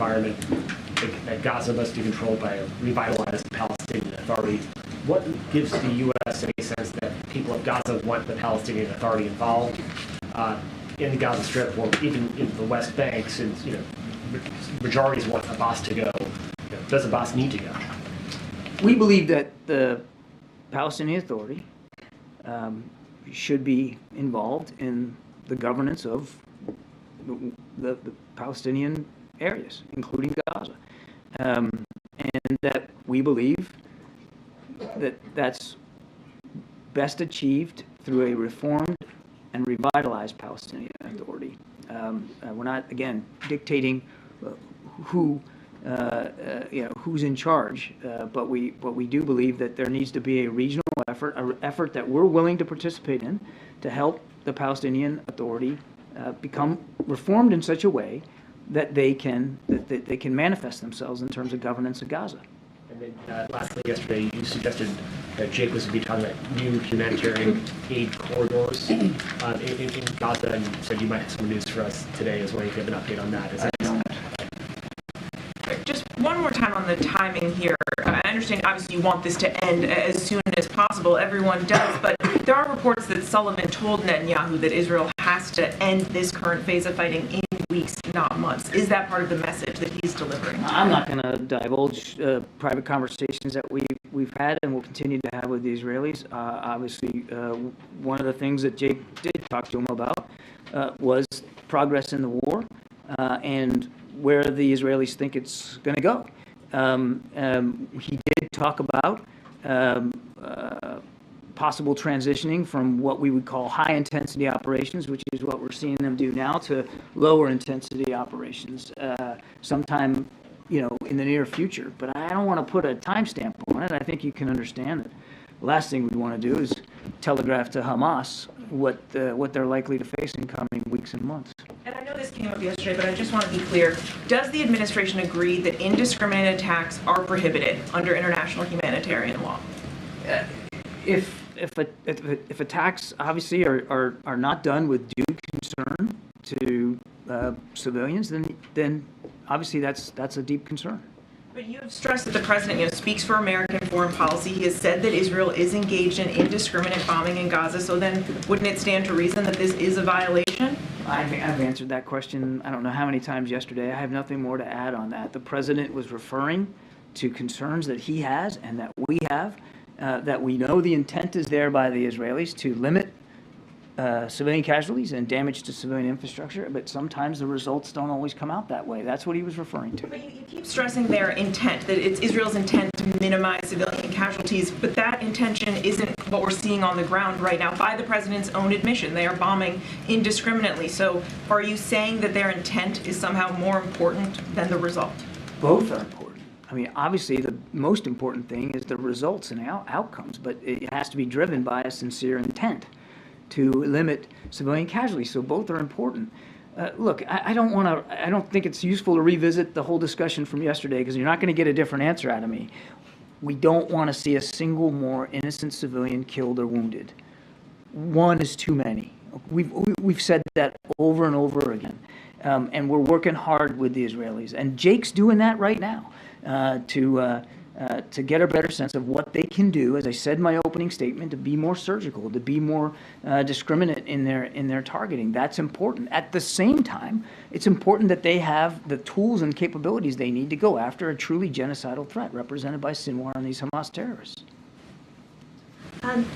environment, that Gaza must be controlled by a revitalized Palestinian Authority. What gives the U.S. any sense that people of Gaza want the Palestinian Authority involved in the Gaza Strip, or even in the West Bank, since majorities want Abbas to go? Does Abbas need to go? We believe that the Palestinian Authority should be involved in the governance of the Palestinian areas, including Gaza. And that we believe that that's best achieved through a reformed and revitalized Palestinian Authority. We're not, again, dictating who's in charge, but we do believe that there needs to be a regional effort, an effort that we're willing to participate in, to help the Palestinian Authority become reformed in such a way that they can manifest themselves in terms of governance of Gaza. And then lastly, yesterday you suggested that Jake was going to be talking about new humanitarian aid corridors in Gaza, and said you might have some news for us today as well. If you have an update on that. Just one more time on the timing here. I understand, obviously, you want this to end as soon as possible. Everyone does, but there are reports that Sullivan told Netanyahu that Israel has to end this current phase of fighting in weeks, not months. Is that part of the message that he's delivering? I'm not going to divulge private conversations that we've had and will continue to have with the Israelis. Obviously, one of the things that Jake did talk to him about was progress in the war and where the Israelis think it's going to go. He did talk about possible transitioning from what we would call high-intensity operations, which is what we're seeing them do now, to lower-intensity operations sometime, in the near future. But I don't want to put a timestamp on it. I think you can understand that the last thing we'd want to do is telegraph to Hamas what they're likely to face in coming weeks and months. And I know this came up yesterday, but I just want to be clear. Does the administration agree that indiscriminate attacks are prohibited under international humanitarian law? If attacks obviously are not done with due concern to civilians, then obviously that's a deep concern. But you have stressed that the president, speaks for American foreign policy. He has said that Israel is engaged in indiscriminate bombing in Gaza. So then, wouldn't it stand to reason that this is a violation? I've answered that question I don't know how many times yesterday. I have nothing more to add on that. The president was referring to concerns that he has and that we have, that we know the intent is there by the Israelis to limit civilian casualties and damage to civilian infrastructure, but sometimes the results don't always come out that way. That's what he was referring to. But you keep stressing their intent, that it's Israel's intent to minimize civilian casualties, but that intention isn't what we're seeing on the ground right now. By the president's own admission, they are bombing indiscriminately. So are you saying that their intent is somehow more important than the result? Both are important. I mean, obviously, the most important thing is the results and outcomes, but it has to be driven by a sincere intent to limit civilian casualties. So both are important. Look, I don't think it's useful to revisit the whole discussion from yesterday because you're not going to get a different answer out of me. We don't want to see a single more innocent civilian killed or wounded. One is too many. We've said that over and over again. And we're working hard with the Israelis. And Jake's doing that right now to get a better sense of what they can do, as I said in my opening statement, to be more surgical, to be more discriminate in their targeting. That's important. At the same time, it's important that they have the tools and capabilities they need to go after a truly genocidal threat represented by Sinwar and these Hamas terrorists.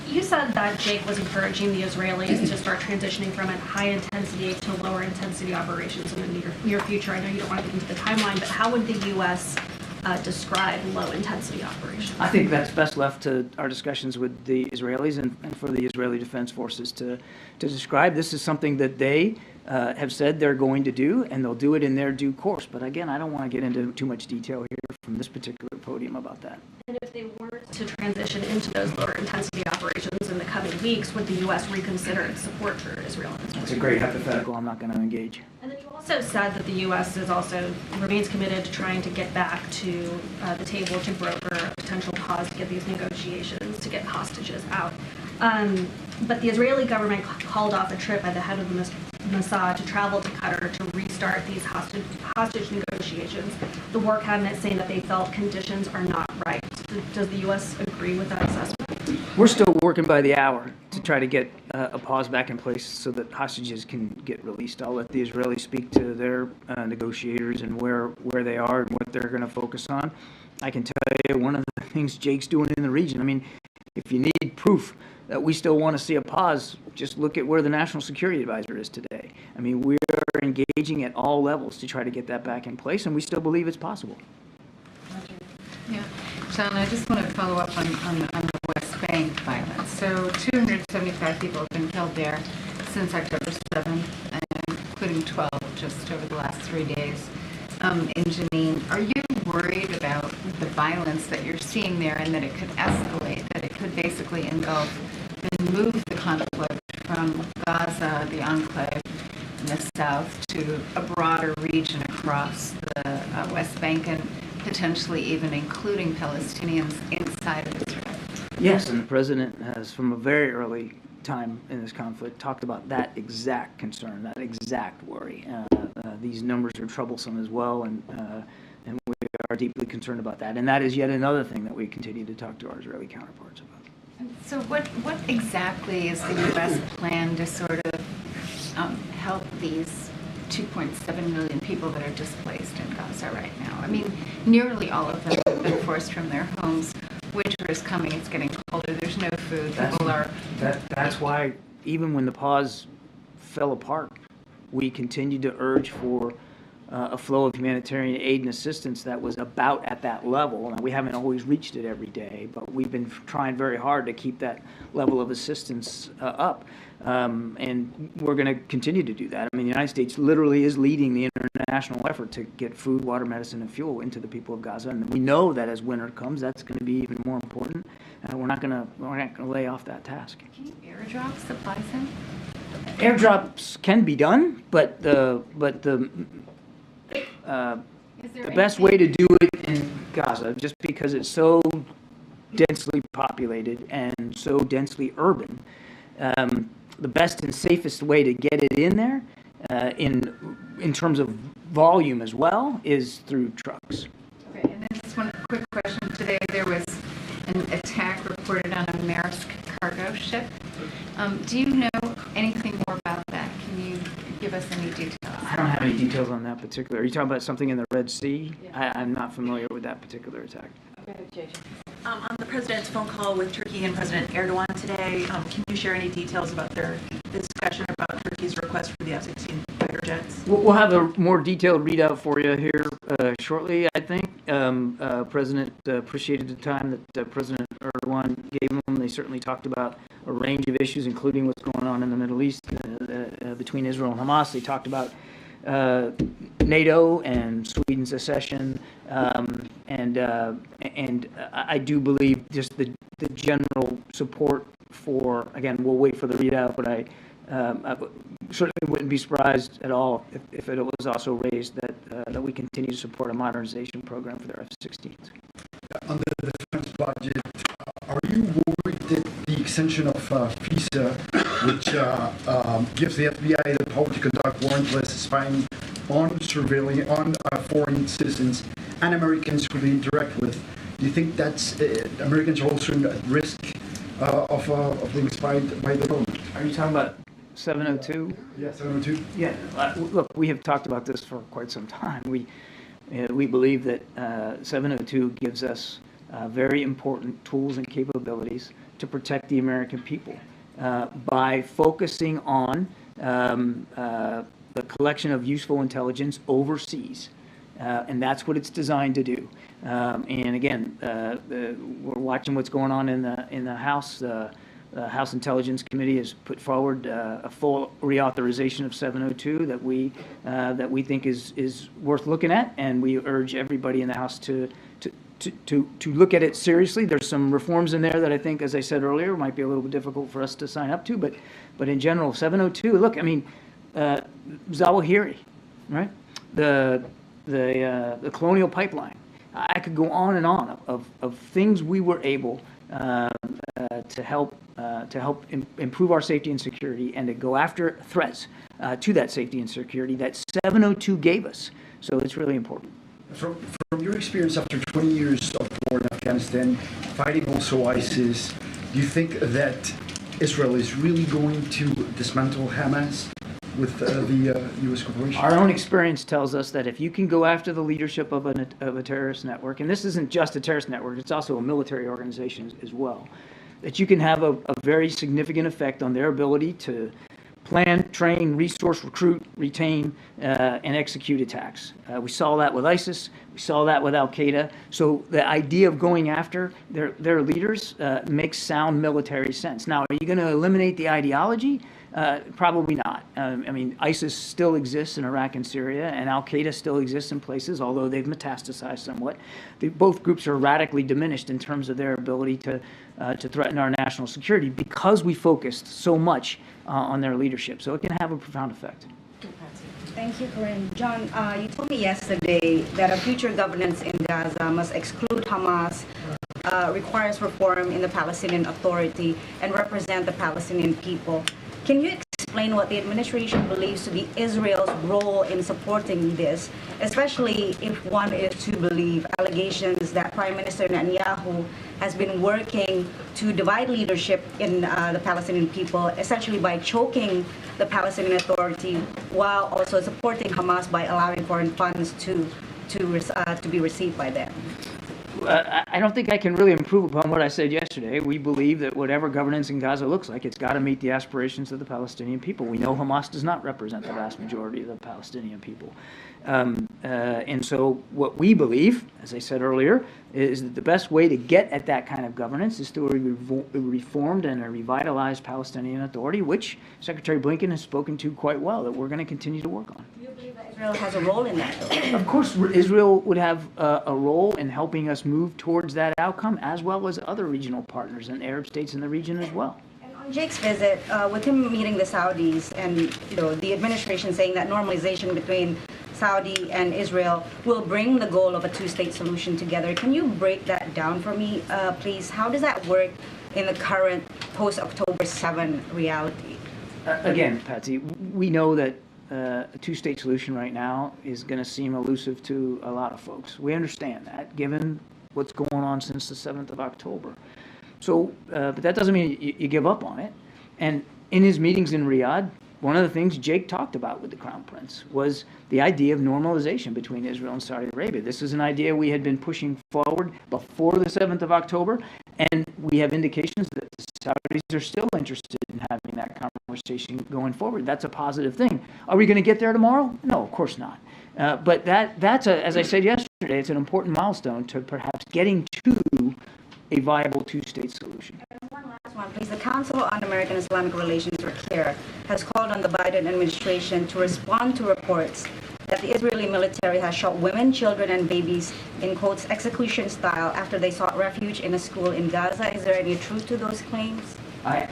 You said that Jake was encouraging the Israelis to start transitioning from a high-intensity to lower-intensity operations in the near future. I know you don't want to get into the timeline, but how would the U.S. Describe low-intensity operations? I think that's best left to our discussions with the Israelis and for the Israeli Defense Forces to describe. This is something that they have said they're going to do, and they'll do it in their due course. But again, I don't want to get into too much detail here from this particular podium about that. And if they weren't to transition into those lower-intensity operations in the coming weeks, would the U.S. reconsider its support for Israel? That's a great hypothetical. I'm not going to engage. And then you also said that the U.S. remains committed to trying to get back to the table to broker a potential pause to get these negotiations, to get hostages out. But the Israeli government called off a trip by the head of the Mossad to travel to Qatar to restart these hostage negotiations. The war cabinet saying that they felt conditions are not right. Does the U.S. agree with that assessment? We're still working by the hour to try to get a pause back in place so that hostages can get released. I'll let the Israelis speak to their negotiators and where they are and what they're going to focus on. I can tell you one of the things Jake's doing in the region. I mean, if you need proof that we still want to see a pause, just look at where the National Security Advisor is today. I mean, we're engaging at all levels to try to get that back in place, and we still believe it's possible. Yeah, John, I just want to follow up on the West Bank violence. So 275 people have been killed there since October 7th, including 12 just over the last 3 days. In Jenin, are you worried about the violence that you're seeing there and that it could escalate, that it could basically engulf and move the conflict from Gaza, the enclave in the south, to a broader region across the West Bank and potentially even including Palestinians inside of Israel? Yes, and the president has, from a very early time in this conflict, talked about that exact concern, that exact worry. These numbers are troublesome as well, and we are deeply concerned about that. And that is yet another thing that we continue to talk to our Israeli counterparts about. So what exactly is the U.S. plan to sort of help these 2.7 million people that are displaced in Gaza right now? I mean, nearly all of them have been forced from their homes. Winter is coming, it's getting colder, there's no food, people are... That's why, even when the pause fell apart, we continued to urge for a flow of humanitarian aid and assistance that was about at that level. Now, we haven't always reached it every day, but we've been trying very hard to keep that level of assistance up. And we're going to continue to do that. I mean, the United States literally is leading the international effort to get food, water, medicine, and fuel into the people of Gaza. And we know that as winter comes, that's going to be even more important. We're not going to lay off that task. Can you airdrop supplies in? Airdrops can be done, but the best way to do it in Gaza, just because it's so densely populated and so densely urban, the best and safest way to get it in there, in terms of volume as well, is through trucks. Okay, and then just one quick question. Today there was an attack reported on a Maersk cargo ship. Do you know anything more about that? Can you give us any details? I don't have any details on that particular. Are you talking about something in the Red Sea? Yeah. I'm not familiar with that particular attack. On the president's phone call with Turkey and President Erdogan today, can you share any details about their discussion about Turkey's request for the F-16 fighter jets? We'll have a more detailed readout for you here shortly, I think. President appreciated the time that President Erdogan gave them. They certainly talked about a range of issues, including what's going on in the Middle East between Israel and Hamas. They talked about NATO and Sweden's accession, and I do believe just the general support for, again, we'll wait for the readout, but I certainly wouldn't be surprised at all if it was also raised that we continue to support a modernization program for their F-16s. Under the defense budget, are you worried that the extension of FISA, which gives the FBI the power to conduct warrantless spying on surveilling on foreign citizens and Americans who they interact with, do you think that's Americans are also at risk of being spied by the government? Are you talking about 702? Yeah, 702. Yeah. Look, we have talked about this for quite some time. We believe that 702 gives us very important tools and capabilities to protect the American people by focusing on the collection of useful intelligence overseas. And that's what it's designed to do. And again, we're watching what's going on in the House. The House Intelligence Committee has put forward a full reauthorization of 702 that we think is worth looking at, and we urge everybody in the House to look at it seriously. There's some reforms in there that I think, as I said earlier, might be a little bit difficult for us to sign up to, but in general, 702. Look, I mean, Zawahiri, right? The colonial pipeline. I could go on and on of things we were able to help improve our safety and security and to go after threats to that safety and security that 702 gave us. So it's really important. From your experience after 20 years of war in Afghanistan, fighting also ISIS, do you think that Israel is really going to dismantle Hamas with the U.S. corporation? Our own experience tells us that if you can go after the leadership of a terrorist network, and this isn't just a terrorist network, it's also a military organization as well, that you can have a very significant effect on their ability to plan, train, resource, recruit, retain, and execute attacks. We saw that with ISIS. We saw that with Al-Qaeda. So the idea of going after their leaders makes sound military sense. Now, are you going to eliminate the ideology? Probably not. I mean, ISIS still exists in Iraq and Syria, and Al-Qaeda still exists in places, although they've metastasized somewhat. Both groups are radically diminished in terms of their ability to threaten our national security because we focused so much on their leadership. So it can have a profound effect. Thank you, Karine. John, you told me yesterday that a future governance in Gaza must exclude Hamas, requires reform in the Palestinian Authority, and represent the Palestinian people. Can you explain what the administration believes to be Israel's role in supporting this, especially if one is to believe allegations that Prime Minister Netanyahu has been working to divide leadership in the Palestinian people, essentially by choking the Palestinian Authority while also supporting Hamas by allowing foreign funds to be received by them? I don't think I can really improve upon what I said yesterday. We believe that whatever governance in Gaza looks like, it's got to meet the aspirations of the Palestinian people. We know Hamas does not represent the vast majority of the Palestinian people. And so what we believe, as I said earlier, is that the best way to get at that kind of governance is through a reformed and a revitalized Palestinian Authority, which Secretary Blinken has spoken to quite well, that we're going to continue to work on. Do you believe that Israel has a role in that, though? Of course, Israel would have a role in helping us move towards that outcome, as well as other regional partners and Arab states in the region as well. And on Jake's visit, with him meeting the Saudis and the administration saying that normalization between Saudi and Israel will bring the goal of a two-state solution together. Can you break that down for me, please? How does that work in the current post-October 7 reality? Again, Patsy, we know that a two-state solution right now is going to seem elusive to a lot of folks. We understand that, given what's going on since the 7th of October. So, but that doesn't mean you give up on it. And in his meetings in Riyadh, one of the things Jake talked about with the Crown Prince was the idea of normalization between Israel and Saudi Arabia. This is an idea we had been pushing forward before the 7th of October, and we have indications that the Saudis are still interested in having that conversation going forward. That's a positive thing. Are we going to get there tomorrow? No, of course not. But that's, as I said yesterday, it's an important milestone to perhaps getting to a viable two-state solution. One last one, please. The Council on American Islamic Relations, or CARE, has called on the Biden administration to respond to reports that the Israeli military has shot women, children, and babies in, quotes, execution style after they sought refuge in a school in Gaza. Is there any truth to those claims? I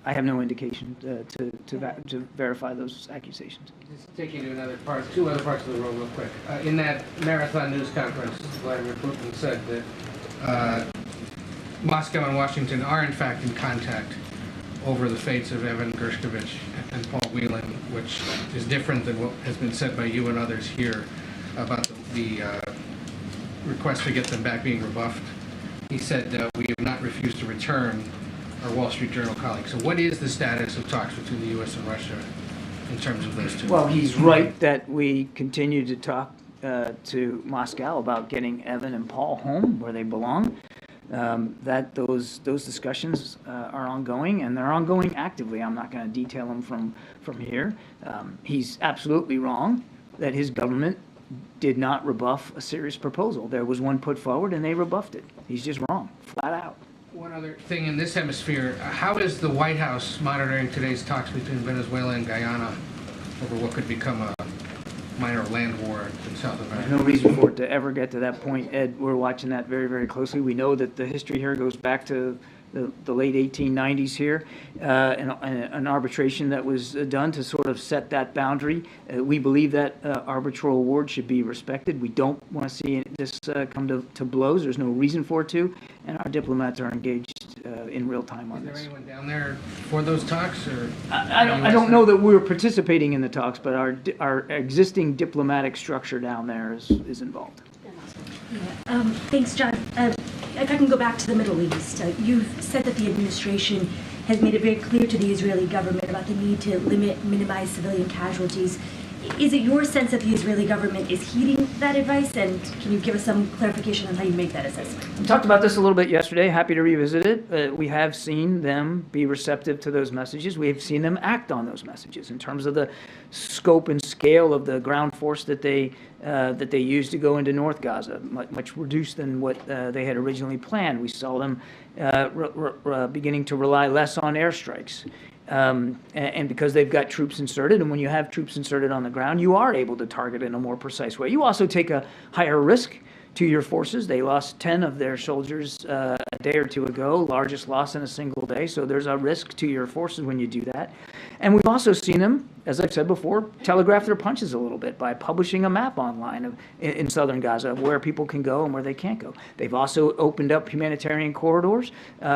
have no indication to verify those accusations. Just taking to another part, two other parts of the room real quick. In that marathon news conference, Vladimir Putin said that Moscow and Washington are in fact in contact over the fates of Evan Gershkovich and Paul Whelan, which is different than what has been said by you and others here about the request to get them back being rebuffed. He said, we have not refused to return our Wall Street Journal colleagues. So what is the status of talks between the U.S. and Russia in terms of those two? Well, he's right that we continue to talk to Moscow about getting Evan and Paul home where they belong. That those discussions are ongoing, and they're ongoing actively. I'm not going to detail them from here. He's absolutely wrong that his government did not rebuff a serious proposal. There was one put forward, and they rebuffed it. He's just wrong, flat out. One other thing in this hemisphere, how is the White House monitoring today's talks between Venezuela and Guyana over what could become a minor land war in South America? There's no reason for it to ever get to that point, Ed. We're watching that very, very closely. We know that the history here goes back to the late 1890s here, an arbitration that was done to sort of set that boundary. We believe that arbitral award should be respected. We don't want to see this come to blows. There's no reason for it to, and our diplomats are engaged in real time on Is there this. anyone down there for those talks, or? I don't know that we're participating in the talks, but our existing diplomatic structure down there is involved. Thanks, John. If I can go back to the Middle East, you've said that the administration has made it very clear to the Israeli government about the need to minimize civilian casualties. Is it your sense that the Israeli government is heeding that advice, and can you give us some clarification on how you make that assessment? We talked about this a little bit yesterday. Happy to revisit it. We have seen them be receptive to those messages. We have seen them act on those messages in terms of the scope and scale of the ground force that they used to go into North Gaza, much reduced than what they had originally planned. We saw them beginning to rely less on airstrikes. And because they've got troops inserted, and when you have troops inserted on the ground, you are able to target in a more precise way. You also take a higher risk to your forces. They lost 10 of their soldiers a day or two ago, largest loss in a single day, so there's a risk to your forces when you do that. And we've also seen them, as I've said before, telegraph their punches a little bit by publishing a map online in southern Gaza of where people can go and where they can't go. They've also opened up humanitarian corridors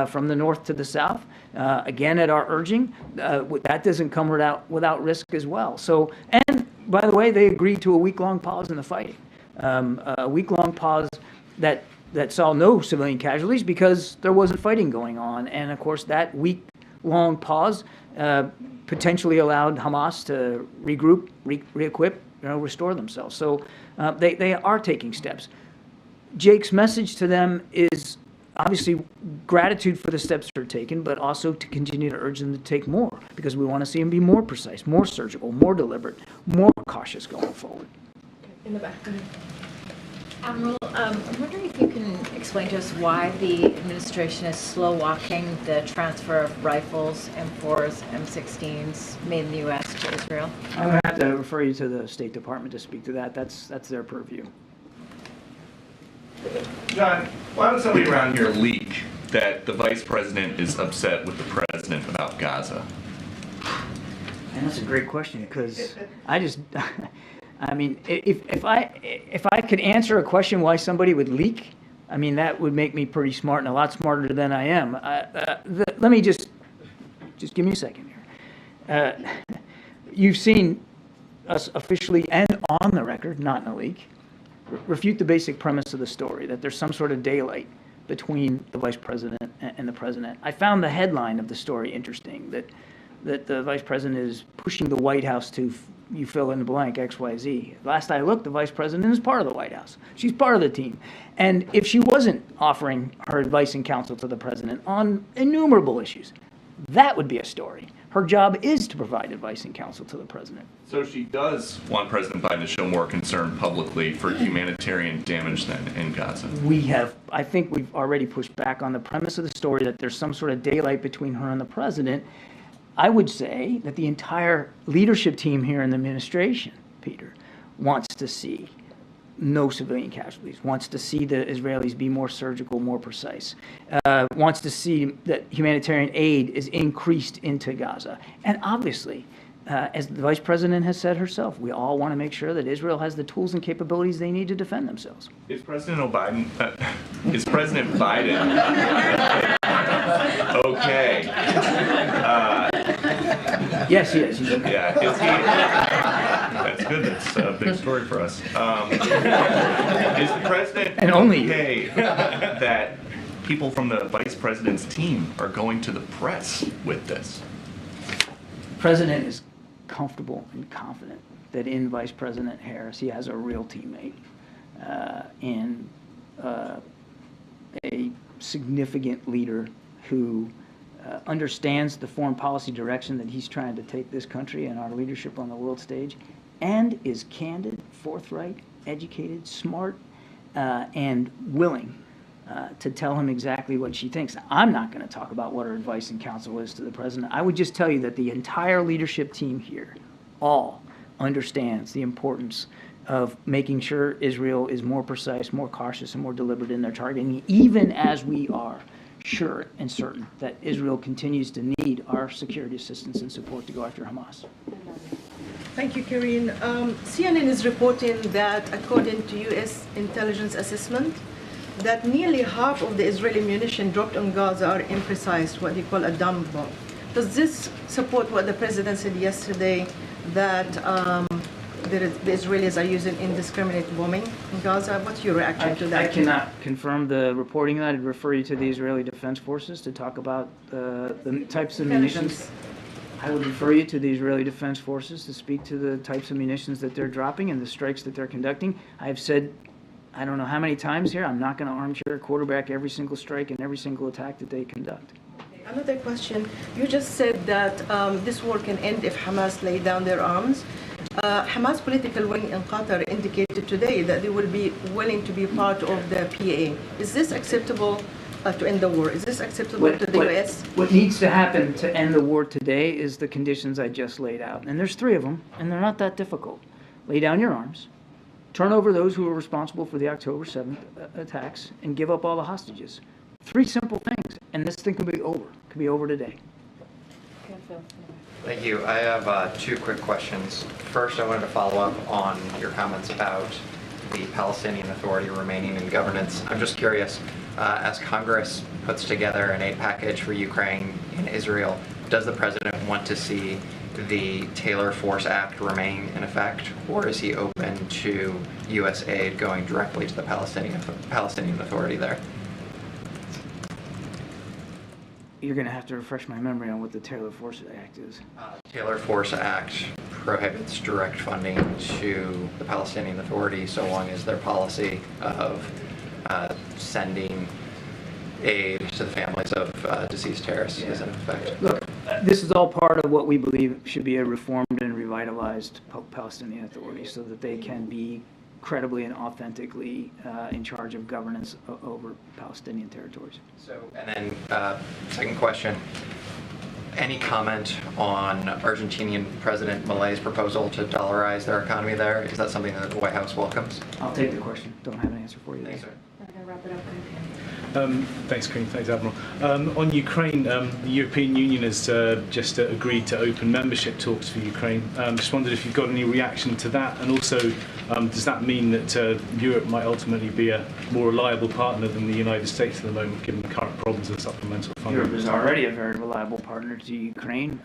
from the north to the south, again at our urging. That doesn't come without risk as well. So, and by the way, they agreed to a week-long pause in the fighting. A week-long pause that saw no civilian casualties because there wasn't fighting going on. And of course, that week-long pause potentially allowed Hamas to regroup, re-equip, restore themselves. So they are taking steps. Jake's message to them is obviously gratitude for the steps that are taken, but also to continue to urge them to take more, because we want to see them be more precise, more surgical, more deliberate, more cautious going forward. In the back. Admiral, I'm wondering if you can explain to us why the administration is slow walking the transfer of rifles, M4s, M16s made in the U.S. to Israel. I'm going to have to refer you to the State Department to speak to that. That's their purview. John, why would somebody around here leak that the vice president is upset with the president about Gaza? And that's a great question, because I mean, if I could answer a question why somebody would leak, I mean, that would make me pretty smart and a lot smarter than I am. Let me just give me a second here. You've seen us officially and on the record, not in a leak, refute the basic premise of the story, that there's some sort of daylight between the vice president and the president. I found the headline of the story interesting, that the vice president is pushing the White House to, you fill in the blank, XYZ. Last I looked, the vice president is part of the White House. She's part of the team. And if she wasn't offering her advice and counsel to the president on innumerable issues, that would be a story. Her job is to provide advice and counsel to the president. So she does want President Biden to show more concern publicly for humanitarian damage then in Gaza. I think we've already pushed back on the premise of the story that there's some sort of daylight between her and the president. I would say that the entire leadership team here in the administration, Peter, wants to see no civilian casualties, wants to see the Israelis be more surgical, more precise, wants to see that humanitarian aid is increased into Gaza. And obviously, as the vice president has said herself, we all want to make sure that Israel has the tools and capabilities they need to defend themselves. Is President Biden okay? Yes, he is. Yeah, is he? That's good. That's a big story for us. Is the president okay that people from the vice president's team are going to the press with this? The president is comfortable and confident that in Vice President Harris, he has a real teammate and a significant leader who understands the foreign policy direction that he's trying to take this country and our leadership on the world stage, and is candid, forthright, educated, smart, and willing to tell him exactly what she thinks. I'm not going to talk about what her advice and counsel is to the president. I would just tell you that the entire leadership team here all understands the importance of making sure Israel is more precise, more cautious, and more deliberate in their targeting, even as we are sure and certain that Israel continues to need our security assistance and support to go after Hamas. Thank you, Karine. CNN is reporting that according to U.S. intelligence assessment, that nearly half of the Israeli munition dropped on Gaza are imprecise, what they call a dumb bomb. Does this support what the president said yesterday, that the Israelis are using indiscriminate bombing in Gaza? What's your reaction to that? I cannot confirm the reporting. I'd refer you to the Israeli Defense Forces to talk about the types of munitions. I would refer you to the Israeli Defense Forces to speak to the types of munitions that they're dropping and the strikes that they're conducting. I've said, I don't know how many times here, I'm not going to armchair quarterback every single strike and every single attack that they conduct. Another question. You just said that this war can end if Hamas lay down their arms. Hamas political wing in Qatar indicated today that they will be willing to be part of the PA. Is this acceptable to end the war? Is this acceptable to the U.S.? What needs to happen to end the war today is the conditions I just laid out. And there's 3 of them, and they're not that difficult. Lay down your arms, turn over those who were responsible for the October 7th attacks, and give up all the hostages. 3 simple things, and this thing could be over. It could be over today. Thank you. I have 2 quick questions. First, I wanted to follow up on your comments about the Palestinian Authority remaining in governance. I'm just curious, as Congress puts together an aid package for Ukraine and Israel, does the president want to see the Taylor Force Act remain in effect, or is he open to U.S. aid going directly to the Palestinian Authority there? You're going to have to refresh my memory on what the Taylor Force Act is. Taylor Force Act prohibits direct funding to the Palestinian Authority so long as their policy of sending aid to the families of deceased terrorists is in effect. Look, this is all part of what we believe should be a reformed and revitalized Palestinian Authority so that they can be credibly and authentically in charge of governance over Palestinian territories. So, and then second question, any comment on Argentinian President Milei's proposal to dollarize their economy there? Is that something that the White House welcomes? I'll take the question. Don't have an answer for you. Thanks, sir. Wrap it up. Thanks, Karine. Thanks, Admiral. On Ukraine, the European Union has just agreed to open membership talks for Ukraine. Just wondered if you've got any reaction to that, and also does that mean that Europe might ultimately be a more reliable partner than the United States at the moment, given the current problems with supplemental funding? Europe is already a very reliable partner to Ukraine,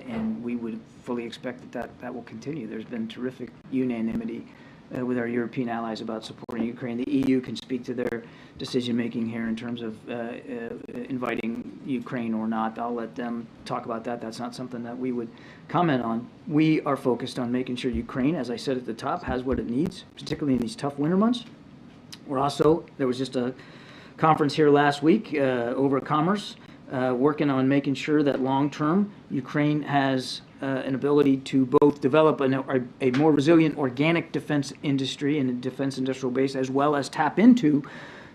and we would fully expect that will continue. There's been terrific unanimity with our European allies about supporting Ukraine. The EU can speak to their decision-making here in terms of inviting Ukraine or not. I'll let them talk about that. That's not something that we would comment on. We are focused on making sure Ukraine, as I said at the top, has what it needs, particularly in these tough winter months. We're also, there was just a conference here last week over commerce, working on making sure that long-term Ukraine has an ability to both develop a more resilient organic defense industry and a defense industrial base, as well as tap into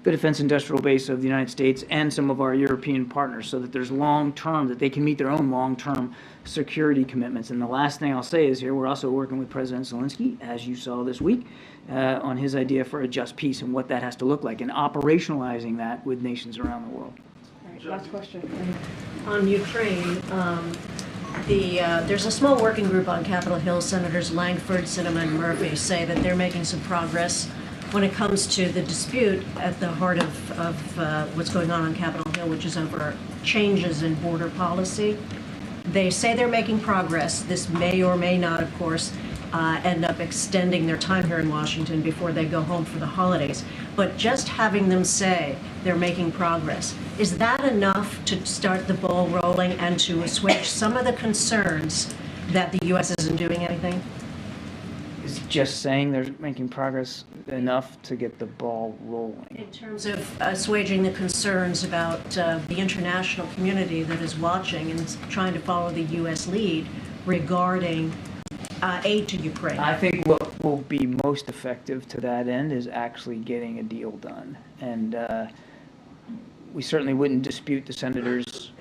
the defense industrial base of the United States and some of our European partners, so that there's long-term, that they can meet their own long-term security commitments. And the last thing I'll say is here, we're also working with President Zelensky, as you saw this week, on his idea for a just peace and what that has to look like, and operationalizing that with nations around the world. All right, last question. On Ukraine, there's a small working group on Capitol Hill. Senators Langford, Sinema, and Murphy say that they're making some progress when it comes to the dispute at the heart of what's going on Capitol Hill, which is over changes in border policy. They say they're making progress. This may or may not, of course, end up extending their time here in Washington before they go home for the holidays. But just having them say they're making progress, is that enough to start the ball rolling and to assuage some of the concerns that the U.S. isn't doing anything? Is just saying they're making progress enough to get the ball rolling? In terms of assuaging the concerns about the international community that is watching and trying to follow the U.S. lead regarding aid to Ukraine. I think what will be most effective to that end is actually getting a deal done. And we certainly wouldn't dispute the senators'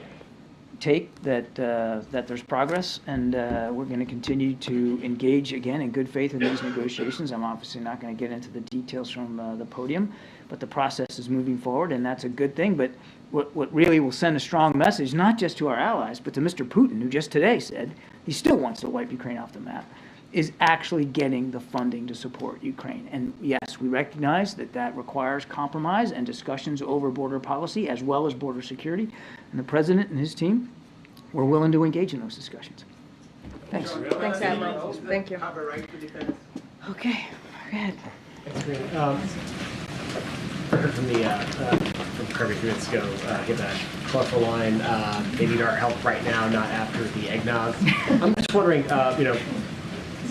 take that there's progress, and we're going to continue to engage again in good faith in these negotiations. I'm obviously not going to get into the details from the podium, but the process is moving forward, and that's a good thing. But what really will send a strong message, not just to our allies, but to Mr. Putin, who just today said he still wants to wipe Ukraine off the map, is actually getting the funding to support Ukraine. And yes, we recognize that that requires compromise and discussions over border policy as well as border security. And the president and his team were willing to engage in those discussions. Thanks. Thanks, Admiral. Thank you. Okay, go ahead. Thanks, Karine. I heard from Kirby a few minutes ago, get that colorful line, they need our help right now, not after the eggnog. I'm just wondering,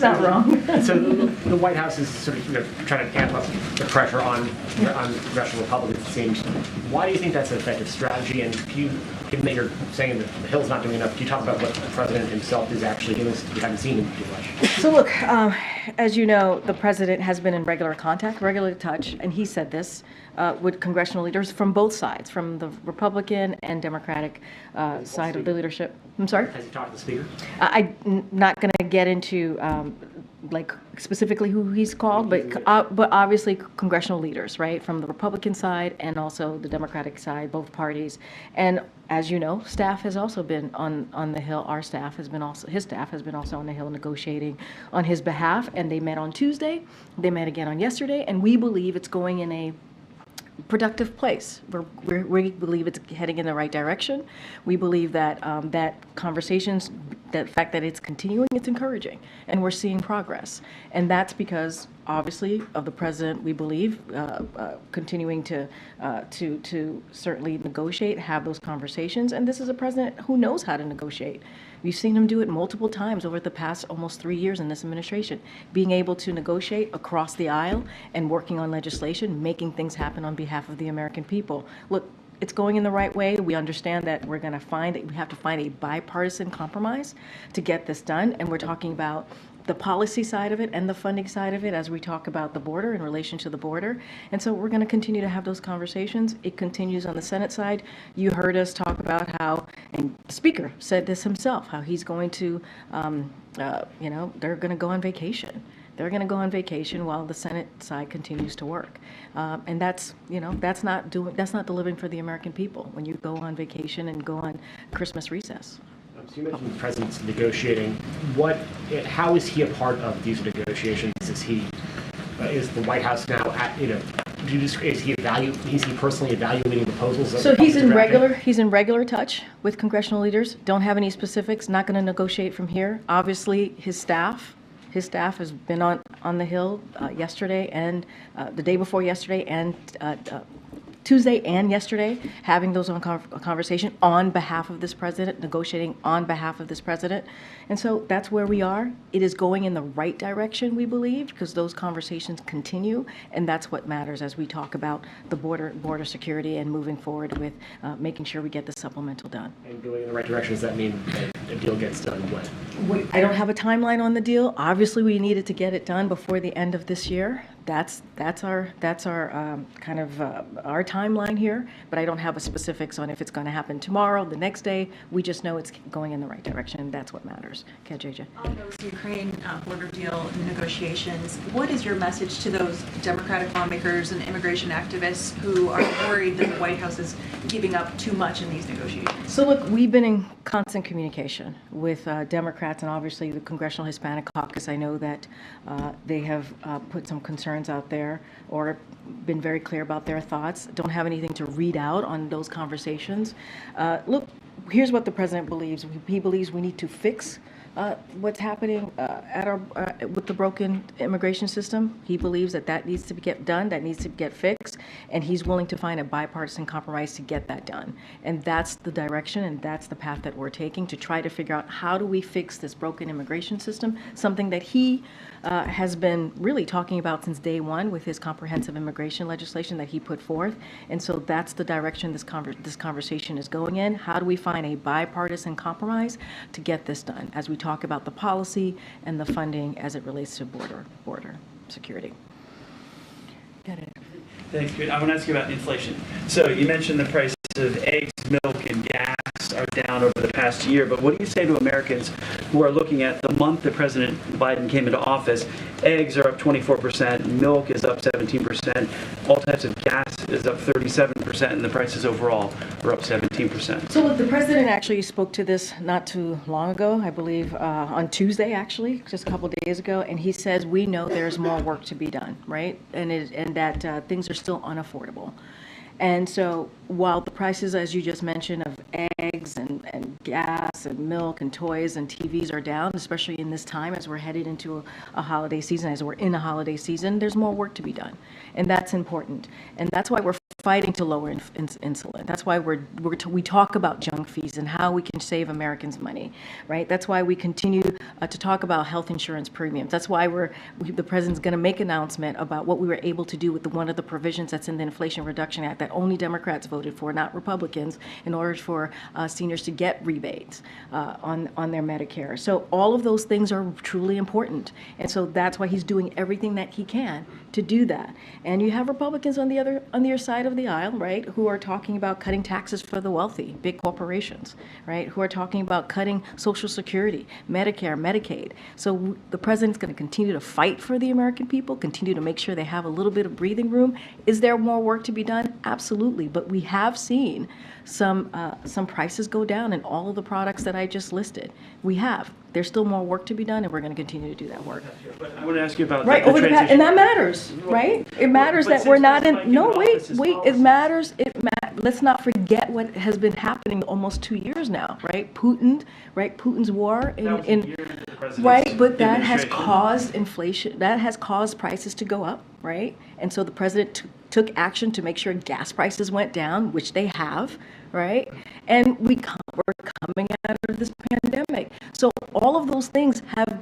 Is that wrong? So the White House is sort of trying to amp up the pressure on congressional Republicans, it seems. Why do you think that's an effective strategy? And given that you're saying that the Hill's not doing enough, can you talk about what the president himself is actually doing? We haven't seen him do much. So look, as you know, the president has been in regular contact, regular touch, and he said this with congressional leaders from both sides, from the Republican and Democratic side of the leadership. I'm sorry? Has he talked to the speaker? I'm not going to get into like specifically who he's called, but obviously congressional leaders, right, from the Republican side and also the Democratic side, both parties. And as you know, staff has also been on the Hill. Our staff has been also, his staff has been also on the Hill negotiating on his behalf. And they met on Tuesday. They met again on yesterday. And we believe it's going in a productive place. We believe it's heading in the right direction. We believe that that conversations, that fact that it's continuing, it's encouraging, and we're seeing progress. And that's because, obviously, of the president, we believe, continuing to certainly negotiate, have those conversations. And this is a president who knows how to negotiate. We've seen him do it multiple times over the past almost 3 years in this administration, being able to negotiate across the aisle and working on legislation, making things happen on behalf of the American people. Look, it's going in the right way. We understand that we have to find a bipartisan compromise to get this done. And we're talking about the policy side of it and the funding side of it as we talk about the border in relation to the border. And so we're going to continue to have those conversations. It continues on the Senate side. You heard us talk about how, and the Speaker said this himself, how he's going to, they're going to go on vacation. They're going to go on vacation while the Senate side continues to work. And that's not delivering for the American people when you go on vacation and go on Christmas recess. So you mentioned the president's negotiating. How is he a part of these negotiations? Is the White House now is he personally evaluating proposals? So he's in regular touch with congressional leaders. Don't have any specifics. Not going to negotiate from here. Obviously, his staff has been on the Hill yesterday and the day before yesterday and Tuesday and yesterday, having those conversation on behalf of this president, negotiating on behalf of this president. And so that's where we are. It is going in the right direction, we believe, because those conversations continue, and that's what matters as we talk about the border security and moving forward with making sure we get the supplemental done. And going in the right direction, does that mean that a deal gets done when? I don't have a timeline on the deal. Obviously, we needed to get it done before the end of this year. That's our kind of our timeline here, but I don't have a specifics on if it's going to happen tomorrow, the next day. We just know it's going in the right direction, and that's what matters. Okay, JJ. On those Ukraine border deal negotiations, what is your message to those Democratic lawmakers and immigration activists who are worried that the White House is giving up too much in these negotiations? So look, we've been in constant communication with Democrats and obviously the Congressional Hispanic Caucus. I know that they have put some concerns out there or been very clear about their thoughts. Don't have anything to read out on those conversations. Look, here's what the president believes. He believes we need to fix what's happening with the broken immigration system. He believes that needs to get done, that needs to get fixed, and he's willing to find a bipartisan compromise to get that done. And that's the direction and that's the path that we're taking to try to figure out how do we fix this broken immigration system, something that he has been really talking about since day one with his comprehensive immigration legislation that he put forth. And so that's the direction this conversation is going in. How do we find a bipartisan compromise to get this done as we talk about the policy and the funding as it relates to border security? Got it. Thanks. I want to ask you about inflation. So you mentioned the price of eggs, milk, and gas are down over the past year, but what do you say to Americans who are looking at the month that President Biden came into office, eggs are up 24%, milk is up 17%, all types of gas is up 37%, and the prices overall are up 17%. So the president actually spoke to this not too long ago, I believe on Tuesday, actually, just a couple of days ago, and he says we know there's more work to be done, right? And that things are still unaffordable. And so while the prices, as you just mentioned, of eggs and gas and milk and toys and TVs are down, especially in this time as we're headed into a holiday season, as we're in a holiday season, there's more work to be done. And that's important. And that's why we're fighting to lower insulin. That's why we talk about junk fees and how we can save Americans money, right? That's why we continue to talk about health insurance premiums. That's why the president's going to make an announcement about what we were able to do with one of the provisions that's in the Inflation Reduction Act that only Democrats voted for, not Republicans, in order for seniors to get rebates on their Medicare. So all of those things are truly important. And so that's why he's doing everything that he can to do that. And you have Republicans on the other side of the aisle, right, who are talking about cutting taxes for the wealthy, big corporations, right, who are talking about cutting Social Security, Medicare, Medicaid. So the president's going to continue to fight for the American people, continue to make sure they have a little bit of breathing room. Is there more work to be done? Absolutely. But we have seen some prices go down in all of the products that I just listed. We have. There's still more work to be done, and we're going to continue to do that work. But I want to ask you about right, the transition. And that matters, right? It matters that we're not in. No, wait. It matters. Let's not forget what has been happening almost 2 years now, right? Putin's war right, but that has caused inflation. That has caused prices to go up, right? And so the president took action to make sure gas prices went down, which they have, right? And we're coming out of this pandemic. So all of those things have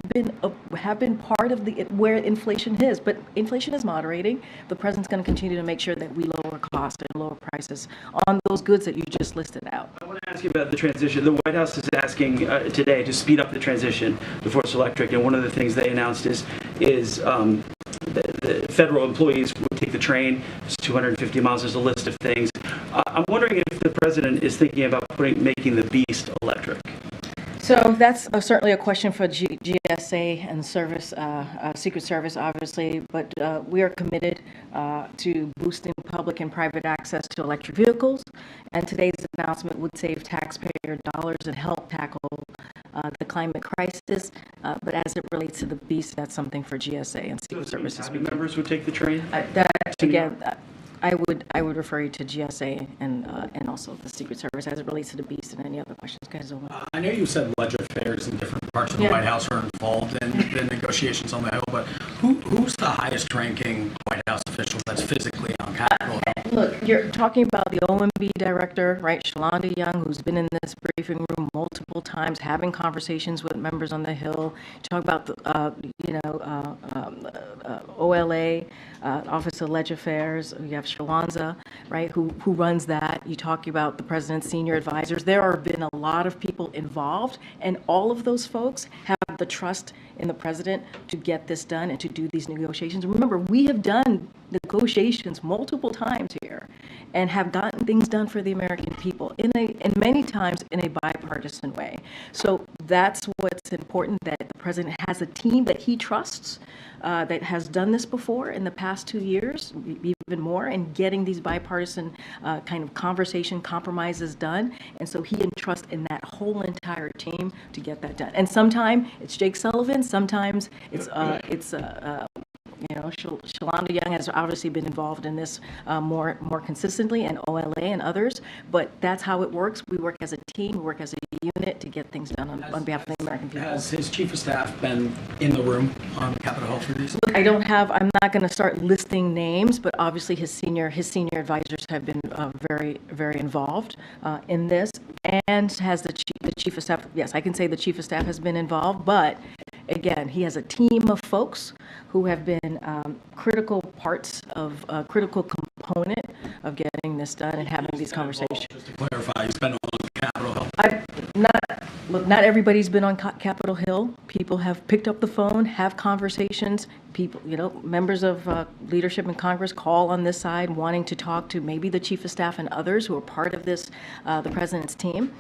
been part of where inflation is. But inflation is moderating. The president's going to continue to make sure that we lower costs and lower prices on those goods that you just listed out. I want to ask you about the transition. The White House is asking today to speed up the transition to Force Electric, and one of the things they announced is the federal employees would take the train. It's 250 miles. There's a list of things. I'm wondering if the president is thinking about making the Beast electric. So that's certainly a question for GSA and Secret Service, obviously, but we are committed to boosting public and private access to electric vehicles, and today's announcement would save taxpayer dollars and help tackle the climate crisis, but as it relates to the Beast, that's something for GSA and Secret Service to speak to. Members would take the train? I would refer you to GSA and also the Secret Service as it relates to the Beast and any other questions, guys. I know you said ledger affairs in different parts of the White House are involved in the negotiations on the Hill, but who's the highest ranking White House official that's physically on Capitol Hill? Look, you're talking about the OMB director, right, Shalonda Young, who's been in this briefing room multiple times, having conversations with members on the Hill. Talk about the, OLA, Office of Ledger Affairs. You have Shalonda, right, who runs that. You talk about the president's senior advisors. There have been a lot of people involved, and all of those folks have the trust in the president to get this done and to do these negotiations. Remember, we have done negotiations multiple times here and have gotten things done for the American people and many times in a bipartisan way. So that's what's important, that the president has a team that he trusts that has done this before in the past 2 years, even more, and getting these bipartisan kind of conversation compromises done. And so he entrusts in that whole entire team to get that done. And sometimes it's Jake Sullivan, sometimes it's Shalonda Young has obviously been involved in this more consistently, and OLA and others, but that's how it works. We work as a team, we work as a unit to get things done on behalf of the American people. Has his chief of staff been in the room on Capitol Hill for these? Look, I'm not going to start listing names, but obviously his senior advisors have been very, very involved in this, and has the chief of staff. Yes, I can say the chief of staff has been involved, but again, he has a team of folks who have been critical parts of a critical component of getting this done and having these conversations. Just to clarify, he's been on Capitol Hill. Not everybody's been on Capitol Hill. People have picked up the phone, have conversations. People, members of leadership in Congress call on this side wanting to talk to maybe the chief of staff and others who are part of this, the president's team.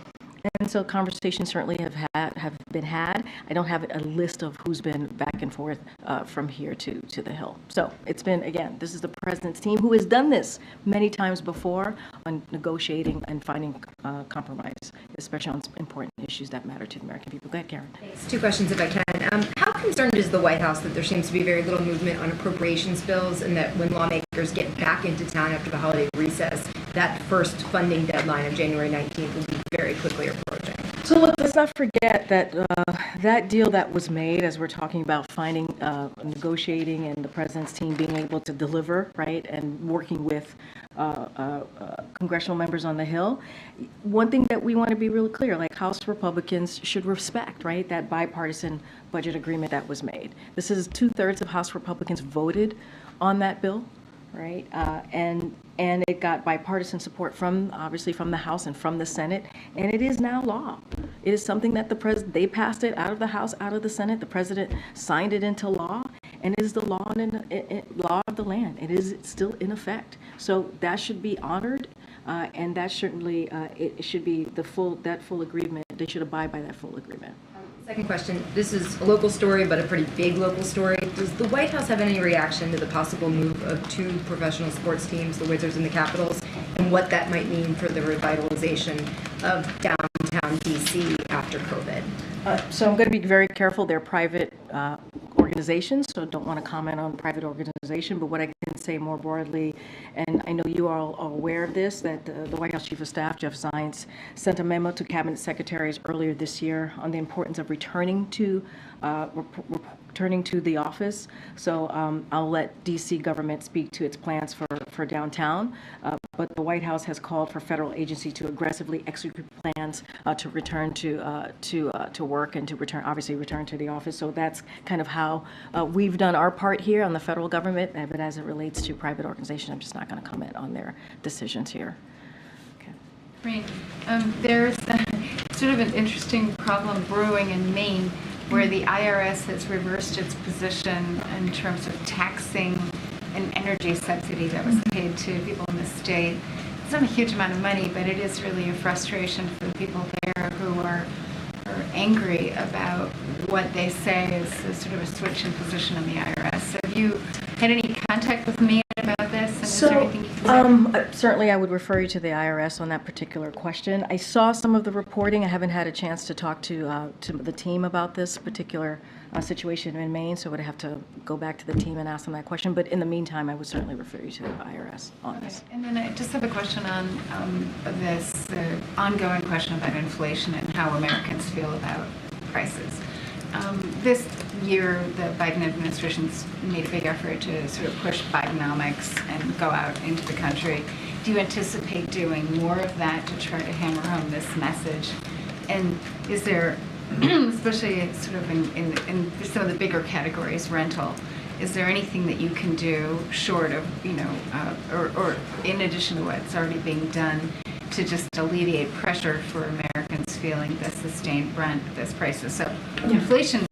And so conversations certainly have been had. I don't have a list of who's been back and forth from here to the Hill. So it's been, again, this is the president's team who has done this many times before on negotiating and finding compromise, especially on important issues that matter to the American people. Go ahead, Karen. Thanks. Two questions if I can. How concerned is the White House that there seems to be very little movement on appropriations bills, and that when lawmakers get back into town after the holiday recess, that first funding deadline of January 19th will be very quickly approaching? So look, let's not forget that that deal that was made, as we're talking about finding, negotiating, and the president's team being able to deliver, right, and working with congressional members on the Hill. One thing that we want to be really clear, like House Republicans should respect, right, that bipartisan budget agreement that was made. This is 2/3 of House Republicans voted on that bill, right, and it got bipartisan support from, obviously, from the House and from the Senate, and it is now law. It is something that they passed it out of the House, out of the Senate. The president signed it into law, and it is the law law of the land. It is still in effect. So that should be honored, and that certainly it should be that full agreement. They should abide by that full agreement. Second question. This is a local story, but a pretty big local story. Does the White House have any reaction to the possible move of 2 professional sports teams, the Wizards and the Capitals, and what that might mean for the revitalization of downtown D.C. after COVID? So I'm going to be very careful. They're private organizations, so don't want to comment on private organization. But what I can say more broadly, and I know you all are aware of this, that the White House Chief of Staff, Jeff Zients, sent a memo to cabinet secretaries earlier this year on the importance of returning to the office. So I'll let DC government speak to its plans for downtown. But the White House has called for federal agency to aggressively execute plans to return to work and to return to the office. So that's kind of how we've done our part here on the federal government. But as it relates to private organizations, I'm just not going to comment on their decisions here. Right. There's sort of an interesting problem brewing in Maine, where the IRS has reversed its position in terms of taxing an energy subsidy that was paid to people in the state. It's not a huge amount of money, but it is really a frustration for the people there who are angry about what they say is sort of a switch in position on the IRS. Have you had any contact with Maine about this? And is there anything you can say? Certainly I would refer you to the IRS on that particular question. I saw some of the reporting. I haven't had a chance to talk to the team about this particular situation in Maine, so I would have to go back to the team and ask them that question. But in the meantime, I would certainly refer you to the IRS on this. And then I just have a question on this ongoing question about inflation and how Americans feel about prices. This year, the Biden administration's made a big effort to sort of push Bidenomics and go out into the country. Do you anticipate doing more of that to try to hammer home this message? And is there, especially sort of in some of the bigger categories, rental, is there anything that you can do short of, or in addition to what's already being done to just alleviate pressure for Americans feeling the sustained brunt of this prices? So inflation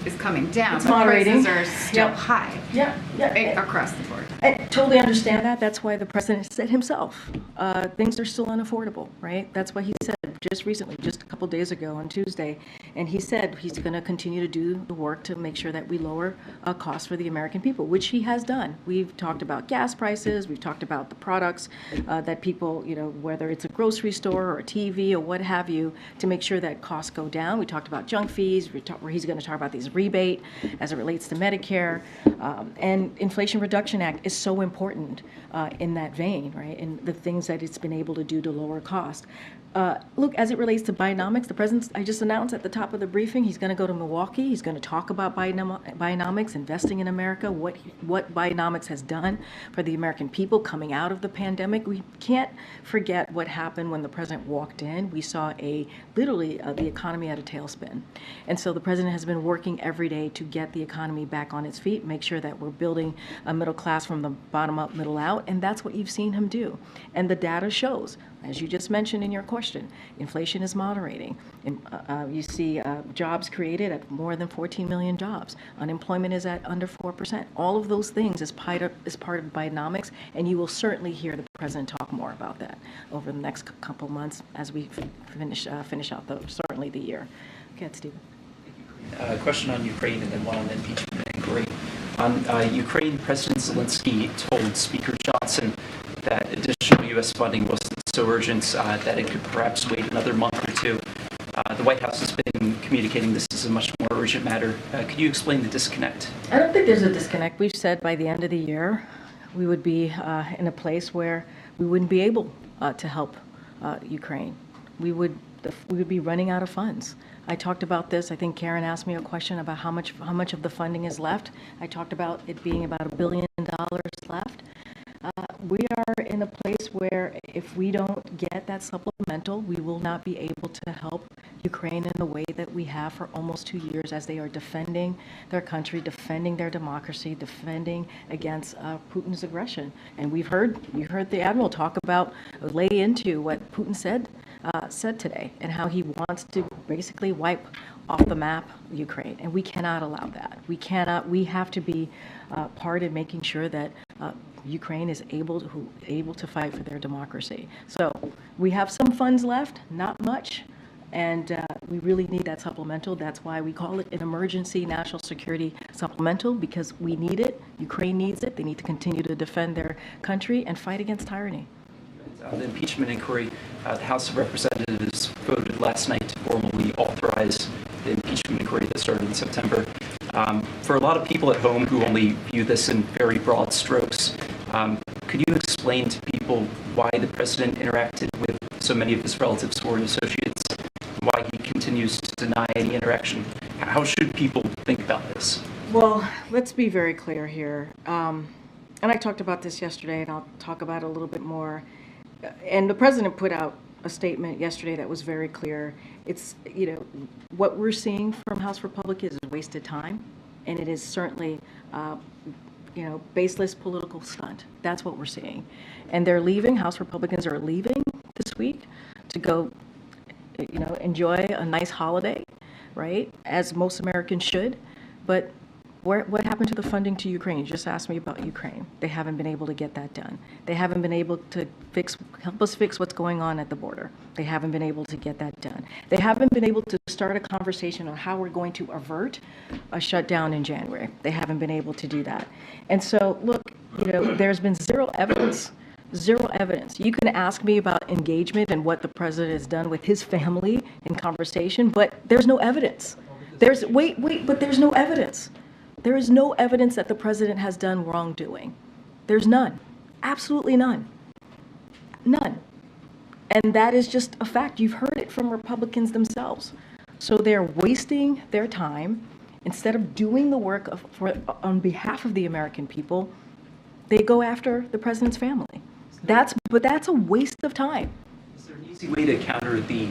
is coming down, It's but moderating. prices are still high across the board. I totally understand that. That's why the president said himself, things are still unaffordable, right? That's what he said just recently, just a couple days ago on Tuesday. And he said he's going to continue to do the work to make sure that we lower costs for the American people, which he has done. We've talked about gas prices. We've talked about the products that people, whether it's a grocery store or a TV or what have you, to make sure that costs go down. We talked about junk fees, where he's going to talk about these rebate as it relates to Medicare. And Inflation Reduction Act is so important in that vein, right? And the things that it's been able to do to lower cost. Look, as it relates to Bidenomics, the president, I just announced at the top of the briefing, he's going to go to Milwaukee. He's going to talk about Bidenomics, investing in America, what Bidenomics has done for the American people coming out of the pandemic. We can't forget what happened when the president walked in. We saw literally the economy at a tailspin. And so the president has been working every day to get the economy back on its feet, make sure that we're building a middle class from the bottom up, middle out, and that's what you've seen him do. And the data shows, as you just mentioned in your question, inflation is moderating. You see jobs created at more than 14 million jobs. Unemployment is at under 4%. All of those things is part of Bidenomics, and you will certainly hear the president talk more about that over the next couple months as we finish out certainly the year. Okay, Stephen. A question on Ukraine and then one on impeachment inquiry. On Ukraine, President Zelensky told Speaker Johnson that additional U.S. funding wasn't so urgent that it could perhaps wait another month or two. The White House has been communicating this is a much more urgent matter. Could you explain the disconnect? I don't think there's a disconnect. We've said by the end of the year, we would be in a place where we wouldn't be able to help Ukraine. We would be running out of funds. I talked about this. I think Karen asked me a question about how much of the funding is left. I talked about it being about $1 billion left. We are in a place where if we don't get that supplemental, we will not be able to help Ukraine in the way that we have for almost 2 years as they are defending their country, defending their democracy, defending against Putin's aggression. And you heard the Admiral talk about, lay into what Putin said today and how he wants to basically wipe off the map Ukraine. And we cannot allow that. We have to be part in making sure that Ukraine is able to fight for their democracy. So we have some funds left, not much, and we really need that supplemental. That's why we call it an emergency national security supplemental, because we need it. Ukraine needs it. They need to continue to defend their country and fight against tyranny. The impeachment inquiry, the House of Representatives voted last night to formally authorize the impeachment inquiry that started in September. For a lot of people at home who only view this in very broad strokes, could you explain to people why the president interacted with so many of his relatives or associates, why he continues to deny any interaction? How should people think about this? Well, let's be very clear here. And I talked about this yesterday, and I'll talk about it a little bit more. And the president put out a statement yesterday that was very clear. It's, what we're seeing from House Republicans is wasted time, and it is certainly, baseless political stunt. That's what we're seeing. And they're leaving, House Republicans are leaving this week to go, enjoy a nice holiday, right? As most Americans should. But what happened to the funding to Ukraine? You just asked me about Ukraine. They haven't been able to get that done. They haven't been able to help us fix what's going on at the border. They haven't been able to get that done. They haven't been able to start a conversation on how we're going to avert a shutdown in January. They haven't been able to do that. And so, look, there's been zero evidence. Zero evidence. You can ask me about engagement and what the president has done with his family in conversation, but there's no evidence. But there's no evidence. There is no evidence that the president has done wrongdoing. There's none. Absolutely none. None. And that is just a fact. You've heard it from Republicans themselves. So they're wasting their time. Instead of doing the work on behalf of the American people, they go after the president's family. That's a waste of time. Is there an easy way to counter the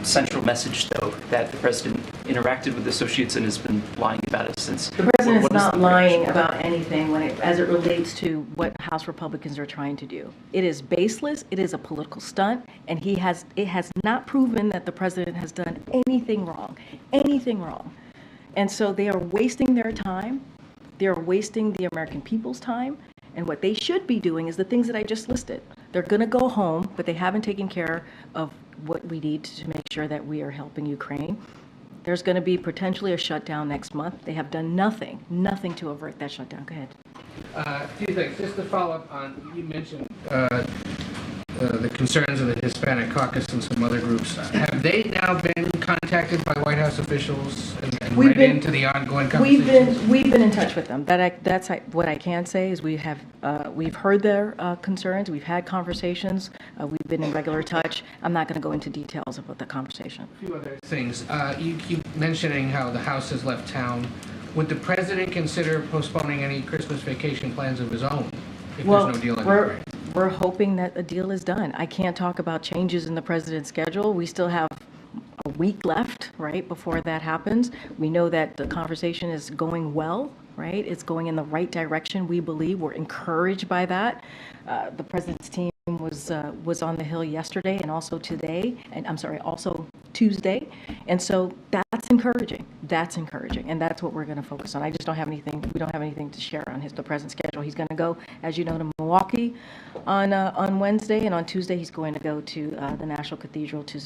central message, though, that the president interacted with associates and has been lying about it since? The president's not lying about anything as it relates to what House Republicans are trying to do. It is baseless. It is a political stunt, and it has not proven that the president has done anything wrong. Anything wrong. And so they are wasting their time. They are wasting the American people's time. And what they should be doing is the things that I just listed. They're going to go home, but they haven't taken care of what we need to make sure that we are helping Ukraine. There's going to be potentially a shutdown next month. They have done nothing to avert that shutdown. Go ahead. A few things. Just to follow up on, you mentioned the concerns of the Hispanic caucus and some other groups. Have they now been contacted by White House officials and read into the ongoing conversations? We've been in touch with them. That's what I can say is we've heard their concerns. We've had conversations. We've been in regular touch. I'm not going to go into details about the conversation. A few other things. You keep mentioning how the House has left town. Would the president consider postponing any Christmas vacation plans of his own if there's no deal on Ukraine? We're hoping that a deal is done. I can't talk about changes in the president's schedule. We still have a week left, right, before that happens. We know that the conversation is going well, right? It's going in the right direction, we believe. We're encouraged by that. The president's team was on the Hill yesterday and also today, and I'm sorry, also Tuesday. And so that's encouraging. That's encouraging. And that's what we're going to focus on. I just don't have anything, we don't have anything to share on the president's schedule. He's going to go, as you know, to Milwaukee on Wednesday, and on Tuesday he's going to go to the National Cathedral to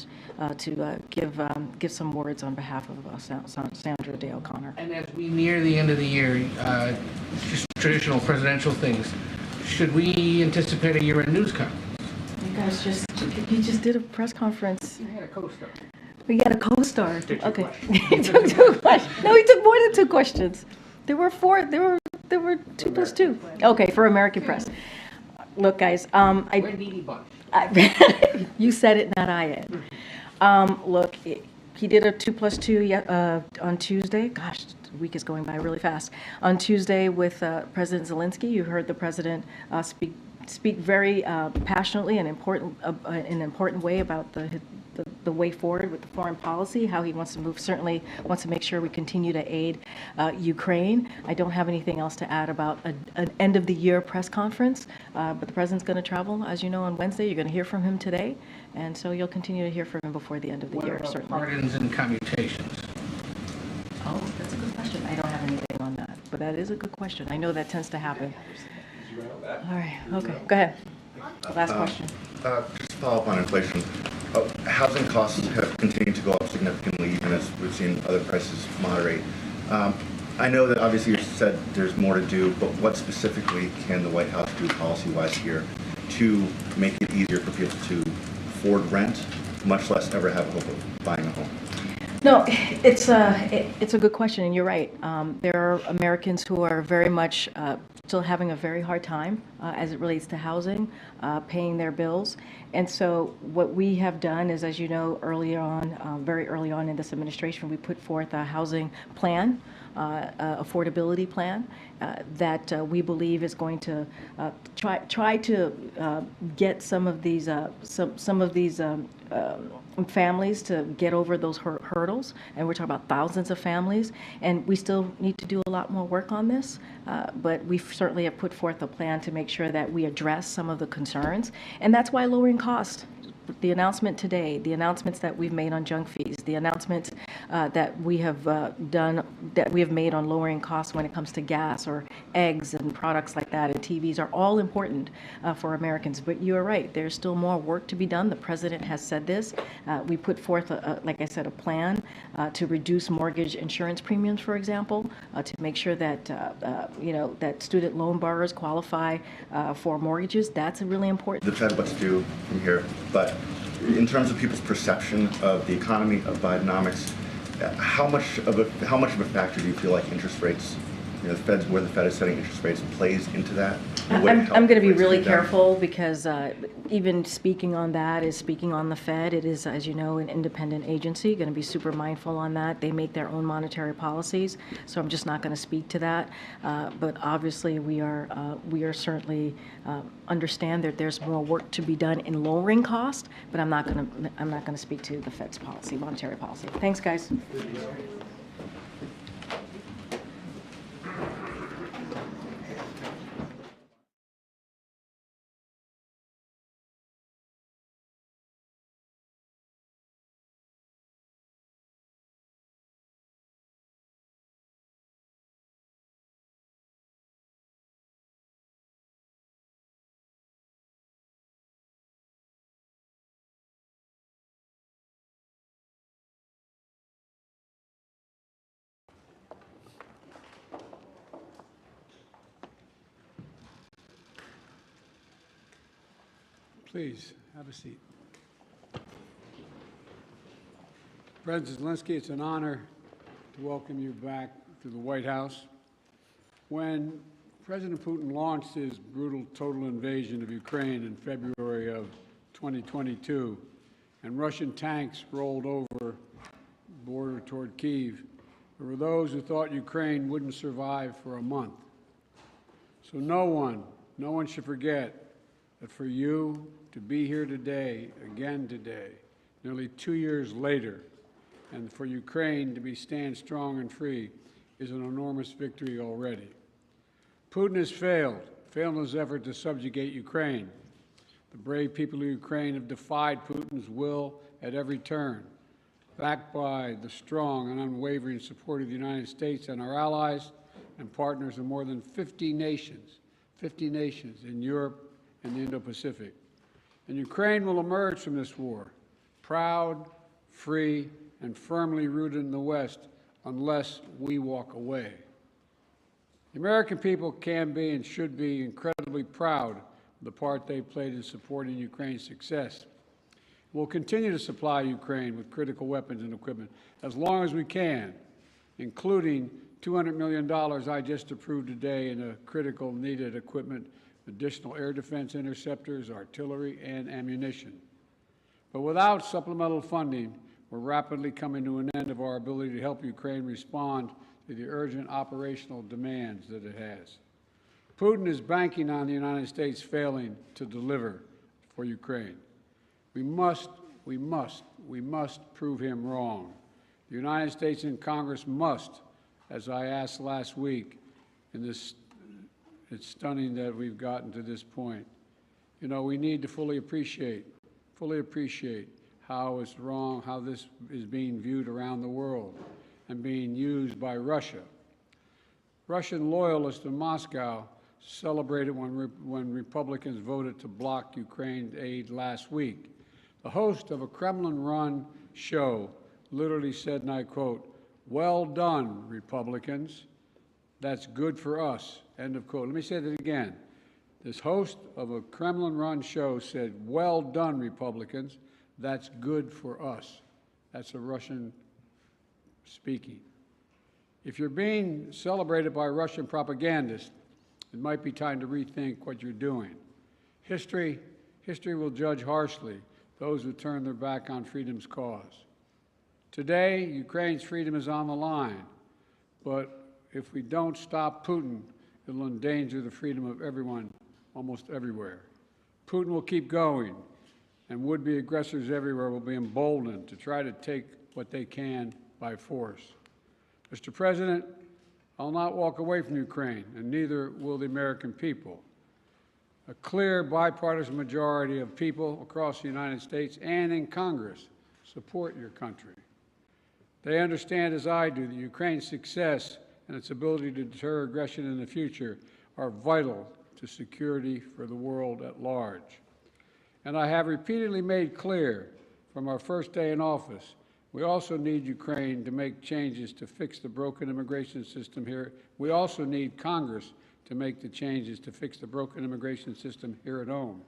give some words on behalf of Sandra Day O'Connor. And as we near the end of the year, just traditional presidential things, should we anticipate a year-end news conference? You just did a press conference. You had a co-star. We had a co-star. Okay. He took 2 questions. No, he took more than 2 questions. There were 4. There were 2 plus 2. Okay, for American Press. Look, guys. We're needy bunch. You said it, not I did. Look, he did a 2 plus 2 on Tuesday. Gosh, the week is going by really fast. On Tuesday with President Zelensky, you heard the president speak very passionately and in an important way about the way forward with the foreign policy, how he wants to move, certainly wants to make sure we continue to aid Ukraine. I don't have anything else to add about an end of the year press conference, but the president's going to travel, as you know, on Wednesday. You're going to hear from him today, and so you'll continue to hear from him before the end of the year, certainly. Pardons and commutations. Oh, that's a good question. I don't have anything on that, but that is a good question. I know that tends to happen. All right, okay, go ahead. Last question. Just to follow up on inflation. Housing costs have continued to go up significantly, even as we've seen other prices moderate. I know that obviously you said there's more to do, but what specifically can the White House do policy-wise here to make it easier for people to afford rent, much less ever have a hope of buying a home? No, it's a good question, and you're right. There are Americans who are very much still having a very hard time as it relates to housing, paying their bills. And so what we have done is, as you know, very early on in this administration, we put forth a housing plan, affordability plan that we believe is going to try to get some of these families to get over those hurdles, and we're talking about thousands of families, and we still need to do a lot more work on this, but we certainly have put forth a plan to make sure that we address some of the concerns, and that's why lowering costs. The announcement today, the announcements that we've made on junk fees, the announcements that we have made on lowering costs when it comes to gas or eggs and products like that, and TVs are all important for Americans. But you are right, there's still more work to be done. The president has said this. We put forth, like I said, a plan to reduce mortgage insurance premiums, for example, to make sure that that student loan borrowers qualify for mortgages. That's really important. The Fed what's due from here, but in terms of people's perception of the economy, of Bidenomics, how much of a factor do you feel like interest rates, where the Fed is setting interest rates, plays into that? I'm going to be really careful because even speaking on that is speaking on the Fed. It is, as you know, an independent agency, going to be super mindful on that. They make their own monetary policies, so I'm just not going to speak to that. But obviously, we are certainly understand that there's more work to be done in lowering costs, but I'm not going to speak to the Fed's policy, monetary policy. Thanks, guys. Please, have a seat. President Zelensky, it's an honor to welcome you back to the White House. When President Putin launched his brutal total invasion of Ukraine in February of 2022, and Russian tanks rolled over the border toward Kyiv, there were those who thought Ukraine wouldn't survive for a month. So no one should forget that for you to be here today, again today, nearly 2 years later, and for Ukraine to stand strong and free is an enormous victory already. Putin has failed in his effort to subjugate Ukraine. The brave people of Ukraine have defied Putin's will at every turn, backed by the strong and unwavering support of the United States and our allies and partners in more than 50 nations in Europe and the Indo-Pacific. And Ukraine will emerge from this war proud, free, and firmly rooted in the West unless we walk away. The American people can be and should be incredibly proud of the part they played in supporting Ukraine's success. We'll continue to supply Ukraine with critical weapons and equipment as long as we can, including $200 million I just approved today in a critical needed equipment, additional air defense interceptors, artillery, and ammunition. But without supplemental funding, we're rapidly coming to an end of our ability to help Ukraine respond to the urgent operational demands that it has. Putin is banking on the United States failing to deliver for Ukraine. We must prove him wrong. The United States and Congress must, as I asked last week, it's stunning that we've gotten to this point. You know, we need to fully appreciate how it's wrong, how this is being viewed around the world and being used by Russia. Russian loyalists in Moscow celebrated when Republicans voted to block Ukraine aid last week. The host of a Kremlin-run show literally said, and I quote, "Well done, Republicans. That's good for us," end of quote. Let me say that again. This host of a Kremlin-run show said, "Well done, Republicans. That's good for us." That's a Russian speaking. If you're being celebrated by Russian propagandists, it might be time to rethink what you're doing. History will judge harshly those who turn their back on freedom's cause. Today, Ukraine's freedom is on the line, but if we don't stop Putin, it'll endanger the freedom of everyone, almost everywhere. Putin will keep going, and would-be aggressors everywhere will be emboldened to try to take what they can by force. Mr. President, I'll not walk away from Ukraine, and neither will the American people. A clear bipartisan majority of people across the United States and in Congress support your country. They understand, as I do, that Ukraine's success and its ability to deter aggression in the future are vital to security for the world at large. And I have repeatedly made clear from our first day in office, we also need Ukraine to make changes to fix the broken immigration system here. We also need Congress to make the changes to fix the broken immigration system here at home.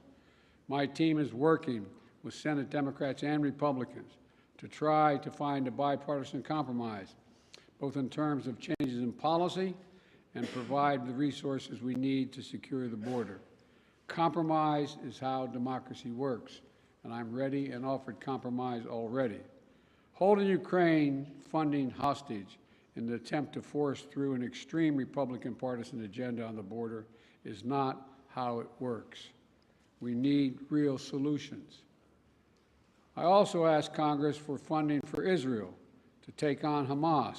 My team is working with Senate Democrats and Republicans to try to find a bipartisan compromise, both in terms of changes in policy and provide the resources we need to secure the border. Compromise is how democracy works, and I'm ready and offered compromise already. Holding Ukraine funding hostage in an attempt to force through an extreme Republican partisan agenda on the border is not how it works. We need real solutions. I also asked Congress for funding for Israel to take on Hamas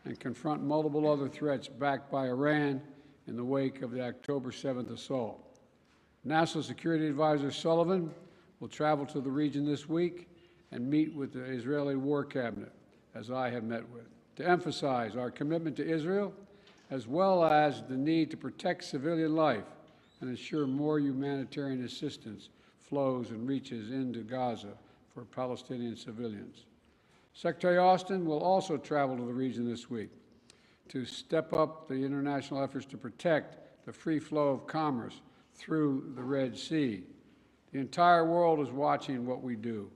and confront multiple other threats backed by Iran in the wake of the October 7th assault. National Security Advisor Sullivan will travel to the region this week and meet with the Israeli War Cabinet, as I have met with, to emphasize our commitment to Israel, as well as the need to protect civilian life and ensure more humanitarian assistance flows and reaches into Gaza for Palestinian civilians. Secretary Austin will also travel to the region this week to step up the international efforts to protect the free flow of commerce through the Red Sea. The entire world is watching what we do.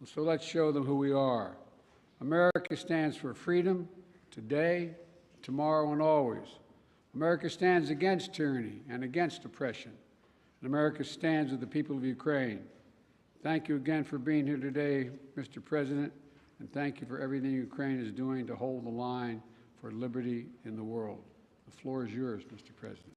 So let's show them who we are. America stands for freedom today, tomorrow, and always. America stands against tyranny and against oppression. And America stands with the people of Ukraine. Thank you again for being here today, Mr. President, and thank you for everything Ukraine is doing to hold the line for liberty in the world. The floor is yours, Mr. President.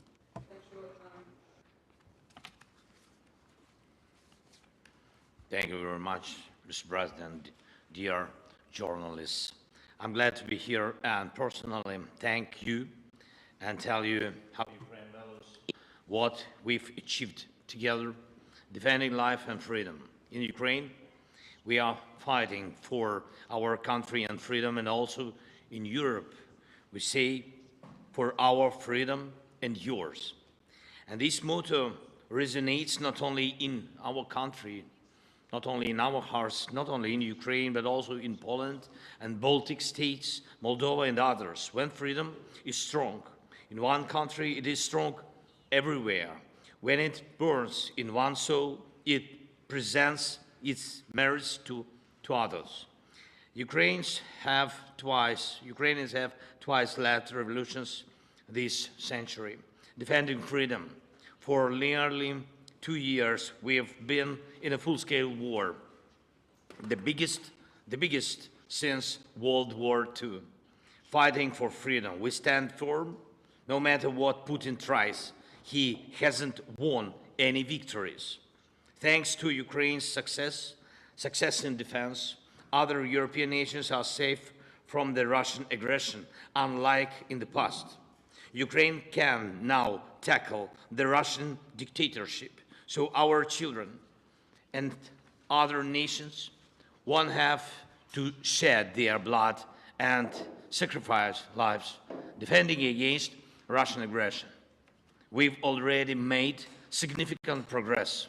Thank you very much, Mr. President. Dear journalists. I'm glad to be here and personally thank you and tell you how Ukraine values what we've achieved together, defending life and freedom. In Ukraine, we are fighting for our country and freedom, and also in Europe, we say for our freedom and yours. And this motto resonates not only in our country, not only in our hearts, not only in Ukraine, but also in Poland and Baltic states, Moldova and others. When freedom is strong in one country, it is strong everywhere. When it burns in one soul, it presents its merits to others. Ukrainians have twice led revolutions this century, defending freedom. For nearly 2 years, we have been in a full-scale war, the biggest since World War II, fighting for freedom. We stand firm, no matter what Putin tries. He hasn't won any victories. Thanks to Ukraine's success in defense, other European nations are safe from the Russian aggression, unlike in the past. Ukraine can now tackle the Russian dictatorship, so our children and other nations won't have to shed their blood and sacrifice lives defending against Russian aggression. We've already made significant progress.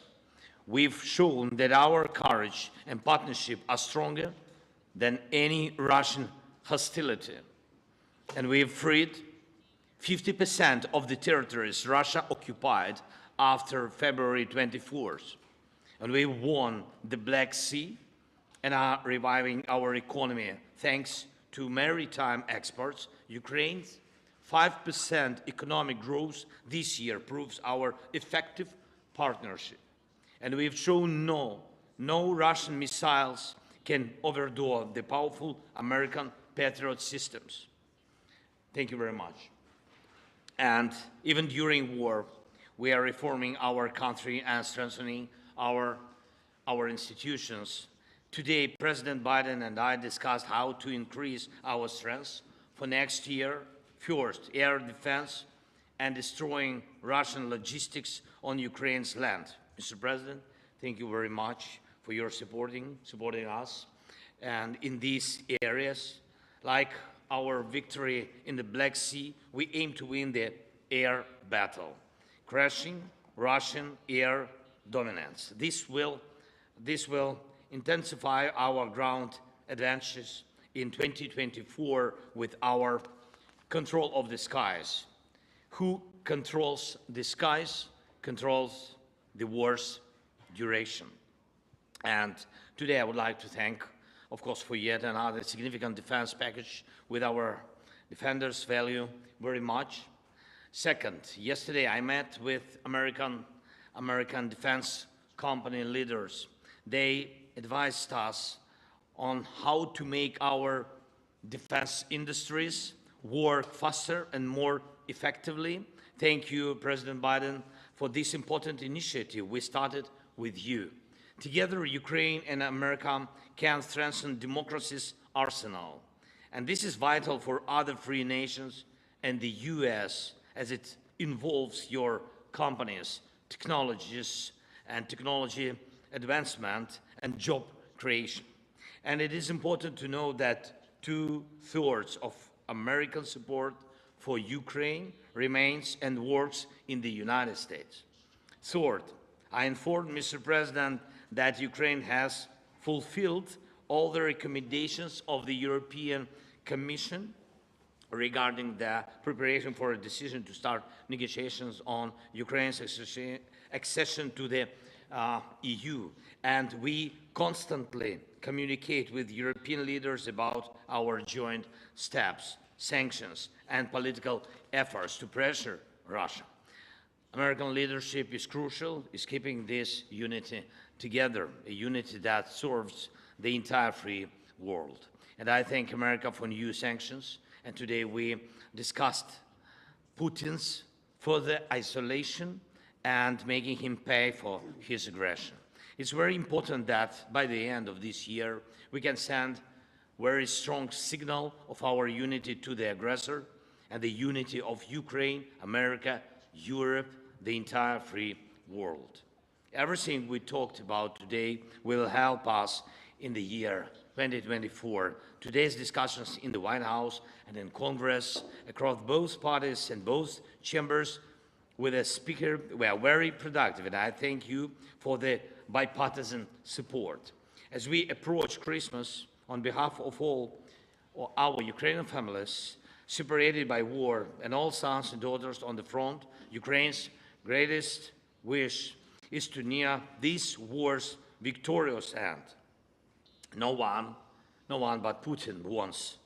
We've shown that our courage and partnership are stronger than any Russian hostility. And we've freed 50% of the territories Russia occupied after February 24th. And we won the Black Sea and are reviving our economy. Thanks to maritime exports, Ukraine's 5% economic growth this year proves our effective partnership. And we've shown no Russian missiles can overdo the powerful American Patriot systems. Thank you very much. And even during war, we are reforming our country and strengthening our institutions. Today, President Biden and I discussed how to increase our strength for next year. First, air defense and destroying Russian logistics on Ukraine's land. Mr. President, thank you very much for your supporting us. And in these areas, like our victory in the Black Sea, we aim to win the air battle, crushing Russian air dominance. This will intensify our ground advantages in 2024 with our control of the skies. Who controls the skies controls the war's duration. And today I would like to thank, of course, for yet another significant defense package with our defenders value very much. Second, yesterday I met with American defense company leaders. They advised us on how to make our defense industries work faster and more effectively. Thank you, President Biden, for this important initiative we started with you. Together, Ukraine and America can strengthen democracy's arsenal. And this is vital for other free nations and the US as it involves your companies, technologies, and technology advancement and job creation. And it is important to know that 2/3 of American support for Ukraine remains and works in the United States. Third, I informed Mr. President that Ukraine has fulfilled all the recommendations of the European Commission regarding the preparation for a decision to start negotiations on Ukraine's accession to the EU. And we constantly communicate with European leaders about our joint steps, sanctions, and political efforts to pressure Russia. American leadership is crucial, is keeping this unity together, a unity that serves the entire free world. And I thank America for new sanctions. And today we discussed Putin's further isolation and making him pay for his aggression. It's very important that by the end of this year, we can send very strong signal of our unity to the aggressor and the unity of Ukraine, America, Europe, the entire free world. Everything we talked about today will help us in the year 2024. Today's discussions in the White House and in Congress across both parties and both chambers with a speaker were very productive, and I thank you for the bipartisan support. As we approach Christmas, on behalf of all our Ukrainian families separated by war and all sons and daughters on the front, Ukraine's greatest wish is to near this war's victorious end. No one but Putin wants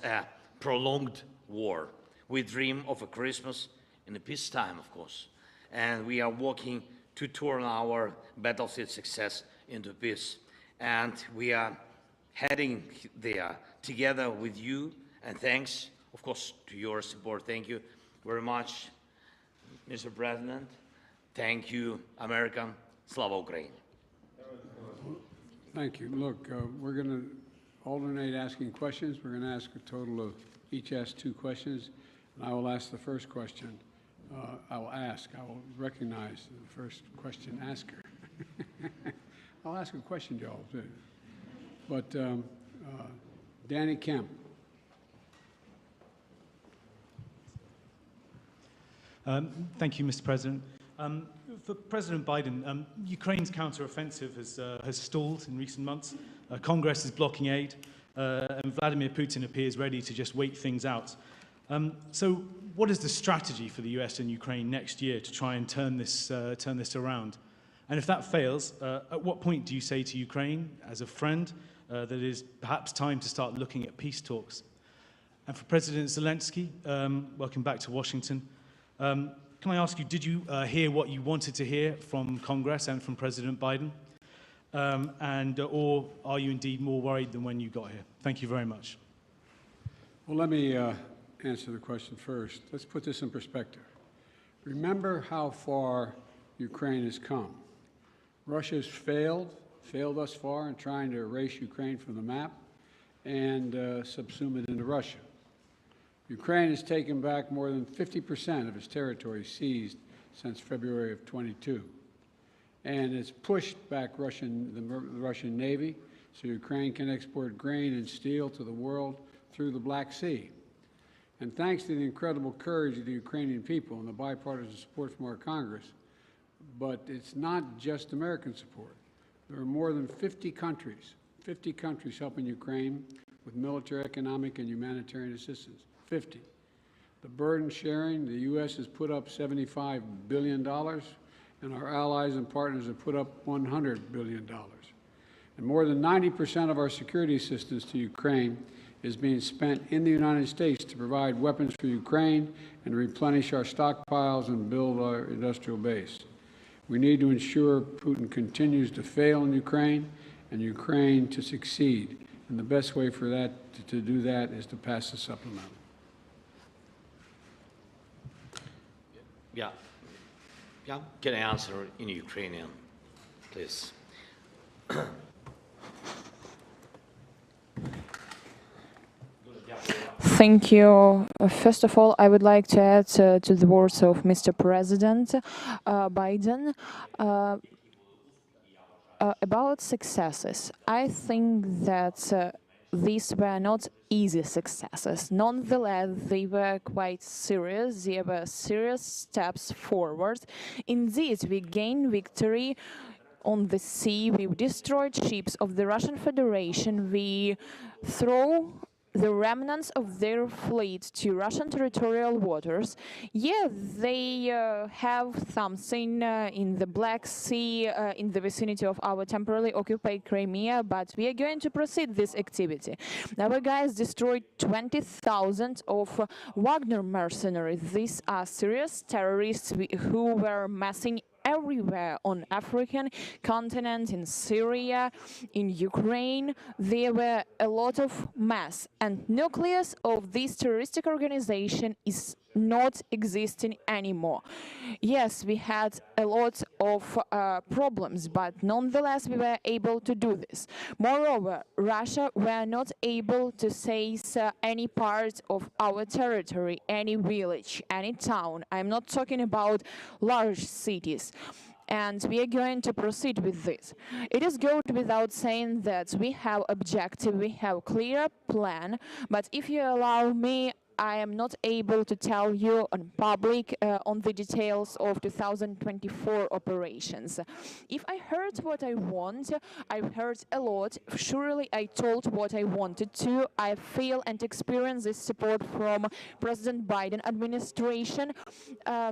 a prolonged war. We dream of a Christmas in a peacetime, of course, and we are working to turn our battlefield success into peace. And we are heading there together with you, and thanks, of course, to your support. Thank you very much, Mr. President. Thank you, American. Slava Ukraini. Thank you. Look, we're going to alternate asking questions. We're going to ask a total of, each ask 2 questions, and I will ask the first question. I will recognize the first question asker. I'll ask a question to y'all, too. But Danny Kemp. Thank you, Mr. President. For President Biden, Ukraine's counteroffensive has stalled in recent months. Congress is blocking aid, and Vladimir Putin appears ready to just wait things out. So what is the strategy for the US and Ukraine next year to try and turn this around? And if that fails, at what point do you say to Ukraine, as a friend, that it is perhaps time to start looking at peace talks? And for President Zelensky, welcome back to Washington. Can I ask you, did you hear what you wanted to hear from Congress and from President Biden? Or are you indeed more worried than when you got here? Thank you very much. Well, let me answer the question first. Let's put this in perspective. Remember how far Ukraine has come. Russia's failed thus far in trying to erase Ukraine from the map and subsume it into Russia. Ukraine has taken back more than 50% of its territory seized since February of 22. And it's pushed back the Russian Navy so Ukraine can export grain and steel to the world through the Black Sea. And thanks to the incredible courage of the Ukrainian people and the bipartisan support from our Congress, but it's not just American support. There are more than 50 countries helping Ukraine with military, economic, and humanitarian assistance. 50. The burden sharing, the U.S. has put up $75 billion, and our allies and partners have put up $100 billion. And more than 90% of our security assistance to Ukraine is being spent in the United States to provide weapons for Ukraine and replenish our stockpiles and build our industrial base. We need to ensure Putin continues to fail in Ukraine and Ukraine to succeed. And the best way for that to do that is to pass the supplemental. Yeah. Can I answer in Ukrainian, please? Thank you. First of all, I would like to add to the words of Mr. President Biden about successes. I think that these were not easy successes. Nonetheless, they were quite serious. They were serious steps forward. Indeed, we gained victory on the sea. We destroyed ships of the Russian Federation. We threw the remnants of their fleet to Russian territorial waters. Yeah, they have something in the Black Sea, in the vicinity of our temporarily occupied Crimea, but we are going to proceed this activity. Our guys destroyed 20,000 of Wagner mercenaries. These are serious terrorists who were massing everywhere on African continent, in Syria, in Ukraine. There were a lot of mass, and nucleus of this terroristic organization is not existing anymore. Yes, we had a lot of problems, but nonetheless we were able to do this. Moreover, Russia were not able to seize any part of our territory, any village, any town. I'm not talking about large cities. And we are going to proceed with this. It is goes without saying that we have objective, we have clear plan, but if you allow me, I am not able to tell you on public on the details of 2024 operations. If I heard what I want, I've heard a lot. Surely I told what I wanted to. I feel and experience this support from President Biden administration,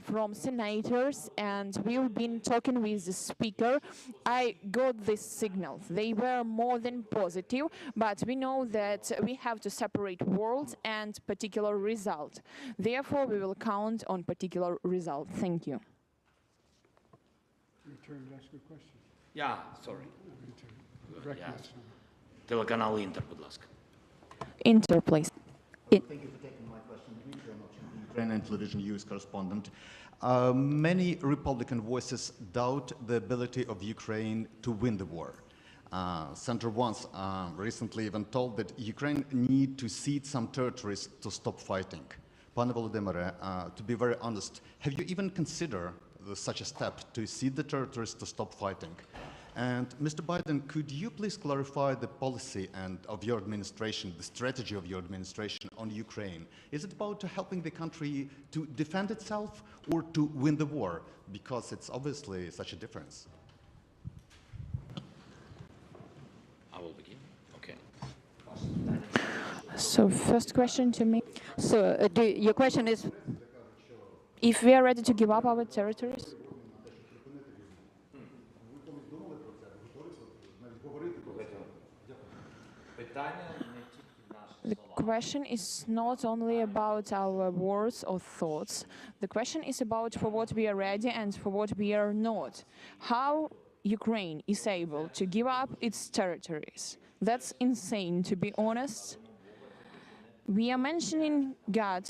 from senators, and we've been talking with the speaker. I got these signals. They were more than positive, but we know that we have to separate words and particular result. Therefore, we will count on particular result. Thank you. Your turn to ask a question. Yeah, sorry. Yeah. Телеканал Інтер, будь ласка. Inter, please. Thank you for taking my question. Dmitry Amochin, Ukrainian television news correspondent. Many Republican voices doubt the ability of Ukraine to win the war. Senator once recently even told that Ukraine need to cede some territories to stop fighting. Pane Volodymyre, to be very honest, have you even considered such a step to cede the territories to stop fighting? And Mr. Biden, could you please clarify the policy of your administration, the strategy of your administration on Ukraine? Is it about helping the country to defend itself or to win the war? Because it's obviously such a difference. I will begin. Okay. So first question to me. So your question is if we are ready to give up our territories? The question is not only about our words or thoughts. The question is about for what we are ready and for what we are not. How Ukraine is able to give up its territories. That's insane, to be honest. We are mentioning God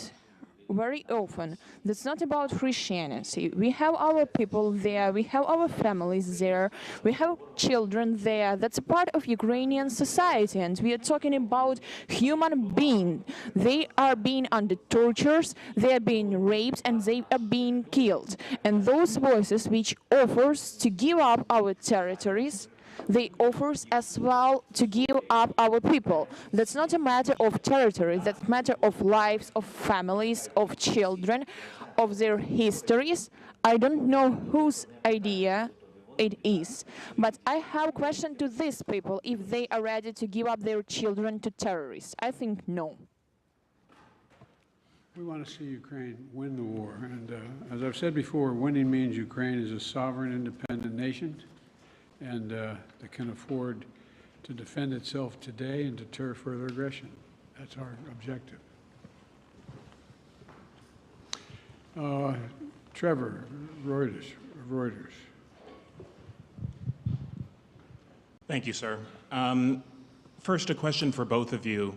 very often. That's not about Christianity. We have our people there, we have our families there, we have children there. That's a part of Ukrainian society, and we are talking about human beings. They are being under tortures, they are being raped, and they are being killed. And those voices which offers to give up our territories, they offers as well to give up our people. That's not a matter of territory, that's a matter of lives, of families, of children, of their histories. I don't know whose idea it is, but I have a question to these people if they are ready to give up their children to terrorists. I think no. We want to see Ukraine win the war, and as I've said before, winning means Ukraine is a sovereign, independent nation, and that can afford to defend itself today and deter further aggression. That's our objective. Trevor, Reuters. Thank you, sir. First, a question for both of you.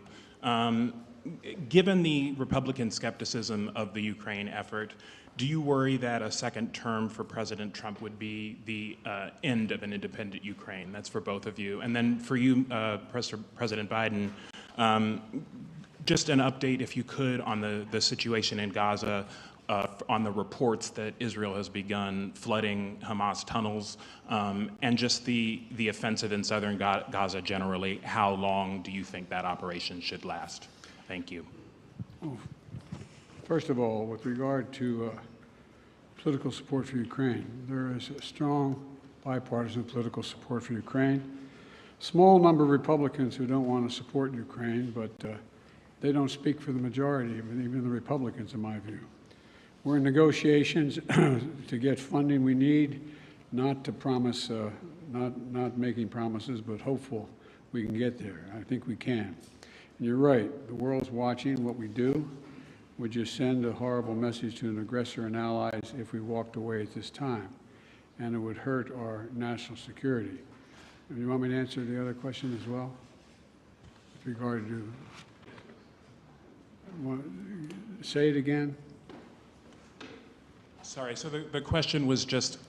Given the Republican skepticism of the Ukraine effort, do you worry that a second term for President Trump would be the end of an independent Ukraine? That's for both of you. And then for you, President Biden, just an update, if you could, on the situation in Gaza, on the reports that Israel has begun flooding Hamas tunnels, and just the offensive in southern Gaza generally. How long do you think that operation should last? Thank you. First of all, with regard to political support for Ukraine, there is a strong bipartisan political support for Ukraine. Small number of Republicans who don't want to support Ukraine, but they don't speak for the majority, even the Republicans, in my view. We're in negotiations to get funding we need, not to promise, not making promises, but hopeful we can get there. I think we can. And you're right, the world's watching what we do. Would just send a horrible message to an aggressor and allies if we walked away at this time, and it would hurt our national security. You want me to answer the other question as well? With regard to, say it again? Sorry, so the question was just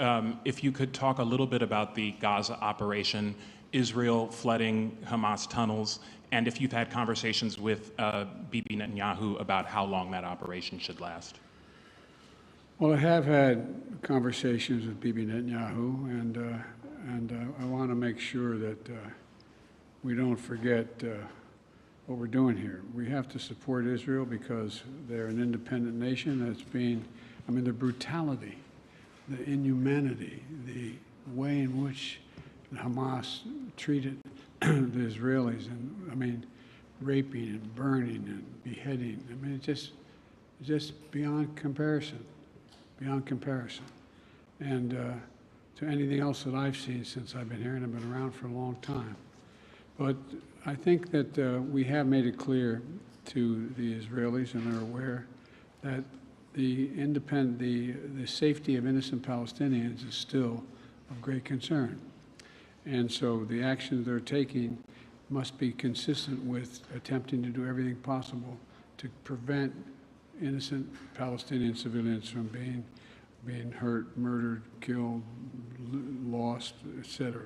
if you could talk a little bit about the Gaza operation, Israel flooding Hamas tunnels, and if you've had conversations with Bibi Netanyahu about how long that operation should last. Well, I have had conversations with Bibi Netanyahu, and I want to make sure that we don't forget what we're doing here. We have to support Israel because they're an independent nation that's being, I mean, the brutality, the inhumanity, the way in which Hamas treated the Israelis, and I mean, raping and burning and beheading. I mean, it's just beyond comparison, beyond comparison. And to anything else that I've seen since I've been here, and I've been around for a long time. But I think that we have made it clear to the Israelis, and they're aware, that the safety of innocent Palestinians is still of great concern. And so the actions they're taking must be consistent with attempting to do everything possible to prevent innocent Palestinian civilians from being hurt, murdered, killed, lost, etc.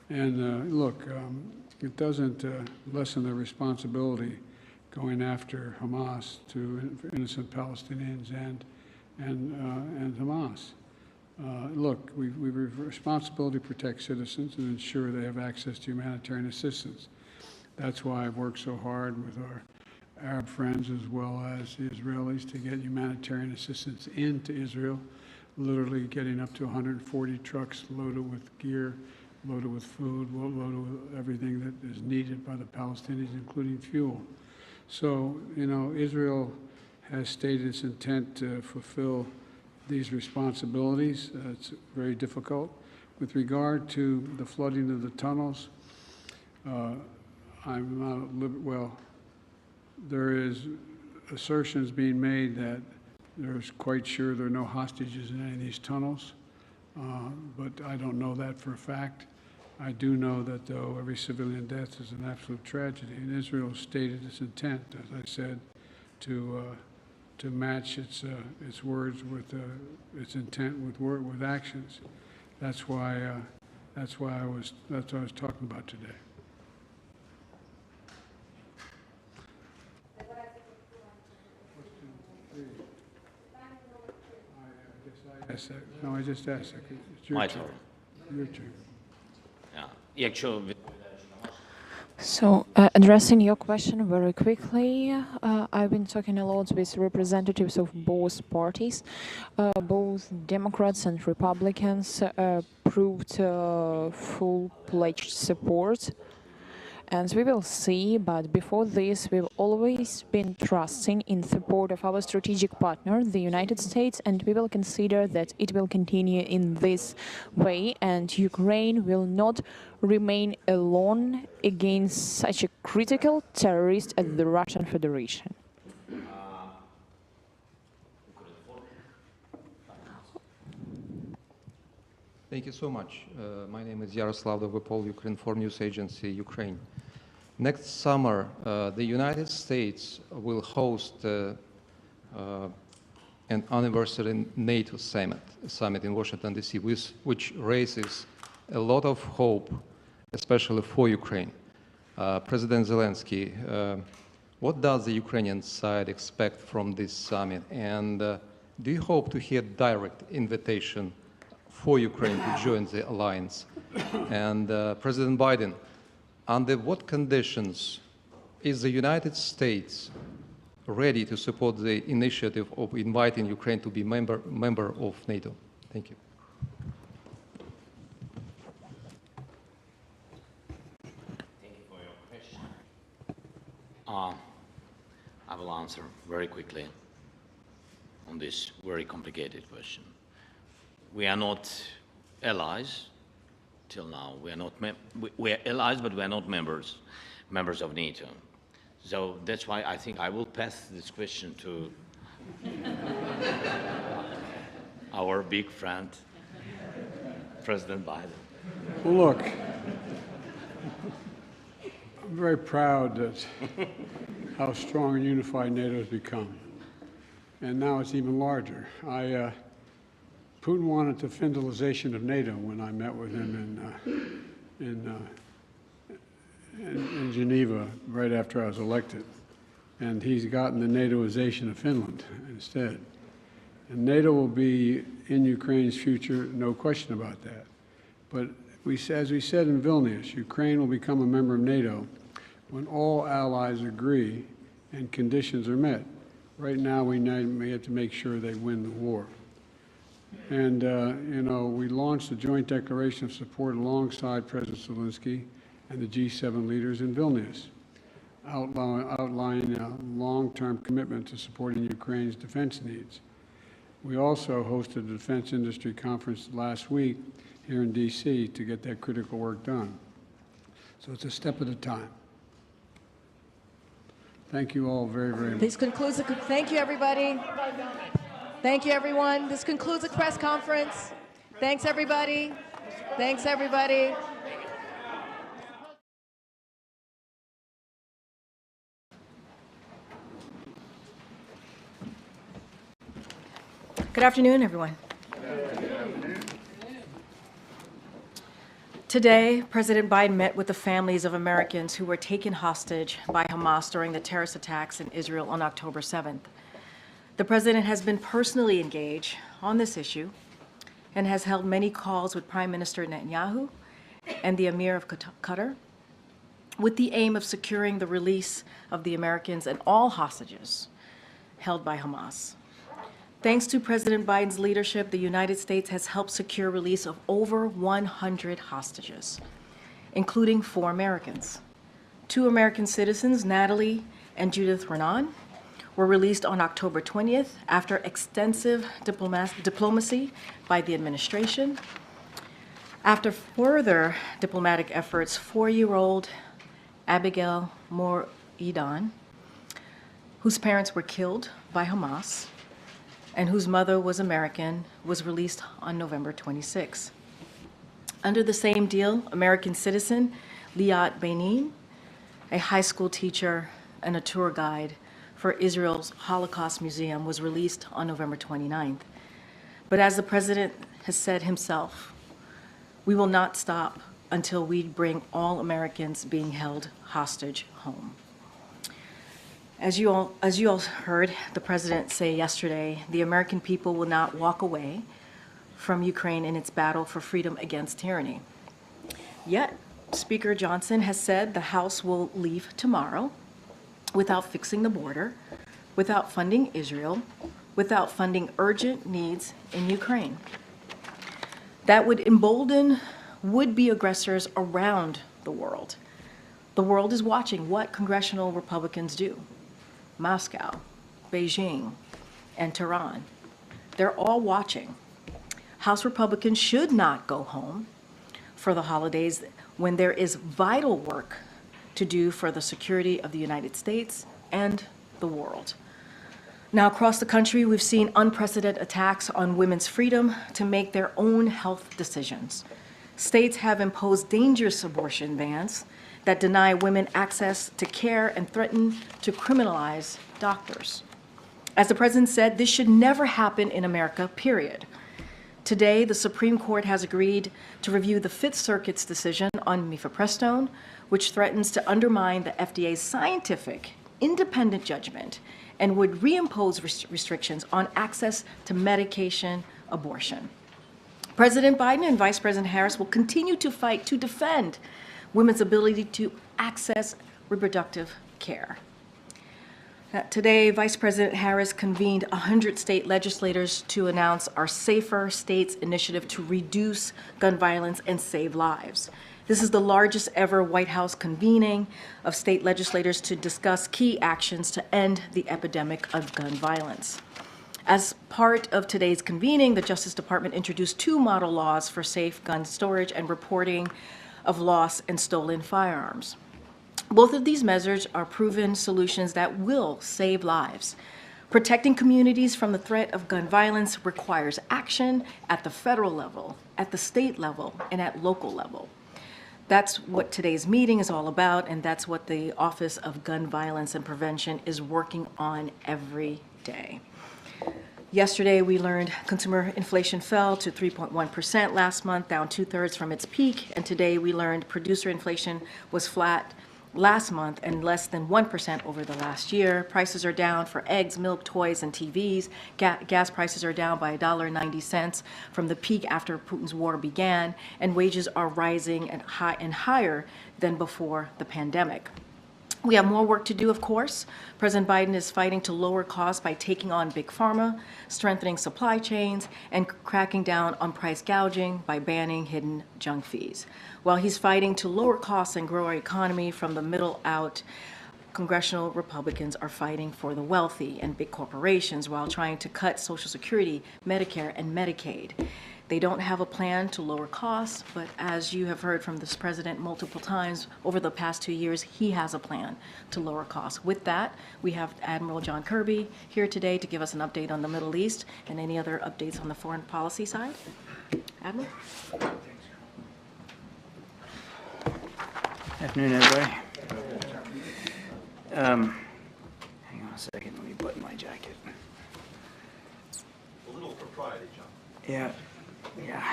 And look, it doesn't lessen the responsibility going after Hamas to innocent Palestinians and Hamas. Look, we have a responsibility to protect citizens and ensure they have access to humanitarian assistance. That's why I've worked so hard with our Arab friends as well as the Israelis to get humanitarian assistance into Israel, literally getting up to 140 trucks loaded with gear, loaded with food, loaded with everything that is needed by the Palestinians, including fuel. So, you know, Israel has stated its intent to fulfill these responsibilities. It's very difficult. With regard to the flooding of the tunnels, I'm not, well, there is assertions being made that there's quite sure there are no hostages in any of these tunnels, but I don't know that for a fact. I do know that, though, every civilian death is an absolute tragedy, and Israel stated its intent, as I said, to match its words with its intent with actions. That's why I was talking about today. No, I just asked. It's your My turn. turn. Your turn. Yeah, actually. So, addressing your question very quickly, I've been talking a lot with representatives of both parties. Both Democrats and Republicans proved full-pledged support. And we will see, but before this, we've always been trusting in support of our strategic partner, the United States, and we will consider that it will continue in this way, and Ukraine will not remain alone against such a critical terrorist as the Russian Federation. Thank you so much. My name is Yaroslav Dovopol, Ukrinform News Agency, Ukraine. Next summer, the United States will host an anniversary NATO summit in Washington, D.C., which raises a lot of hope, especially for Ukraine. President Zelensky, what does the Ukrainian side expect from this summit? And do you hope to hear direct invitation for Ukraine to join the alliance? And President Biden, under what conditions is the United States ready to support the initiative of inviting Ukraine to be member of NATO? Thank you. Thank you for your question. I will answer very quickly on this very complicated question. We are not allies till now. We are not we are allies, but we are not members of NATO. So that's why I think I will pass this question to our big friend, President Biden. Well, look, I'm very proud that how strong and unified NATO has become, and now it's even larger. Putin wanted the federalization of NATO when I met with him in Geneva right after I was elected. And he's gotten the NATOization of Finland instead. And NATO will be in Ukraine's future, no question about that. But as we said in Vilnius, Ukraine will become a member of NATO when all allies agree and conditions are met. Right now, we have to make sure they win the war. And, we launched a joint declaration of support alongside President Zelensky and the G7 leaders in Vilnius, outlining a long-term commitment to supporting Ukraine's defense needs. We also hosted a defense industry conference last week here in D.C. to get that critical work done. So it's a step at a time. Thank you all very, very much. This concludes the, thank you, everybody. Thank you, everyone. This concludes the press conference. Thanks, everybody. Thanks, everybody. Good afternoon, everyone. Today, President Biden met with the families of Americans who were taken hostage by Hamas during the terrorist attacks in Israel on October 7th. The president has been personally engaged on this issue and has held many calls with Prime Minister Netanyahu and the Emir of Qatar with the aim of securing the release of the Americans and all hostages held by Hamas. Thanks to President Biden's leadership, the United States has helped secure release of over 100 hostages, including 4 Americans. 2 American citizens, Natalie and Judith Renan, were released on October 20th after extensive diplomacy by the administration. After further diplomatic efforts, 4-year-old Abigail Mor-Idan, whose parents were killed by Hamas, and whose mother was American, was released on November 26. Under the same deal, American citizen Liat Benin, a high school teacher and a tour guide for Israel's Holocaust Museum, was released on November 29th. But as the president has said himself, we will not stop until we bring all Americans being held hostage home. As you all heard the president say yesterday, the American people will not walk away from Ukraine in its battle for freedom against tyranny. Yet, Speaker Johnson has said the House will leave tomorrow without fixing the border, without funding Israel, without funding urgent needs in Ukraine. That would embolden would-be aggressors around the world. The world is watching what congressional Republicans do. Moscow, Beijing, and Tehran. They're all watching. House Republicans should not go home for the holidays when there is vital work to do for the security of the United States and the world. Now, across the country, we've seen unprecedented attacks on women's freedom to make their own health decisions. States have imposed dangerous abortion bans that deny women access to care and threaten to criminalize doctors. As the president said, this should never happen in America, period. Today, the Supreme Court has agreed to review the Fifth Circuit's decision on mifepristone, which threatens to undermine the FDA's scientific, independent judgment and would reimpose restrictions on access to medication abortion. President Biden and Vice President Harris will continue to fight to defend women's ability to access reproductive care. Today, Vice President Harris convened 100 state legislators to announce our Safer States initiative to reduce gun violence and save lives. This is the largest ever White House convening of state legislators to discuss key actions to end the epidemic of gun violence. As part of today's convening, the Justice Department introduced 2 model laws for safe gun storage and reporting of lost and stolen firearms. Both of these measures are proven solutions that will save lives. Protecting communities from the threat of gun violence requires action at the federal level, at the state level, and at local level. That's what today's meeting is all about, and that's what the Office of Gun Violence and Prevention is working on every day. Yesterday, we learned consumer inflation fell to 3.1% last month, down 2/3 from its peak. And today, we learned producer inflation was flat last month and less than 1% over the last year. Prices are down for eggs, milk, toys, and TVs. Gas prices are down by $1.90 from the peak after Putin's war began, and wages are rising and higher than before the pandemic. We have more work to do, of course. President Biden is fighting to lower costs by taking on big pharma, strengthening supply chains, and cracking down on price gouging by banning hidden junk fees. While he's fighting to lower costs and grow our economy from the middle out, congressional Republicans are fighting for the wealthy and big corporations while trying to cut Social Security, Medicare, and Medicaid. They don't have a plan to lower costs, but as you have heard from this president multiple times over the past 2 years, he has a plan to lower costs. With that, we have Admiral John Kirby here today to give us an update on the Middle East and any other updates on the foreign policy side. Admiral? Afternoon, everybody. Hang on a second, let me button my jacket. A little propriety, John. Yeah,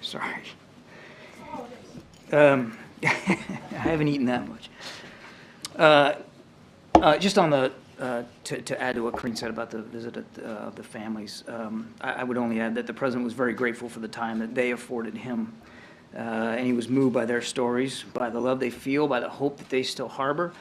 sorry. I haven't eaten that much. Just on the, to add to what Karine said about the visit of the families, I would only add that the president was very grateful for the time that they afforded him. And he was moved by their stories, by the love they feel, by the hope that they still harbor.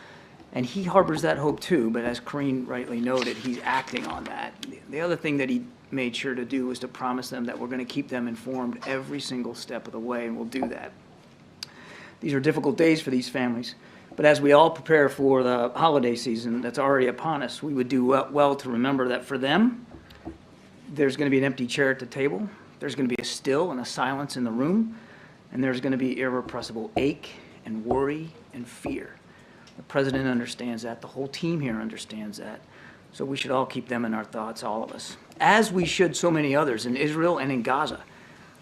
And he harbors that hope too, but as Karine rightly noted, he's acting on that. The other thing that he made sure to do was to promise them that we're going to keep them informed every single step of the way, and we'll do that. These are difficult days for these families, but as we all prepare for the holiday season that's already upon us, we would do well to remember that for them, there's going to be an empty chair at the table, there's going to be a still and a silence in the room, and there's going to be irrepressible ache and worry and fear. The president understands that. The whole team here understands that. So we should all keep them in our thoughts, all of us, as we should so many others in Israel and in Gaza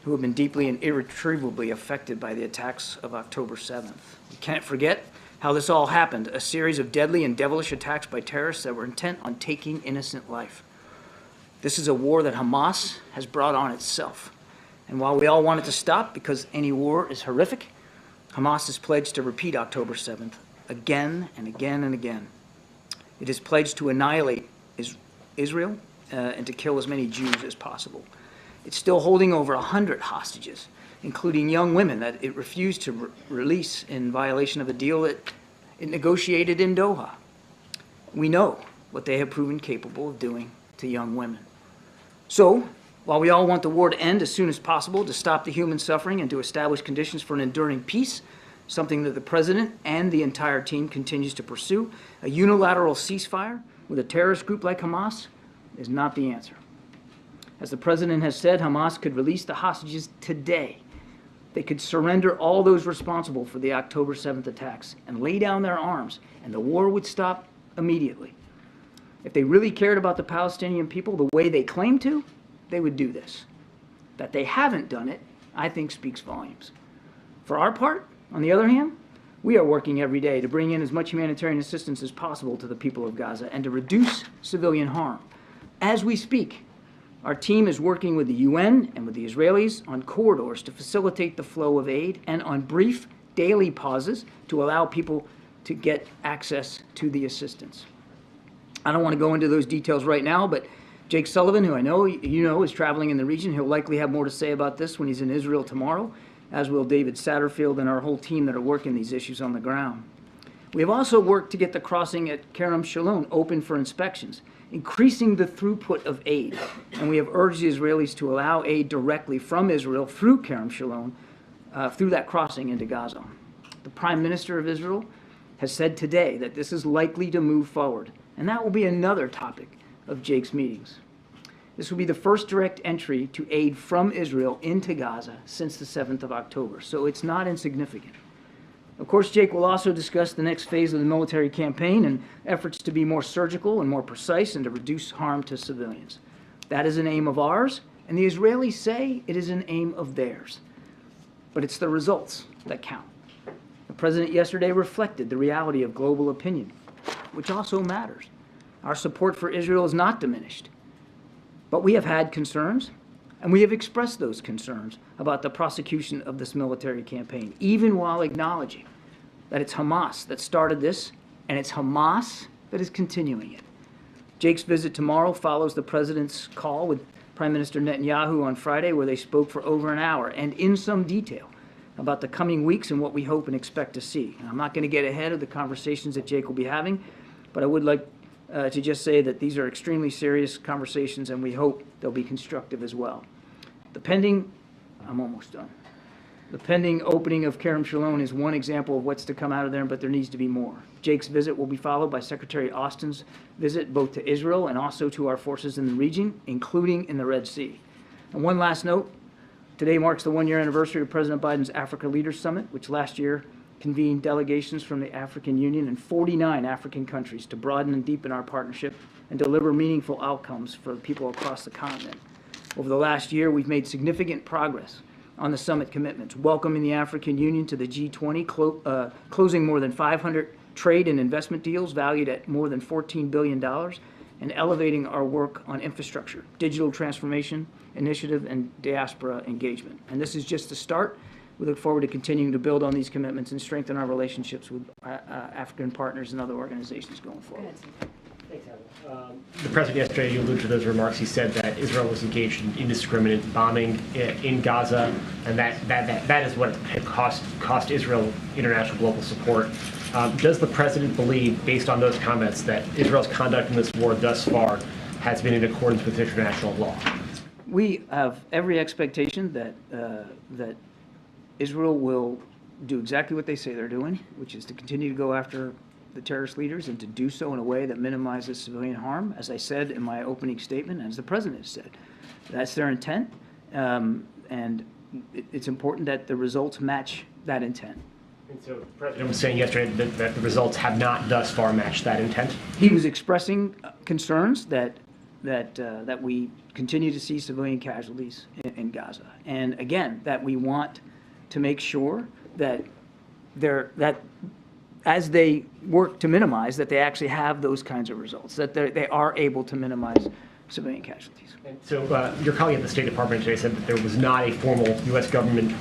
who have been deeply and irretrievably affected by the attacks of October 7th. We can't forget how this all happened, a series of deadly and devilish attacks by terrorists that were intent on taking innocent life. This is a war that Hamas has brought on itself. And while we all want it to stop because any war is horrific, Hamas has pledged to repeat October 7th again and again and again. It is pledged to annihilate Israel and to kill as many Jews as possible. It's still holding over 100 hostages, including young women that it refused to release in violation of a deal that it negotiated in Doha. We know what they have proven capable of doing to young women. So, while we all want the war to end as soon as possible, to stop the human suffering and to establish conditions for an enduring peace, something that the president and the entire team continues to pursue, a unilateral ceasefire with a terrorist group like Hamas is not the answer. As the president has said, Hamas could release the hostages today. They could surrender all those responsible for the October 7th attacks and lay down their arms, and the war would stop immediately. If they really cared about the Palestinian people the way they claim to, they would do this. That they haven't done it, I think, speaks volumes. For our part, on the other hand, we are working every day to bring in as much humanitarian assistance as possible to the people of Gaza and to reduce civilian harm. As we speak, our team is working with the UN and with the Israelis on corridors to facilitate the flow of aid and on brief daily pauses to allow people to get access to the assistance. I don't want to go into those details right now, but Jake Sullivan, who I know you know is traveling in the region, he'll likely have more to say about this when he's in Israel tomorrow, as will David Satterfield and our whole team that are working these issues on the ground. We have also worked to get the crossing at Kerem Shalom open for inspections, increasing the throughput of aid, and we have urged the Israelis to allow aid directly from Israel through Kerem Shalom, through that crossing into Gaza. The Prime Minister of Israel has said today that this is likely to move forward, and that will be another topic of Jake's meetings. This will be the first direct entry to aid from Israel into Gaza since the 7th of October, so it's not insignificant. Of course, Jake will also discuss the next phase of the military campaign and efforts to be more surgical and more precise and to reduce harm to civilians. That is an aim of ours, and the Israelis say it is an aim of theirs. But it's the results that count. The president yesterday reflected the reality of global opinion, which also matters. Our support for Israel is not diminished, But we have had concerns, and we have expressed those concerns about the prosecution of this military campaign, even while acknowledging that it's Hamas that started this, and it's Hamas that is continuing it. Jake's visit tomorrow follows the president's call with Prime Minister Netanyahu on Friday, where they spoke for over an hour and in some detail about the coming weeks and what we hope and expect to see. And I'm not going to get ahead of the conversations that Jake will be having, but I would like to just say that these are extremely serious conversations, and we hope they'll be constructive as well. I'm almost done. The pending opening of Kerem Shalom is one example of what's to come out of there, but there needs to be more. Jake's visit will be followed by Secretary Austin's visit both to Israel and also to our forces in the region, including in the Red Sea. And one last note, today marks the one-year anniversary of President Biden's Africa Leaders Summit, which last year convened delegations from the African Union and 49 African countries to broaden and deepen our partnership and deliver meaningful outcomes for people across the continent. Over the last year, we've made significant progress on the summit commitments, welcoming the African Union to the G20, closing more than 500 trade and investment deals valued at more than $14 billion, and elevating our work on infrastructure, digital transformation initiative, and diaspora engagement. And this is just the start. We look forward to continuing to build on these commitments and strengthen our relationships with African partners and other organizations going forward. The president yesterday, you alluded to those remarks. He said that Israel was engaged in indiscriminate bombing in Gaza, and that is what had cost Israel international global support. Does the president believe, based on those comments, that Israel's conduct in this war thus far has been in accordance with international law? We have every expectation that Israel will do exactly what they say they're doing, which is to continue to go after the terrorist leaders and to do so in a way that minimizes civilian harm, as I said in my opening statement, as the president has said. That's their intent, and it's important that the results match that intent. And so the president was saying yesterday that the results have not thus far matched that intent? He was expressing concerns that we continue to see civilian casualties in Gaza. And again, that we want to make sure that as they work to minimize, that they actually have those kinds of results, that they are able to minimize civilian casualties. And so your colleague at the State Department today said that there was not a formal U.S. government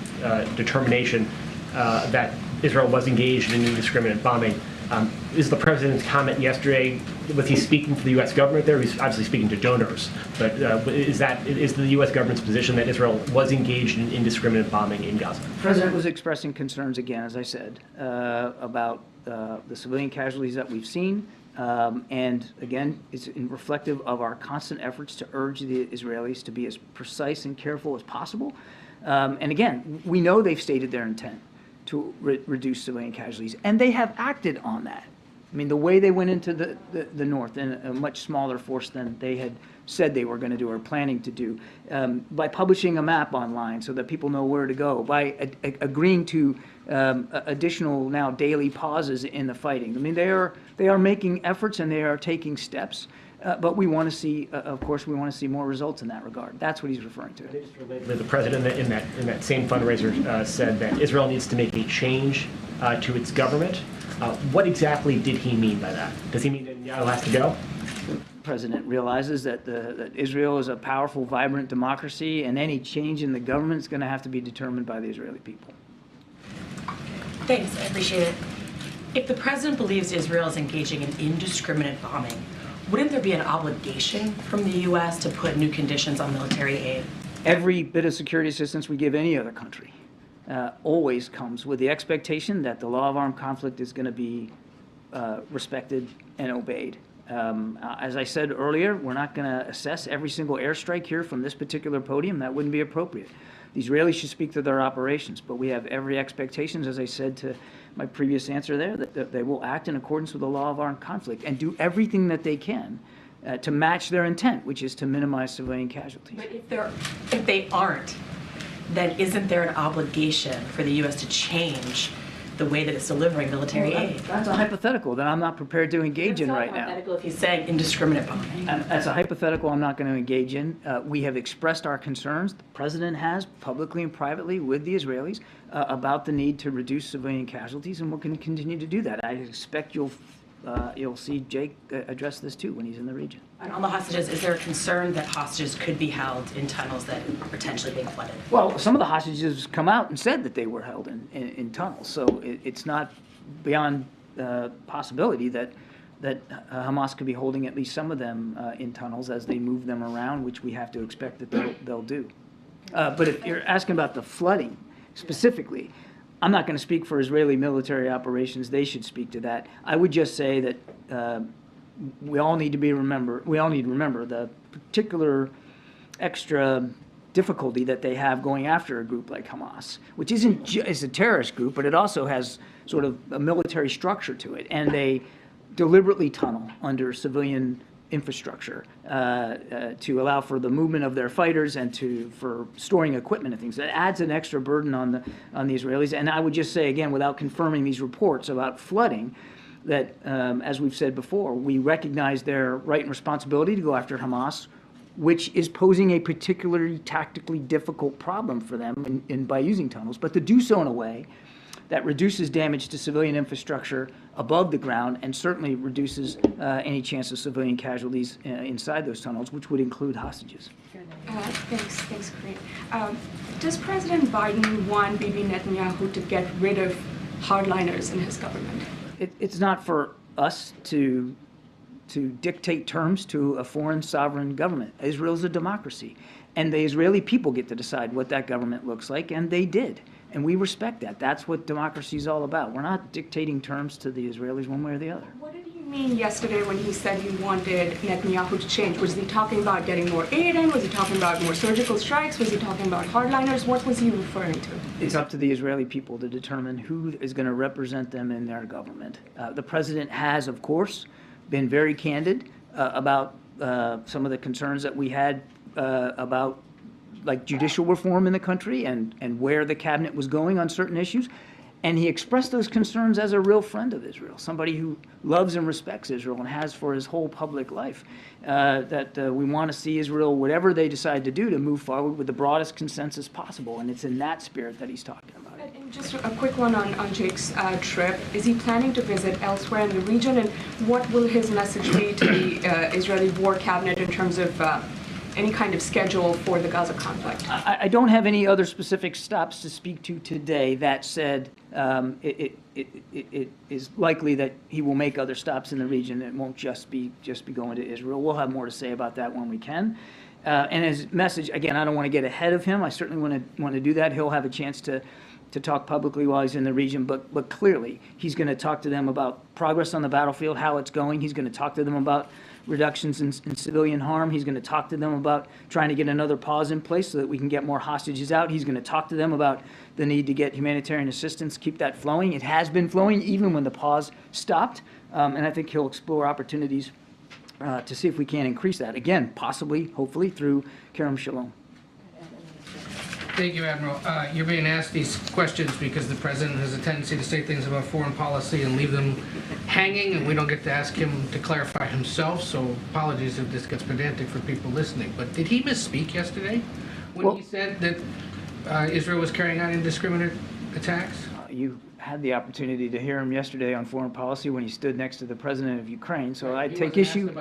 determination that Israel was engaged in indiscriminate bombing. Is the president's comment yesterday, was he speaking for the U.S. government there? He's obviously speaking to donors, but is the U.S. government's position that Israel was engaged in indiscriminate bombing in Gaza? The president was expressing concerns again, as I said, about the civilian casualties that we've seen, and again, it's reflective of our constant efforts to urge the Israelis to be as precise and careful as possible. And again, we know they've stated their intent to reduce civilian casualties, and they have acted on that. I mean, the way they went into the north in a much smaller force than they had said they were going to do or planning to do, by publishing a map online so that people know where to go, by agreeing to additional now daily pauses in the fighting. I mean, they are making efforts and they are taking steps, but we want to see, of course, we want to see more results in that regard. That's what he's referring to. The president in that same fundraiser said that Israel needs to make a change to its government. What exactly did he mean by that? Does he mean that Netanyahu has to go? The president realizes that Israel is a powerful, vibrant democracy, and any change in the government is going to have to be determined by the Israeli people. Thanks, I appreciate it. If the president believes Israel is engaging in indiscriminate bombing, wouldn't there be an obligation from the U.S. to put new conditions on military aid? Every bit of security assistance we give any other country always comes with the expectation that the law of armed conflict is going to be respected and obeyed. As I said earlier, we're not going to assess every single airstrike here from this particular podium. That wouldn't be appropriate. The Israelis should speak to their operations, but we have every expectation, as I said to my previous answer there, that they will act in accordance with the law of armed conflict and do everything that they can to match their intent, which is to minimize civilian casualties. But if they aren't, then isn't there an obligation for the U.S. to change the way that it's delivering military aid? That's a hypothetical that I'm not prepared to engage in right now. Hypothetical if he's saying indiscriminate bombing. That's a hypothetical I'm not going to engage in. We have expressed our concerns, the president has, publicly and privately with the Israelis, about the need to reduce civilian casualties, and we're going to continue to do that. I expect you'll you'll see Jake address this too when he's in the region. And on the hostages, is there a concern that hostages could be held in tunnels that are potentially being flooded? Well, some of the hostages come out and said that they were held in tunnels, so it's not beyond possibility that Hamas could be holding at least some of them in tunnels as they move them around, which we have to expect that they'll do. But if you're asking about the flooding specifically, I'm not going to speak for Israeli military operations. They should speak to that. I would just say that we all need to remember the particular extra difficulty that they have going after a group like Hamas, which is a terrorist group, but it also has sort of a military structure to it, and they deliberately tunnel under civilian infrastructure to allow for the movement of their fighters and for storing equipment and things. That adds an extra burden on the Israelis. And I would just say again, without confirming these reports about flooding, that as we've said before, we recognize their right and responsibility to go after Hamas, which is posing a particularly tactically difficult problem for them by using tunnels, but to do so in a way that reduces damage to civilian infrastructure above the ground and certainly reduces any chance of civilian casualties inside those tunnels, which would include hostages. Thanks, Karine. Does President Biden want Bibi Netanyahu to get rid of hardliners in his government? It's not for us to dictate terms to a foreign sovereign government. Israel's a democracy, and the Israeli people get to decide what that government looks like, and they did. And we respect that. That's what democracy is all about. We're not dictating terms to the Israelis one way or the other. What did he mean yesterday when he said he wanted Netanyahu to change? Was he talking about getting more aid in? Was he talking about more surgical strikes? Was he talking about hardliners? What was he referring to? It's up to the Israeli people to determine who is going to represent them in their government. The president has, of course, been very candid about some of the concerns that we had about like judicial reform in the country and where the cabinet was going on certain issues. And he expressed those concerns as a real friend of Israel, somebody who loves and respects Israel and has for his whole public life, that we want to see Israel, whatever they decide to do, to move forward with the broadest consensus possible. And it's in that spirit that he's talking about it. And just a quick one on Jake's trip. Is he planning to visit elsewhere in the region? And what will his message be to the Israeli war cabinet in terms of any kind of schedule for the Gaza conflict? I don't have any other specific stops to speak to today. That said, it is likely that he will make other stops in the region. It won't just be going to Israel. We'll have more to say about that when we can. And his message, again, I don't want to get ahead of him. I certainly want to do that. He'll have a chance to talk publicly while he's in the region, but clearly he's going to talk to them about progress on the battlefield, how it's going. He's going to talk to them about reductions in civilian harm. He's going to talk to them about trying to get another pause in place so that we can get more hostages out. He's going to talk to them about the need to get humanitarian assistance, keep that flowing. It has been flowing even when the pause stopped, and I think he'll explore opportunities to see if we can increase that. Again, possibly, hopefully, through Kerem Shalom. Thank you, Admiral. You're being asked these questions because the president has a tendency to say things about foreign policy and leave them hanging, and we don't get to ask him to clarify himself, so apologies if this gets pedantic for people listening. But did he misspeak yesterday when he said that Israel was carrying out indiscriminate attacks? You had the opportunity to hear him yesterday on foreign policy when he stood next to the president of Ukraine, so I take issue.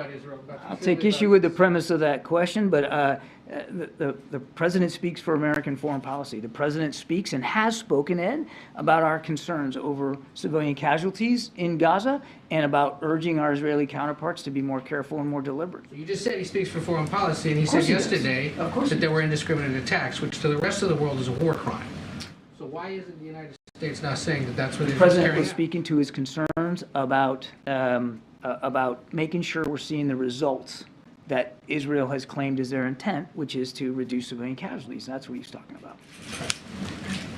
I'll take issue with the premise of that question, but the president speaks for American foreign policy. The president speaks and has spoken, Ed, about our concerns over civilian casualties in Gaza and about urging our Israeli counterparts to be more careful and more deliberate. You just said he speaks for foreign policy, and he said yesterday that there were indiscriminate attacks, which to the rest of the world is a war crime. So why isn't the United States not saying that that's what the president was speaking to his concerns about making sure we're seeing the results that Israel has claimed is their intent, which is to reduce civilian casualties. That's what he's talking about.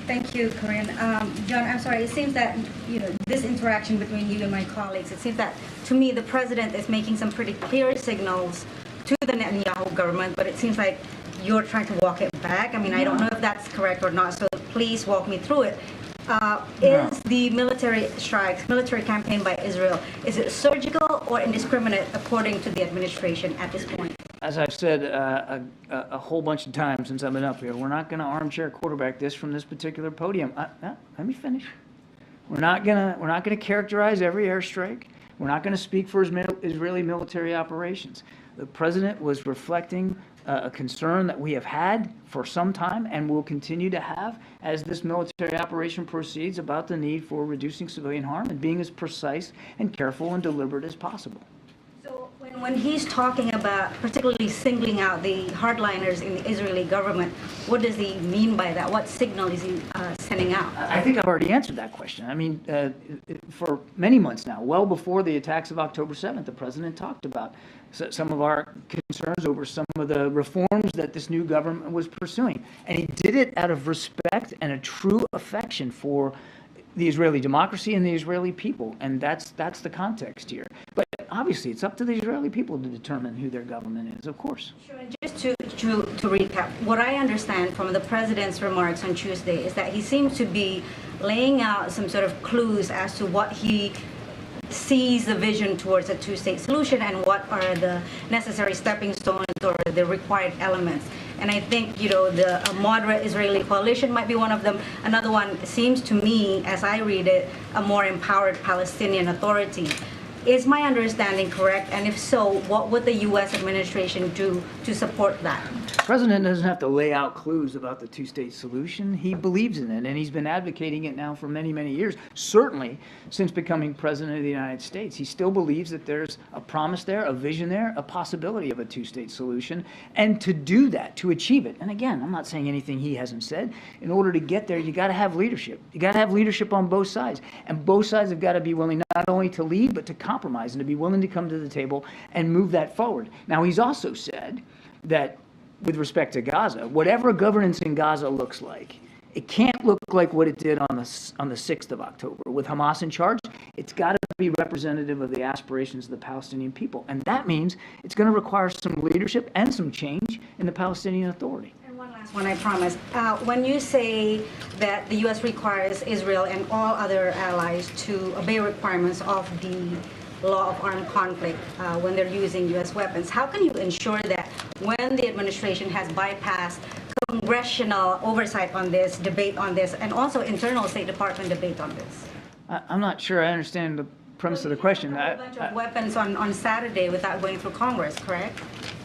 Thank you, Karine. John, I'm sorry. It seems that this interaction between you and my colleagues. It seems that to me the president is making some pretty clear signals to the Netanyahu government, but it seems like you're trying to walk it back. I mean, I don't know if that's correct or not. So please walk me through it. Is the military strikes, military campaign by Israel, is it surgical or indiscriminate according to the administration at this point? As I've said a whole bunch of times since I've been up here, we're not going to armchair quarterback this from this particular podium. Let me finish. We're not gonna characterize every airstrike. We're not going to speak for Israeli military operations. The president was reflecting a concern that we have had for some time and will continue to have as this military operation proceeds about the need for reducing civilian harm and being as precise and careful and deliberate as possible. So when he's talking about particularly singling out the hardliners in the Israeli government, what does he mean by that? What signal is he sending out? I think I've already answered that question. I mean, for many months now, well before the attacks of October 7th, the president talked about some of our concerns over some of the reforms that this new government was pursuing. And he did it out of respect and a true affection for the Israeli democracy and the Israeli people. And that's the context here. But obviously, it's up to the Israeli people to determine who their government is, of course. Sure, and just to recap, what I understand from the president's remarks on Tuesday is that he seems to be laying out some sort of clues as to what he sees the vision towards a two-state solution and what are the necessary stepping stones or the required elements. And I think, you know, the moderate Israeli coalition might be one of them. Another one seems to me, as I read it, a more empowered Palestinian Authority. Is my understanding correct? And if so, what would the U.S. administration do to support that? The president doesn't have to lay out clues about the two-state solution. He believes in it, and he's been advocating it now for many, many years, certainly since becoming president of the United States. He still believes that there's a promise there, a vision there, a possibility of a two-state solution, and to do that, to achieve it. And again, I'm not saying anything he hasn't said. In order to get there, you got to have leadership. You got to have leadership on both sides, and both sides have got to be willing not only to lead, but to compromise and to be willing to come to the table and move that forward. Now, he's also said that with respect to Gaza, whatever governance in Gaza looks like, it can't look like what it did on the 6th of October. With Hamas in charge, it's got to be representative of the aspirations of the Palestinian people. And that means it's going to require some leadership and some change in the Palestinian Authority. When I promise, when you say that the U.S. requires Israel and all other allies to obey requirements of the law of armed conflict when they're using U.S. weapons, how can you ensure that when the administration has bypassed congressional oversight on this, debate on this, and also internal State Department debate on this? I'm not sure I understand the premise of the question. A bunch of weapons on Saturday without going through Congress, correct?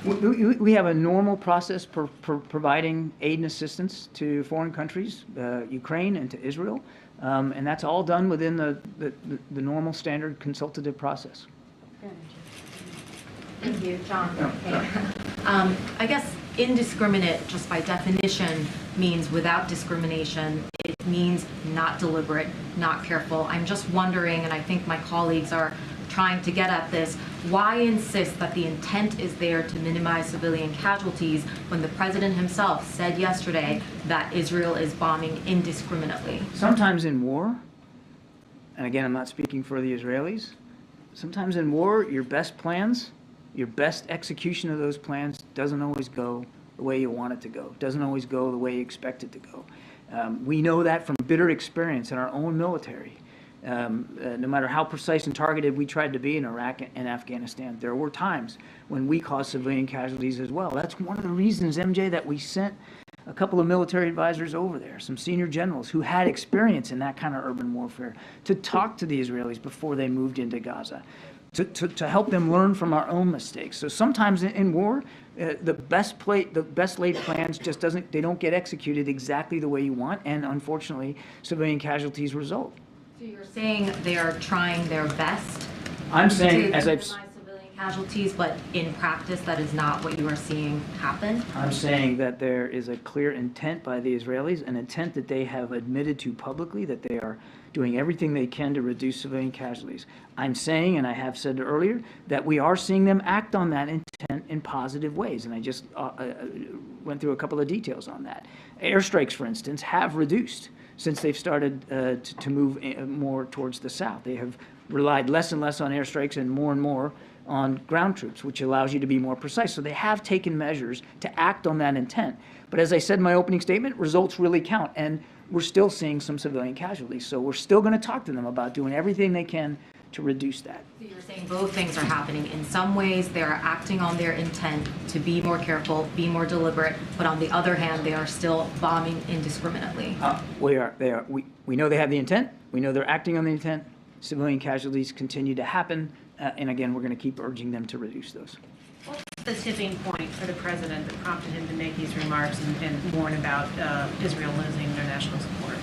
We have a normal process for providing aid and assistance to foreign countries, Ukraine and to Israel, and that's all done within the normal standard consultative process. Thank you, John. I guess indiscriminate, just by definition, means without discrimination. It means not deliberate, not careful. I'm just wondering, and I think my colleagues are trying to get at this, why insist that the intent is there to minimize civilian casualties when the president himself said yesterday that Israel is bombing indiscriminately? Sometimes in war, and again, I'm not speaking for the Israelis, sometimes in war, your best plans, your best execution of those plans doesn't always go the way you want it to go, doesn't always go the way you expect it to go. We know that from bitter experience in our own military. No matter how precise and targeted we tried to be in Iraq and Afghanistan, there were times when we caused civilian casualties as well. That's one of the reasons, MJ, that we sent a couple of military advisors over there, some senior generals who had experience in that kind of urban warfare, to talk to the Israelis before they moved into Gaza, to help them learn from our own mistakes. So sometimes in war, the best laid plans just don't get executed exactly the way you want, and unfortunately, civilian casualties result. So you're saying they are trying their best I'm saying, to as I've minimize civilian casualties, but in practice, that is not what you are seeing happen? I'm saying that there is a clear intent by the Israelis, an intent that they have admitted to publicly, that they are doing everything they can to reduce civilian casualties. I'm saying, and I have said earlier, that we are seeing them act on that intent in positive ways, and I just went through a couple of details on that. Airstrikes, for instance, have reduced since they've started to move more towards the south. They have relied less and less on airstrikes and more on ground troops, which allows you to be more precise. So they have taken measures to act on that intent. But as I said in my opening statement, results really count, and we're still seeing some civilian casualties. So we're still going to talk to them about doing everything they can to reduce that. So you're saying both things are happening. In some ways, they are acting on their intent to be more careful, be more deliberate, but on the other hand, they are still bombing indiscriminately. We know they have the intent. We know they're acting on the intent. Civilian casualties continue to happen. And again, we're going to keep urging them to reduce those. What's the tipping point for the president that prompted him to make these remarks and warn about Israel losing international support?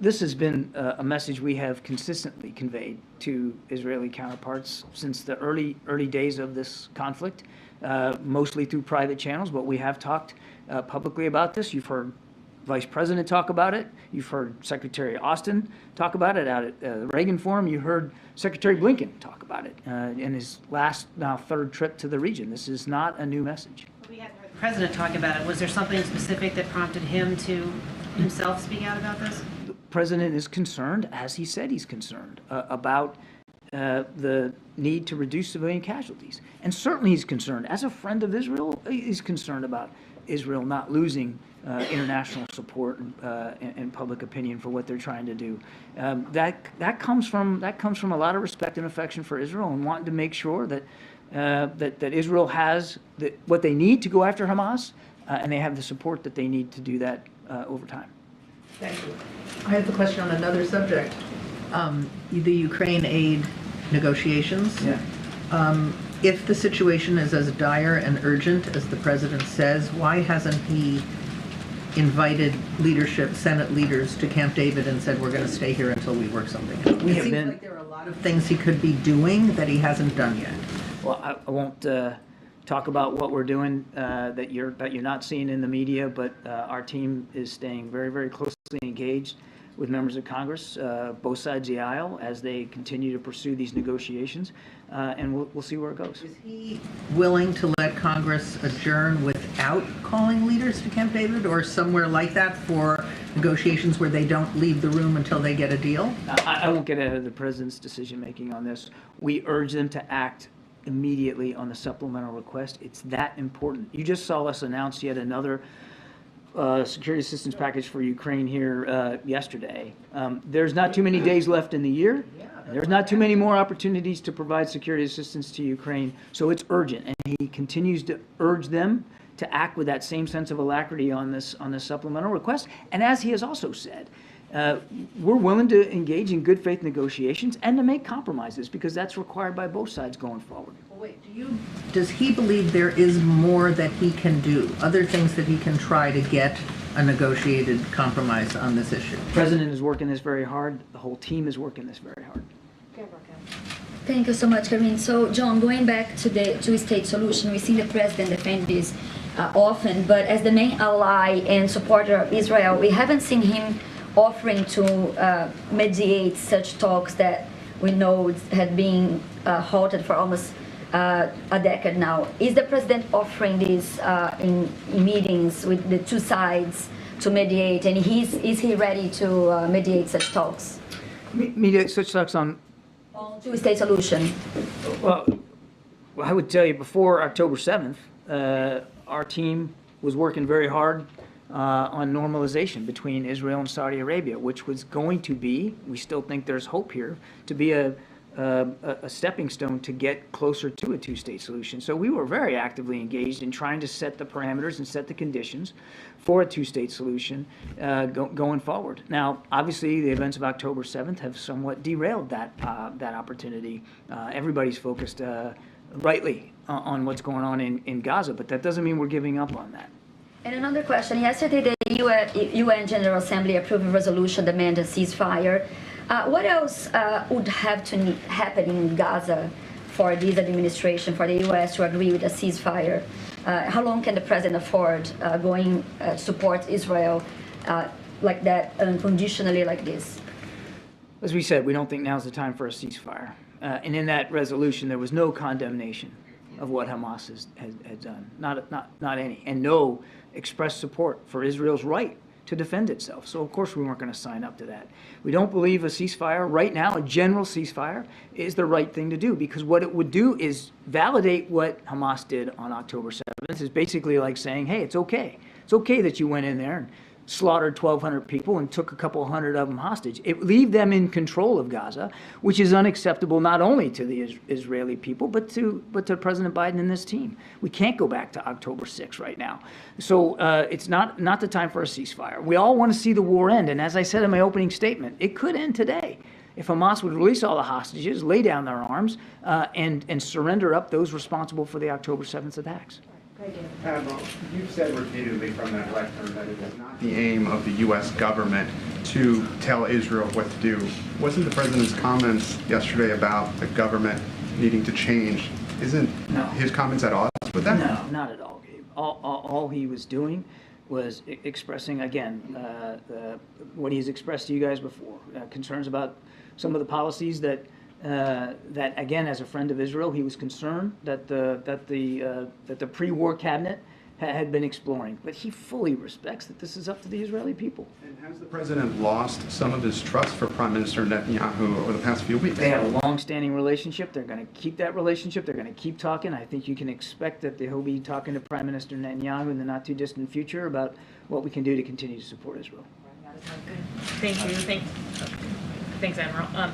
This has been a message we have consistently conveyed to Israeli counterparts since the early days of this conflict, mostly through private channels, but we have talked publicly about this. You've heard Vice President talk about it. You've heard Secretary Austin talk about it out at the Reagan Forum. You heard Secretary Blinken talk about it in his last, now third trip to the region. This is not a new message. We haven't heard the president talk about it. Was there something specific that prompted him to himself speak out about this? The president is concerned, as he said he's concerned, about the need to reduce civilian casualties. And certainly he's concerned. As a friend of Israel, he's concerned about Israel not losing international support and public opinion for what they're trying to do. That comes from a lot of respect and affection for Israel, and wanting to make sure that that Israel has what they need to go after Hamas, and they have the support that they need to do that over time. Thank you. I have a question on another subject. The Ukraine aid negotiations. Yeah. If the situation is as dire and urgent as the president says, why hasn't he invited leadership, Senate leaders, to Camp David and said, we're going to stay here until we work something out? It seems like there are a lot of things he could be doing that he hasn't done yet. Well, I won't talk about what we're doing that you're not seeing in the media, but our team is staying very, very closely engaged with members of Congress, both sides of the aisle, as they continue to pursue these negotiations, and we'll see where it goes. Is he willing to let Congress adjourn without calling leaders to Camp David, or somewhere like that for negotiations where they don't leave the room until they get a deal? I won't get ahead of the president's decision-making on this. We urge them to act immediately on the supplemental request. It's that important. You just saw us announce yet another security assistance package for Ukraine here yesterday. There's not too many days left in the year. There's not too many more opportunities to provide security assistance to Ukraine, so it's urgent. And he continues to urge them to act with that same sense of alacrity on this supplemental request. And as he has also said, we're willing to engage in good faith negotiations and to make compromises, because that's required by both sides going forward. Wait, does he believe there is more that he can do, other things that he can try to get a negotiated compromise on this issue? The president is working this very hard. The whole team is working this very hard. Thank you so much, Karine. So, John, going back to the two-state solution, we see the president defend this often, but as the main ally and supporter of Israel, we haven't seen him offering to mediate such talks that we know had been halted for almost a decade now. Is the president offering this in meetings with the two sides to mediate, and is he ready to mediate such talks? Mediate such talks on two-state solution. Well, I would tell you, before October 7th, our team was working very hard on normalization between Israel and Saudi Arabia, which was going to be, we still think there's hope here, to be a stepping stone to get closer to a two-state solution. So we were very actively engaged in trying to set the parameters and set the conditions for a two-state solution going forward. Now, obviously, the events of October 7th have somewhat derailed that opportunity. Everybody's focused rightly on what's going on in Gaza, but that doesn't mean we're giving up on that. And another question. Yesterday, the UN General Assembly approved a resolution demanding a ceasefire. What else would have to happen in Gaza for this administration, for the U.S. to agree with a ceasefire? How long can the president afford going support Israel like that, unconditionally like this? As we said, we don't think now's the time for a ceasefire. And in that resolution, there was no condemnation of what Hamas has done, not any, and no expressed support for Israel's right to defend itself. So of course we weren't going to sign up to that. We don't believe a ceasefire right now, a general ceasefire, is the right thing to do, because what it would do is validate what Hamas did on October 7th. It's basically like saying, hey, it's okay. It's okay that you went in there and slaughtered 1,200 people and took a couple hundred of them hostage. It leave them in control of Gaza, which is unacceptable not only to the Israeli people, but to President Biden and this team. We can't go back to October 6th right now. So it's not the time for a ceasefire. We all want to see the war end, and as I said in my opening statement, it could end today. if Hamas would release all the hostages, lay down their arms, and surrender up those responsible for the October 7th attacks. Admiral, you've said repeatedly from that lectern that it is not the aim of the U.S. government to tell Israel what to do. Wasn't the president's comments yesterday about the government needing to change, isn't his comments at odds with that? No, not at all, Gabe. All he was doing was expressing, again, what he's expressed to you guys before, concerns about some of the policies that again, as a friend of Israel, he was concerned that the pre-war cabinet had been exploring. But he fully respects that this is up to the Israeli people. And has the president lost some of his trust for Prime Minister Netanyahu over the past few weeks? They have a long-standing relationship. They're going to keep that relationship. They're going to keep talking. I think you can expect that he'll be talking to Prime Minister Netanyahu in the not-too-distant future about what we can do to continue to support Israel. Thank you. Thanks, Admiral.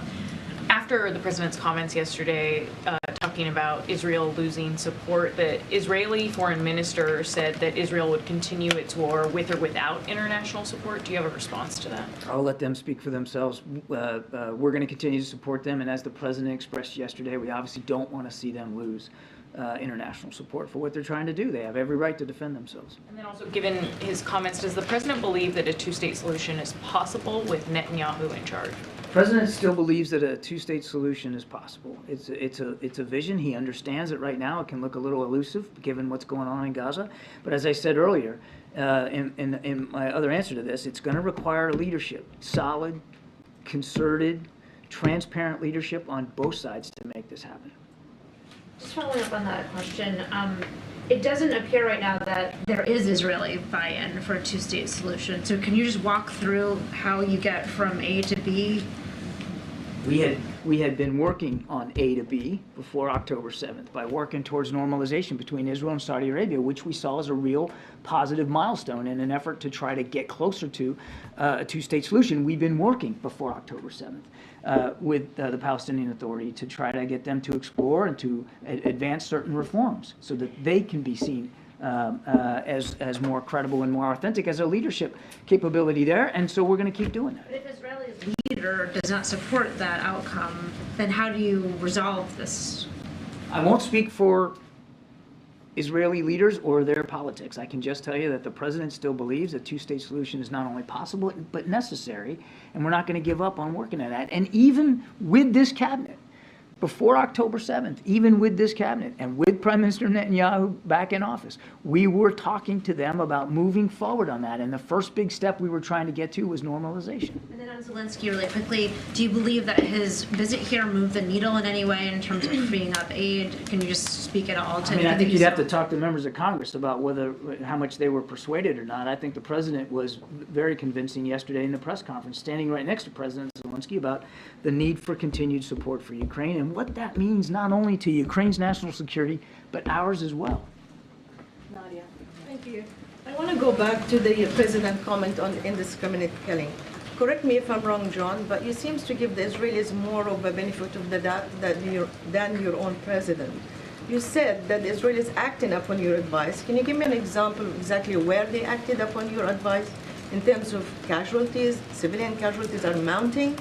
After the president's comments yesterday talking about Israel losing support, the Israeli foreign minister said that Israel would continue its war with or without international support. Do you have a response to that? I'll let them speak for themselves. We're going to continue to support them, and as the president expressed yesterday, we obviously don't want to see them lose international support for what they're trying to do. They have every right to defend themselves. And then also, given his comments, does the president believe that a two-state solution is possible with Netanyahu in charge? The president still believes that a two-state solution is possible. It's a vision. He understands that right now it can look a little elusive given what's going on in Gaza. But as I said earlier, in my other answer to this, it's going to require leadership, solid, concerted, transparent leadership on both sides to make this happen. Just following up on that question, it doesn't appear right now that there is Israeli buy-in for a two-state solution. So can you just walk through how you get from A to B? We had been working on A to B before October 7th by working towards normalization between Israel and Saudi Arabia, which we saw as a real positive milestone in an effort to try to get closer to a two-state solution. We've been working before October 7th with the Palestinian Authority to try to get them to explore and to advance certain reforms so that they can be seen as more credible and more authentic as a leadership capability there. And so we're going to keep doing that. But if Israel's leader does not support that outcome, then how do you resolve this? I won't speak for Israeli leaders or their politics. I can just tell you that the president still believes a two-state solution is not only possible, but necessary, and we're not going to give up on working at that. And even with this cabinet, before October 7th, even with this cabinet and with Prime Minister Netanyahu back in office, we were talking to them about moving forward on that. And the first big step we were trying to get to was normalization. And then on Zelensky, really quickly, do you believe that his visit here moved the needle in any way in terms of freeing up aid? Can you just speak at all to? I think you'd have to talk to members of Congress about how much they were persuaded or not. I think the president was very convincing yesterday in the press conference, standing right next to President Zelensky, about the need for continued support for Ukraine and what that means not only to Ukraine's national security, but ours as well. Nadia. Thank you. I want to go back to the president's comment on indiscriminate killing. Correct me if I'm wrong, John, but you seem to give the Israelis more of a benefit of the doubt than your own president. You said that the Israelis acted upon your advice. Can you give me an example of exactly where they acted upon your advice in terms of casualties? Civilian casualties are mounting.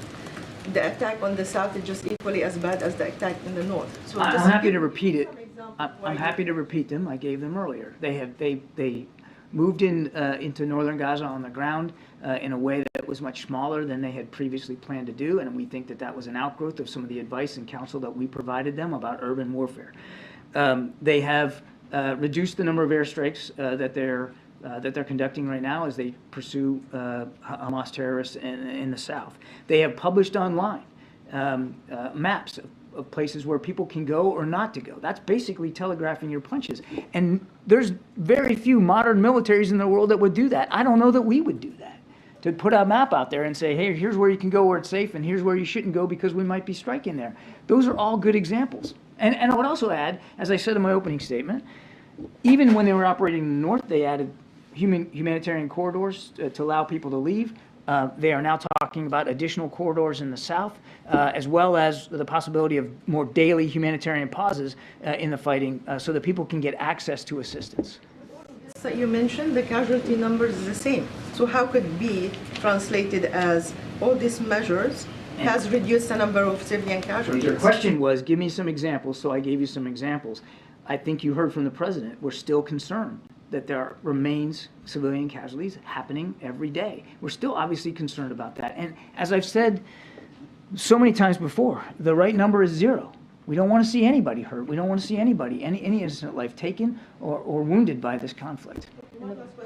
The attack on the south is just equally as bad as the attack in the north. So I'm happy to repeat it. I'm happy to repeat them. I gave them earlier. They moved into northern Gaza on the ground in a way that was much smaller than they had previously planned to do, and we think that that was an outgrowth of some of the advice and counsel that we provided them about urban warfare. They have reduced the number of airstrikes that they're conducting right now as they pursue Hamas terrorists in the south. They have published online maps of places where people can go or not to go. That's basically telegraphing your punches. And there's very few modern militaries in the world that would do that. I don't know that we would do that, to put a map out there and say, hey, here's where you can go where it's safe, and here's where you shouldn't go because we might be striking there. Those are all good examples. And I would also add, as I said in my opening statement, even when they were operating in the north, they added humanitarian corridors to allow people to leave. They are now talking about additional corridors in the south, as well as the possibility of more daily humanitarian pauses in the fighting so that people can get access to assistance. That you mentioned, the casualty numbers is the same. So how could it be translated as all these measures has reduced the number of civilian casualties. Your question was, give me some examples, so I gave you some examples. I think you heard from the president, we're still concerned that there remains civilian casualties happening every day. We're still obviously concerned about that. And as I've said so many times before, the right number is 0. We don't want to see anybody hurt. We don't want to see anybody, any innocent life taken or wounded by this conflict.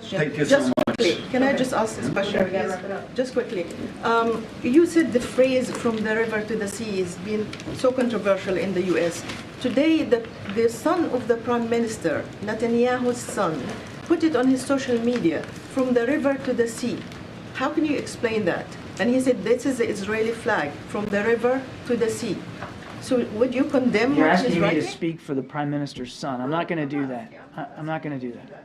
Thank you so much. Quickly, can I just ask this question, please? Just quickly. You said the phrase "from the river to the sea" has been so controversial in the U.S. Today, the son of the Prime Minister, Netanyahu's son, put it on his social media, "from the river to the sea." How can you explain that? And he said, this is the Israeli flag, "from the river to the sea." So would you condemn You're what asking he's me to writing? speak for the Prime Minister's son. I'm not going to do that. I'm not going to do that.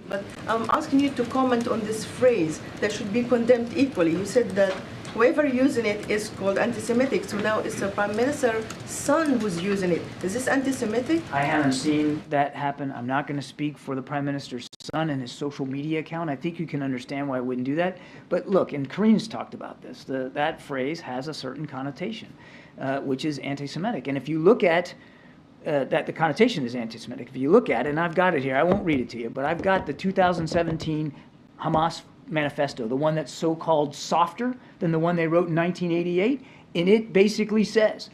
But I'm asking you to comment on this phrase that should be condemned equally. You said that whoever using it is called anti-Semitic. So now it's the Prime Minister's son who's using it. Is this anti-Semitic? I haven't seen that happen. I'm not going to speak for the Prime Minister's son and his social media account. I think you can understand why I wouldn't do that. But look, and Karine's talked about this, that phrase has a certain connotation, which is anti-Semitic. And if you look at that, the connotation is anti-Semitic. If you look at it, and I've got it here, I won't read it to you, but I've got the 2017 Hamas manifesto, the one that's so-called softer than the one they wrote in 1988, and it basically says,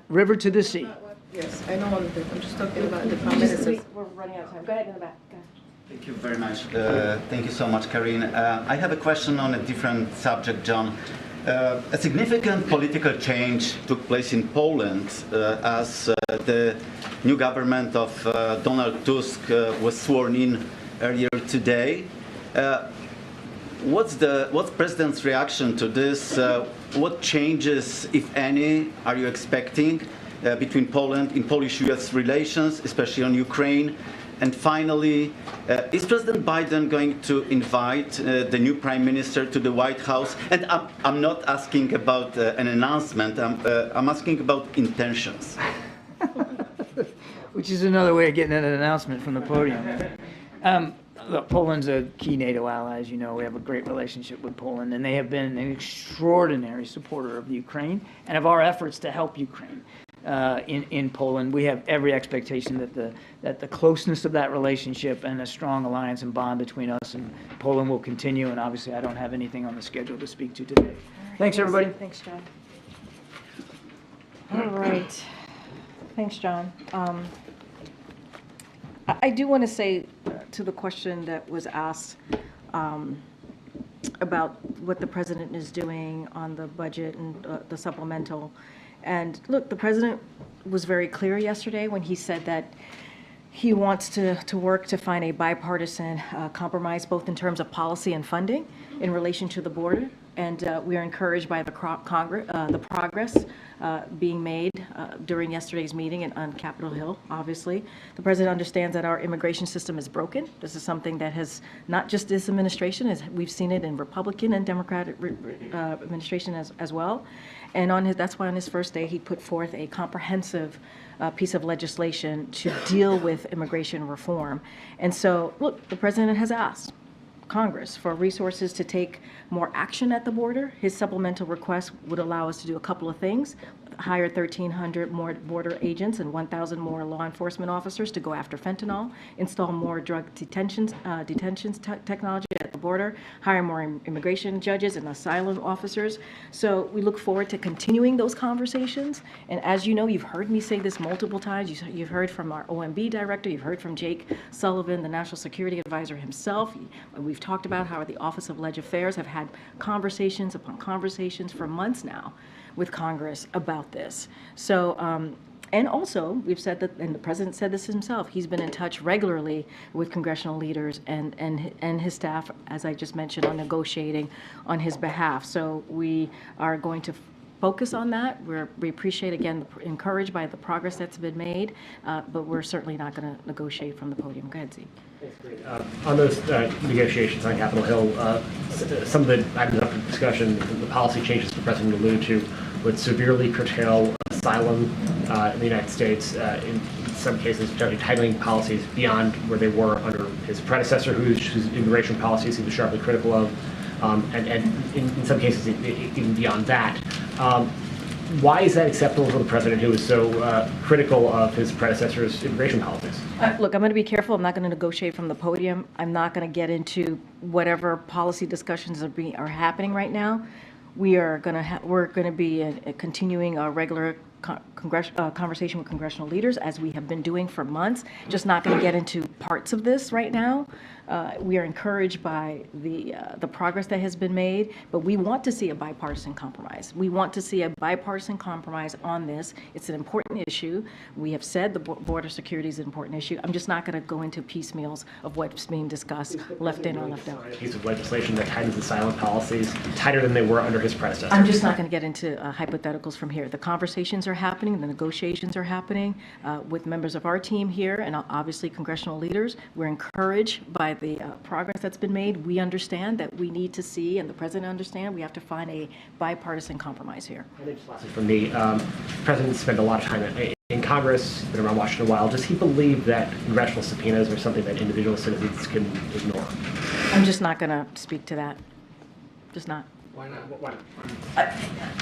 river to the sea. Yes, I know all of it. I'm just talking about the Prime Minister. We're running out of time. Go ahead in the back. Go ahead. Thank you very much. Thank you so much, Karine. I have a question on a different subject, John. A significant political change took place in Poland as the new government of Donald Tusk was sworn in earlier today. What's the President's reaction to this? What changes, if any, are you expecting between Poland in Polish-US relations, especially on Ukraine? And finally, is President Biden going to invite the new Prime Minister to the White House? And I'm not asking about an announcement, I'm asking about intentions. Which is another way of getting an announcement from the podium. Look, Poland's a key NATO ally, as you know. We have a great relationship with Poland, and they have been an extraordinary supporter of Ukraine and of our efforts to help Ukraine. In Poland, we have every expectation that the closeness of that relationship and a strong alliance and bond between us and Poland will continue. And obviously, I don't have anything on the schedule to speak to today. Thanks, everybody. Thanks, John. All right. Thanks, John. I do want to say to the question that was asked about what the president is doing on the budget and the supplemental. And look, the president was very clear yesterday when he said that he wants to work to find a bipartisan compromise, both in terms of policy and funding in relation to the border. And we are encouraged by the progress being made during yesterday's meeting on Capitol Hill, obviously. The president understands that our immigration system is broken. This is something that has, not just this administration, as we've seen it in Republican and Democratic administration as well. And that's why on his first day, he put forth a comprehensive piece of legislation to deal with immigration reform. And so, look, the president has asked Congress for resources to take more action at the border. His supplemental request would allow us to do a couple of things: hire 1,300 more border agents and 1,000 more law enforcement officers to go after fentanyl, install more drug detentions technology at the border, hire more immigration judges and asylum officers. So we look forward to continuing those conversations. And as you know, you've heard me say this multiple times. You've heard from our OMB director, you've heard from Jake Sullivan, the National Security Advisor himself. We've talked about how the Office of Leg Affairs have had conversations upon conversations for months now with Congress about this. So, and also, we've said that, and the president said this himself, he's been in touch regularly with congressional leaders and his staff, as I just mentioned, on negotiating on his behalf. So we are going to focus on that. We appreciate, again, encouraged by the progress that's been made, but we're certainly not going to negotiate from the podium. Go ahead, Zeke. On those negotiations on Capitol Hill, some of the items up for discussion, the policy changes the president alluded to, would severely curtail asylum in the United States, in some cases potentially tightening policies beyond where they were under his predecessor, whose immigration policies he was sharply critical of. and in some cases even beyond that. Why is that acceptable for the president who is so critical of his predecessor's immigration policies? Look, I'm going to be careful. I'm not going to negotiate from the podium. I'm not going to get into whatever policy discussions are happening right now. We're going to be continuing our regular conversation with congressional leaders, as we have been doing for months. Just not going to get into parts of this right now. We are encouraged by the progress that has been made, but we want to see a bipartisan compromise. We want to see a bipartisan compromise on this. It's an important issue. We have said the border security is an important issue. I'm just not going to go into piecemeals of what's being discussed, left in or left out. A piece of legislation that tightens asylum policies tighter than they were under his predecessor. I'm just not going to get into hypotheticals from here. The conversations are happening, the negotiations are happening with members of our team here and obviously congressional leaders. We're encouraged by the progress that's been made. We understand that we need to see, and the president understands, we have to find a bipartisan compromise here. And then just lastly from me, the president spent a lot of time in Congress, been around Washington a while. Does he believe that congressional subpoenas are something that individual citizens can ignore? I'm just not going to speak to that. Just not. Why not? Why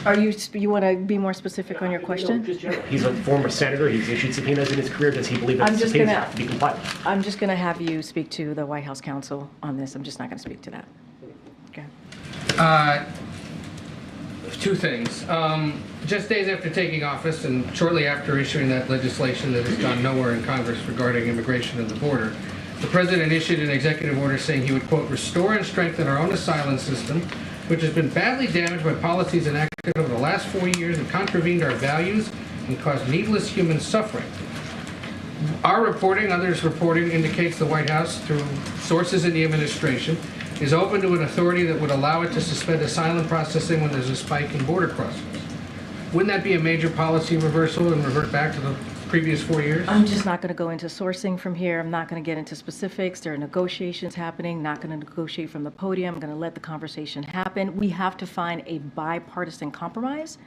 not? You want to be more specific on your question? He's a former senator. He's issued subpoenas in his career. Does he believe that subpoenas have to be complied with? I'm just going to have you speak to the White House counsel on this. I'm just not going to speak to that. Okay. Two things. Just days after taking office and shortly after issuing that legislation that has gone nowhere in Congress regarding immigration and the border, the president issued an executive order saying he would, quote, restore and strengthen our own asylum system, which has been badly damaged by policies enacted over the last 4 years and contravened our values and caused needless human suffering. Our reporting, others' reporting, indicates the White House, through sources in the administration, is open to an authority that would allow it to suspend asylum processing when there's a spike in border crossings. Wouldn't that be a major policy reversal and revert back to the previous 4 years? I'm just not going to go into sourcing from here. I'm not going to get into specifics. There are negotiations happening. Not going to negotiate from the podium. I'm going to let the conversation happen. We have to find a bipartisan compromise.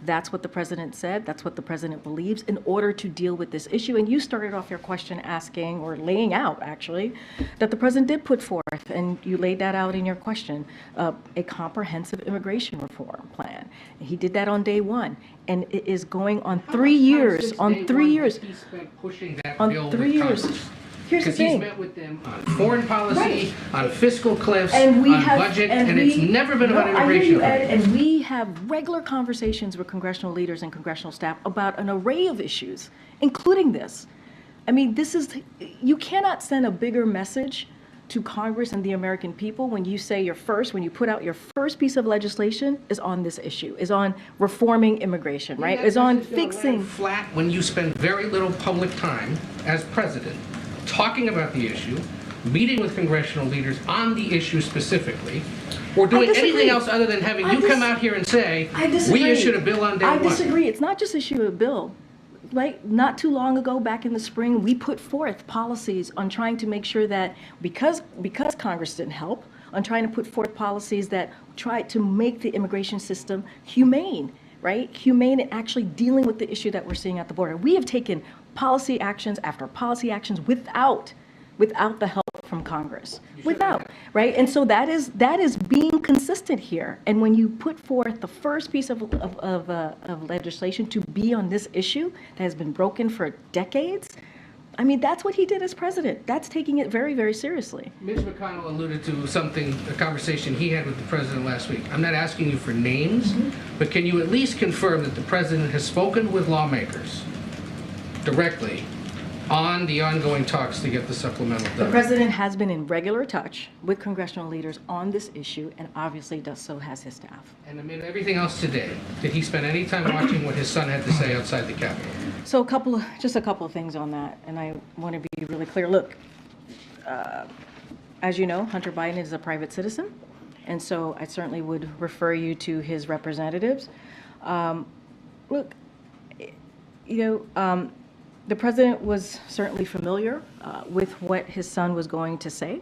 That's what the president said. That's what the president believes in order to deal with this issue. And you started off your question asking, or laying out actually, that the president did put forth, and you laid that out in your question, a comprehensive immigration reform plan. He did that on day one, and it is going on 3 years. On 3 years. He spent pushing that on bill 3 years. Congress. Here's the Because he's thing. met with them on foreign policy, Right. on fiscal cliffs, And we on have, budget, and it's never been about No, I hear immigration. you, Ed, and we have regular conversations with congressional leaders and congressional staff about an array of issues, including this. I mean, you cannot send a bigger message to Congress and the American people when you say when you put out your first piece of legislation is on this issue, is on reforming immigration, right? Is on fixing. Flat when you spend very little public time as president talking about the issue, meeting with congressional leaders on the issue specifically, or doing anything else other than having you come out here and say, we issued a bill on day one. I disagree. It's not just issue a bill. Like, not too long ago, back in the spring, we put forth policies on trying to make sure that, because Congress didn't help, on trying to put forth policies that try to make the immigration system humane, right? Humane and actually dealing with the issue that we're seeing at the border. We have taken policy actions after policy actions without the help from Congress, right? And so that is being consistent here. And when you put forth the first piece of legislation to be on this issue that has been broken for decades, I mean, that's what he did as president. That's taking it very, very seriously. Mitch McConnell alluded to a conversation he had with the president last week. I'm not asking you for names, but can you at least confirm that the president has spoken with lawmakers directly on the ongoing talks to get the supplemental done? The president has been in regular touch with congressional leaders on this issue, and obviously so has his staff. And amid everything else today, did he spend any time watching what his son had to say outside the Capitol? So just a couple of things on that, and I want to be really clear. Look, as you know, Hunter Biden is a private citizen, and so I certainly would refer you to his representatives. Look, the president was certainly familiar with what his son was going to say,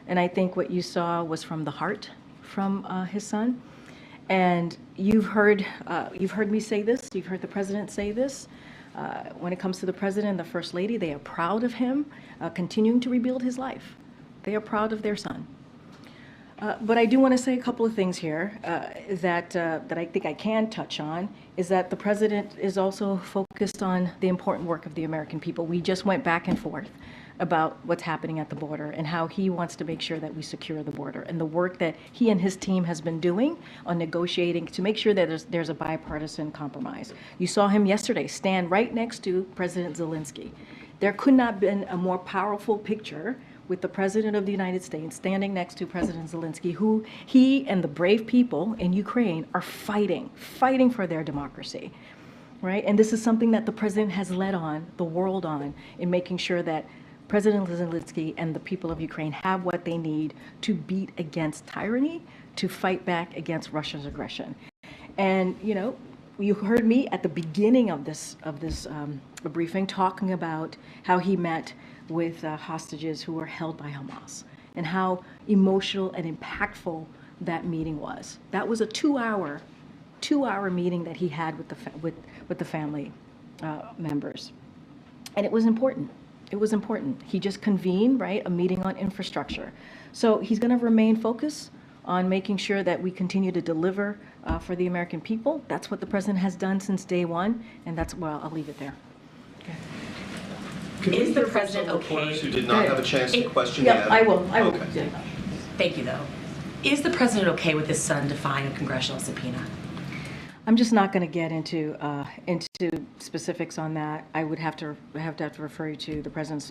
and I think what you saw was from the heart from his son. And you've heard me say this. You've heard the president say this. When it comes to the president and the first lady, they are proud of him continuing to rebuild his life. They are proud of their son. But I do want to say a couple of things here that I think I can touch on, is that the president is also focused on the important work of the American people. We just went back and forth about what's happening at the border and how he wants to make sure that we secure the border, and the work that he and his team has been doing on negotiating to make sure that there's a bipartisan compromise. You saw him yesterday stand right next to President Zelensky. There could not have been a more powerful picture with the President of the United States standing next to President Zelensky, who he and the brave people in Ukraine are fighting for their democracy, right? And this is something that the President has led on, the world on, in making sure that President Zelensky and the people of Ukraine have what they need to beat against tyranny, to fight back against Russia's aggression. And, you know, you heard me at the beginning of this briefing talking about how he met with hostages who were held by Hamas, and how emotional and impactful that meeting was. That was a two-hour meeting that he had with the family members, and it was important. It was important. He just convened, right, a meeting on infrastructure. So he's going to remain focused on making sure that we continue to deliver for the American people. That's what the president has done since day one, and that's, well, I'll leave it there. Okay. Is the president okay? Who did not have a chance to question yet? yet? I will. Okay. Thank you, though. Is the president okay with his son defying a congressional subpoena? I'm just not going to get into specifics on that. I would have to refer you to the president's,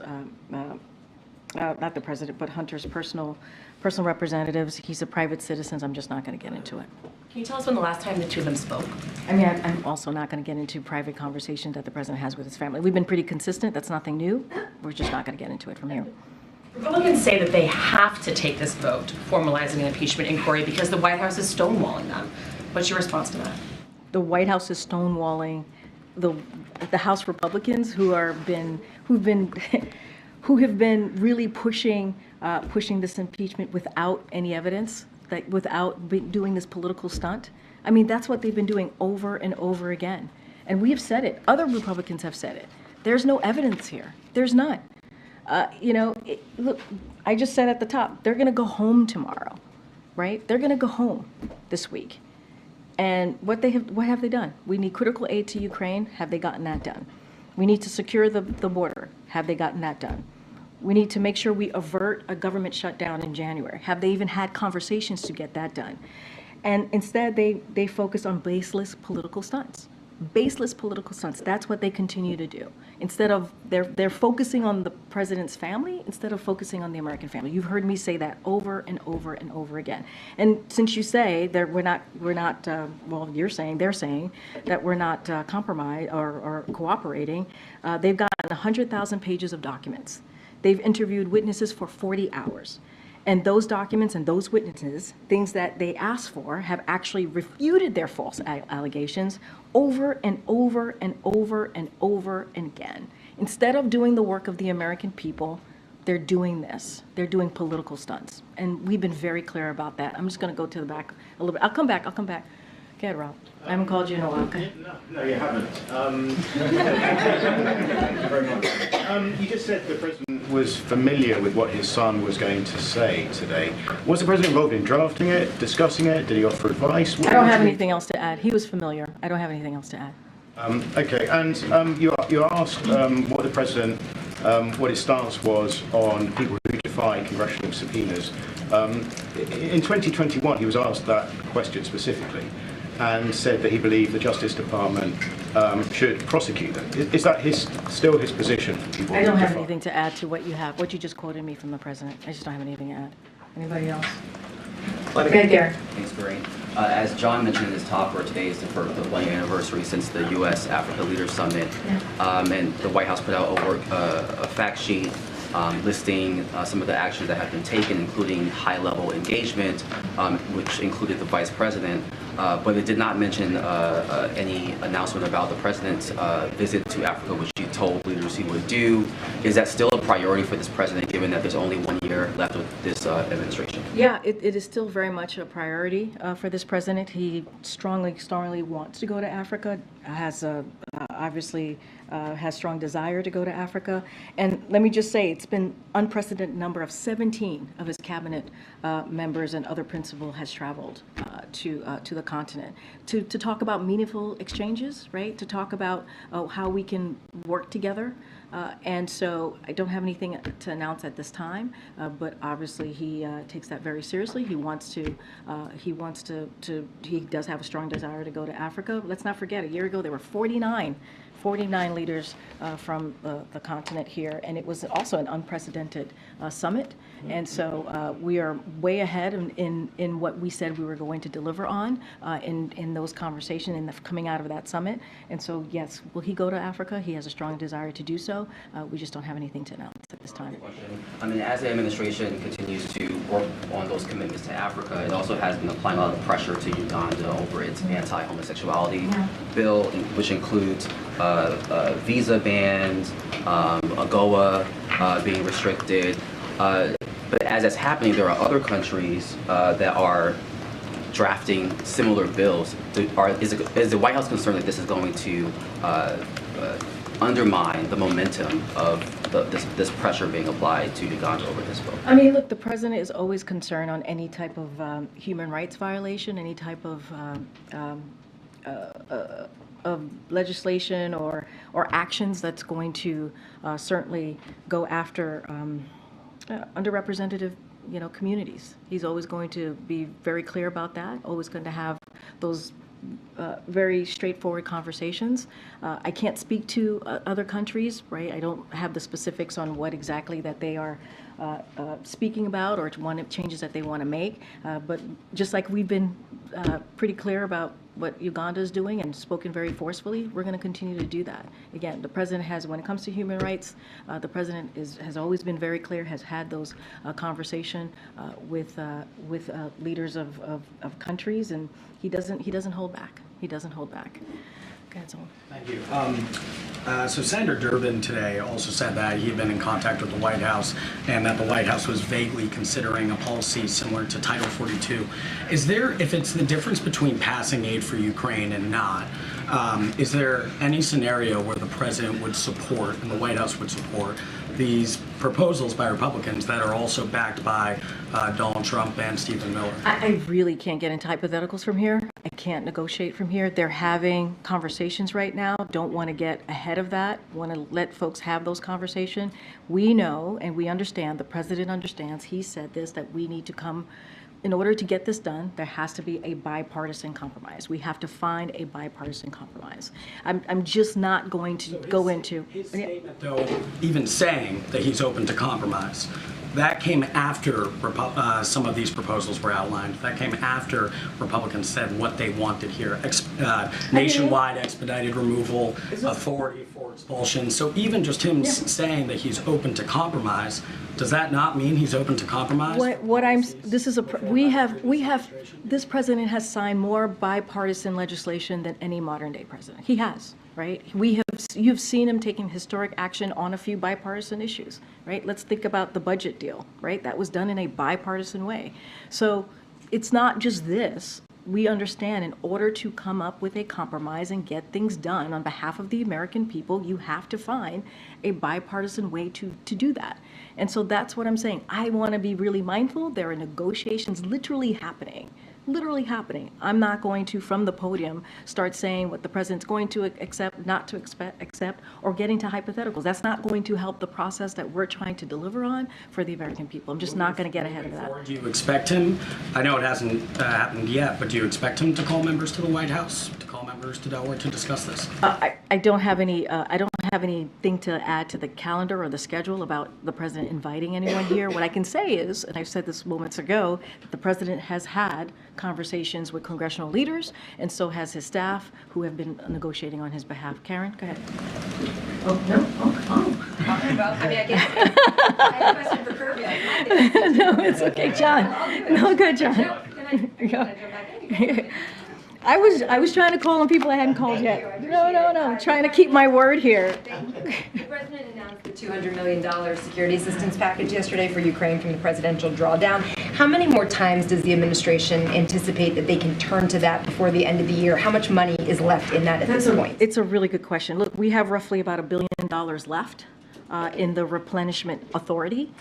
not the president, but Hunter's personal representatives. He's a private citizen. I'm just not going to get into it. Can you tell us when the last time the two of them spoke? I mean, I'm also not going to get into private conversations that the president has with his family. We've been pretty consistent. That's nothing new. We're just not going to get into it from here. Republicans say that they have to take this vote, formalizing an impeachment inquiry, because the White House is stonewalling them. What's your response to that? The White House is stonewalling the House Republicans who have been really pushing this impeachment without any evidence, like without doing this political stunt. I mean, that's what they've been doing over and over again. And we have said it. Other Republicans have said it. There's no evidence here. There's none. Look, I just said at the top, they're going to go home tomorrow, right? They're going to go home this week. And what have they done? We need critical aid to Ukraine. Have they gotten that done? We need to secure the border. Have they gotten that done? We need to make sure we avert a government shutdown in January. Have they even had conversations to get that done? And instead, they focus on baseless political stunts. Baseless political stunts. That's what they continue to do. Instead of, they're focusing on the president's family instead of focusing on the American family. You've heard me say that over and over and over again. And since you say that well, they're saying that we're not compromised or cooperating, they've gotten 100,000 pages of documents. They've interviewed witnesses for 40 hours. And those documents and those witnesses, things that they asked for, have actually refuted their false allegations over and over and over and over and again. Instead of doing the work of the American people, they're doing this. They're doing political stunts. And we've been very clear about that. I'm just going to go to the back a little bit. I'll come back. Go ahead, Rob. I haven't called you in a while. Okay? No, you haven't. Thank you very much. You just said the president was familiar with what his son was going to say today. Was the president involved in drafting it, discussing it? Did he offer advice? I don't have anything else to add. He was familiar. I don't have anything else to add. Okay, and you asked what the president, what his stance was on people who defy congressional subpoenas. In 2021, he was asked that question specifically, and said that he believed the Justice Department should prosecute them. Is that still his position? I don't have anything to add to what you just quoted me from the president. I just don't have anything to add. Anybody else? Right there. Thanks, Karine. As John mentioned in his talk, where today is the 1-year anniversary since the U.S.-Africa Leaders Summit, and the White House put out a fact sheet listing some of the actions that have been taken, including high-level engagement, which included the vice president. But it did not mention any announcement about the president's visit to Africa, which he told leaders he would do. Is that still a priority for this president, given that there's only 1 year left with this administration? Yeah, it is still very much a priority for this president. He strongly wants to go to Africa, has obviously has strong desire to go to Africa. And let me just say, it's been unprecedented number of 17 of his cabinet members and other principal has traveled to the continent to talk about meaningful exchanges, right? To talk about how we can work together. And so I don't have anything to announce at this time, but obviously he takes that very seriously. He does have a strong desire to go to Africa. Let's not forget, a year ago there were 49 leaders from the continent here, and it was also an unprecedented summit. And so we are way ahead in what we said we were going to deliver on in those conversations and coming out of that summit. And so, yes, will he go to Africa? He has a strong desire to do so. We just don't have anything to announce at this time. I mean, as the administration continues to work on those commitments to Africa, it also has been applying a lot of pressure to Uganda over its anti-homosexuality bill, which includes visa bans, AGOA being restricted. But as that's happening, there are other countries that are drafting similar bills. Is the White House concerned that this is going to undermine the momentum of this pressure being applied to Uganda over this bill? I mean, look, the president is always concerned on any type of human rights violation, any type of legislation or actions that's going to certainly go after underrepresented, communities. He's always going to be very clear about that. Always going to have those very straightforward conversations. I can't speak to other countries, right? I don't have the specifics on what exactly that they are speaking about or changes that they want to make. But just like we've been pretty clear about what Uganda is doing and spoken very forcefully, we're going to continue to do that. Again, the president has, when it comes to human rights, the president has always been very clear, has had those conversation with leaders of countries, and he doesn't hold back. He doesn't hold back. Go ahead, Solon. Thank you. So Senator Durbin today also said that he had been in contact with the White House and that the White House was vaguely considering a policy similar to Title 42. Is there, if it's the difference between passing aid for Ukraine and not, is there any scenario where the president would support and the White House would support these proposals by Republicans that are also backed by Donald Trump and Stephen Miller? I really can't get into hypotheticals from here. I can't negotiate from here. They're having conversations right now. Don't want to get ahead of that. Want to let folks have those conversations. We know and we understand, the president understands, he said this, that we need to come, in order to get this done, there has to be a bipartisan compromise. We have to find a bipartisan compromise. I'm just not going to go into... His statement, though, even saying that he's open to compromise, that came after some of these proposals were outlined. That came after Republicans said what they wanted here. Nationwide expedited removal, authority for expulsion. So even just him saying that he's open to compromise, does that not mean he's open to compromise? This president has signed more bipartisan legislation than any modern day president. He has, right? You've seen him taking historic action on a few bipartisan issues, right? Let's think about the budget deal, right? That was done in a bipartisan way. So it's not just this. We understand in order to come up with a compromise and get things done on behalf of the American people, you have to find a bipartisan way to do that. And so that's what I'm saying. I want to be really mindful. There are negotiations literally happening. I'm not going to, from the podium, start saying what the president's going to accept, not to accept, or getting to hypotheticals. That's not going to help the process that we're trying to deliver on for the American people. I'm just not going to get ahead of that. Do you expect him, I know it hasn't happened yet, but do you expect him to call members to the White House, to call members to Delaware to discuss this? I don't have anything to add to the calendar or the schedule about the president inviting anyone here. What I can say is, and I said this moments ago, that the president has had conversations with congressional leaders, and so has his staff, who have been negotiating on his behalf. Karen, go ahead. Oh, no? I have a question for Kirby. No, it's okay, John. No, good, John. Can I jump back in? I was trying to call on people I hadn't called yet. No. Trying to keep my word here. The president announced the $200 million security assistance package yesterday for Ukraine from the presidential drawdown. How many more times does the administration anticipate that they can turn to that before the end of the year? How much money is left in that at this point? It's a really good question. Look, we have roughly about $1 billion left in the replenishment authority.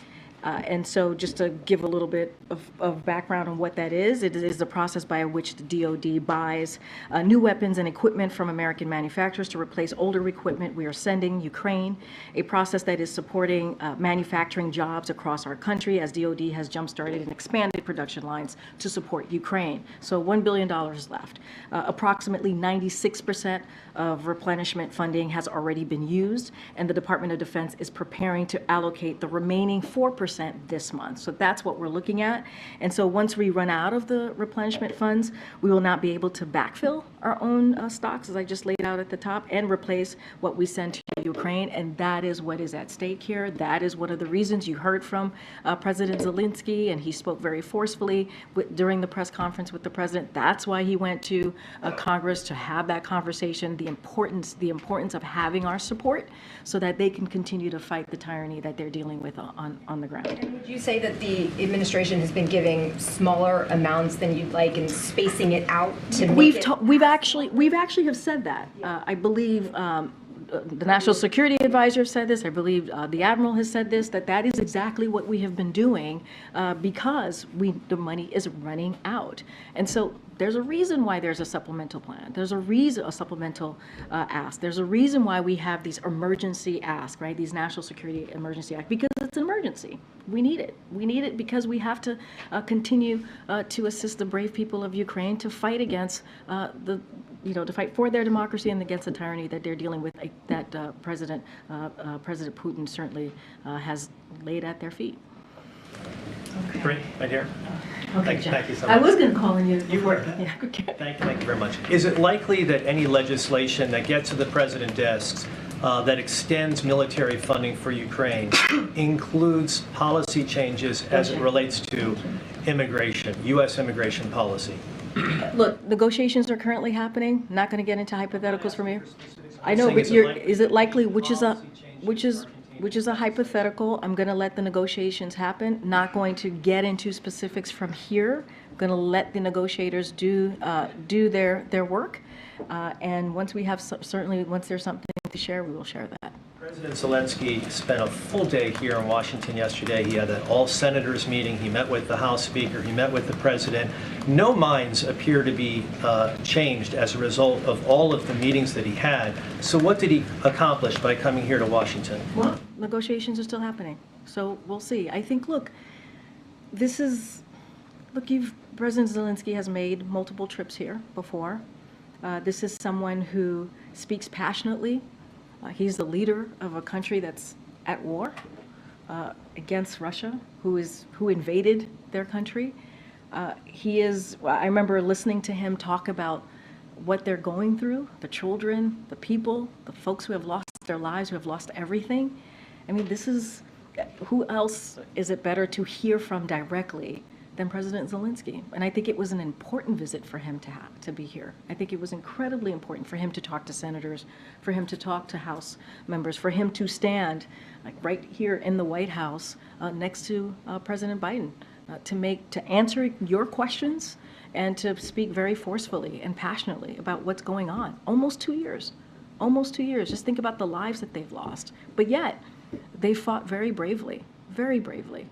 And so just to give a little bit of background on what that is, it is the process by which the DoD buys new weapons and equipment from American manufacturers to replace older equipment we are sending Ukraine, a process that is supporting manufacturing jobs across our country as DoD has jump-started and expanded production lines to support Ukraine. So $1 billion left. Approximately 96% of replenishment funding has already been used, and the Department of Defense is preparing to allocate the remaining 4% this month. So that's what we're looking at. And so once we run out of the replenishment funds, we will not be able to backfill our own stocks, as I just laid out at the top, and replace what we send to Ukraine. And that is what is at stake here. That is one of the reasons you heard from President Zelensky, and he spoke very forcefully during the press conference with the president. That's why he went to Congress to have that conversation, the importance of having our support so that they can continue to fight the tyranny that they're dealing with on the ground. And would you say that the administration has been giving smaller amounts than you'd like and spacing it out to make We've actually have said that. I believe the National Security Advisor said this. I believe the Admiral has said this, that is exactly what we have been doing because the money is running out. And so there's a reason why there's a supplemental plan. There's a supplemental ask. There's a reason why we have these emergency asks, right? These National Security Emergency Act, because it's an emergency. We need it. We need it because we have to continue to assist the brave people of Ukraine to fight against to fight for their democracy and against the tyranny that they're dealing with, that President Putin certainly has laid at their feet. Great, right here. Okay, thank you so much. I was going to call on you. You were. Yeah, okay. Thank you very much. Is it likely that any legislation that gets to the president's desk that extends military funding for Ukraine includes policy changes as it relates to immigration, U.S. immigration policy? Look, negotiations are currently happening. Not going to get into hypotheticals from here. I know, saying but is it likely which is a hypothetical. I'm going to let the negotiations happen. Not going to get into specifics from here. I'm going to let the negotiators do their work. And once we have once there's something to share, we will share that. President Zelensky spent a full day here in Washington yesterday. He had an all-senators meeting. He met with the House Speaker. He met with the President. No minds appear to be changed as a result of all of the meetings that he had. So what did he accomplish by coming here to Washington? Well, negotiations are still happening. So we'll see. I think, President Zelensky has made multiple trips here before. This is someone who speaks passionately. He's the leader of a country that's at war against Russia, who invaded their country. I remember listening to him talk about what they're going through, the children, the people, the folks who have lost their lives, who have lost everything. I mean, who else is it better to hear from directly than President Zelensky? And I think it was an important visit for him to be here. I think it was incredibly important for him to talk to senators, for him to talk to House members, for him to stand right here in the White House next to President Biden to answer your questions and to speak very forcefully and passionately about what's going on. Almost 2 years. Almost 2 years. Just think about the lives that they've lost. But yet, they fought very bravely, very bravely.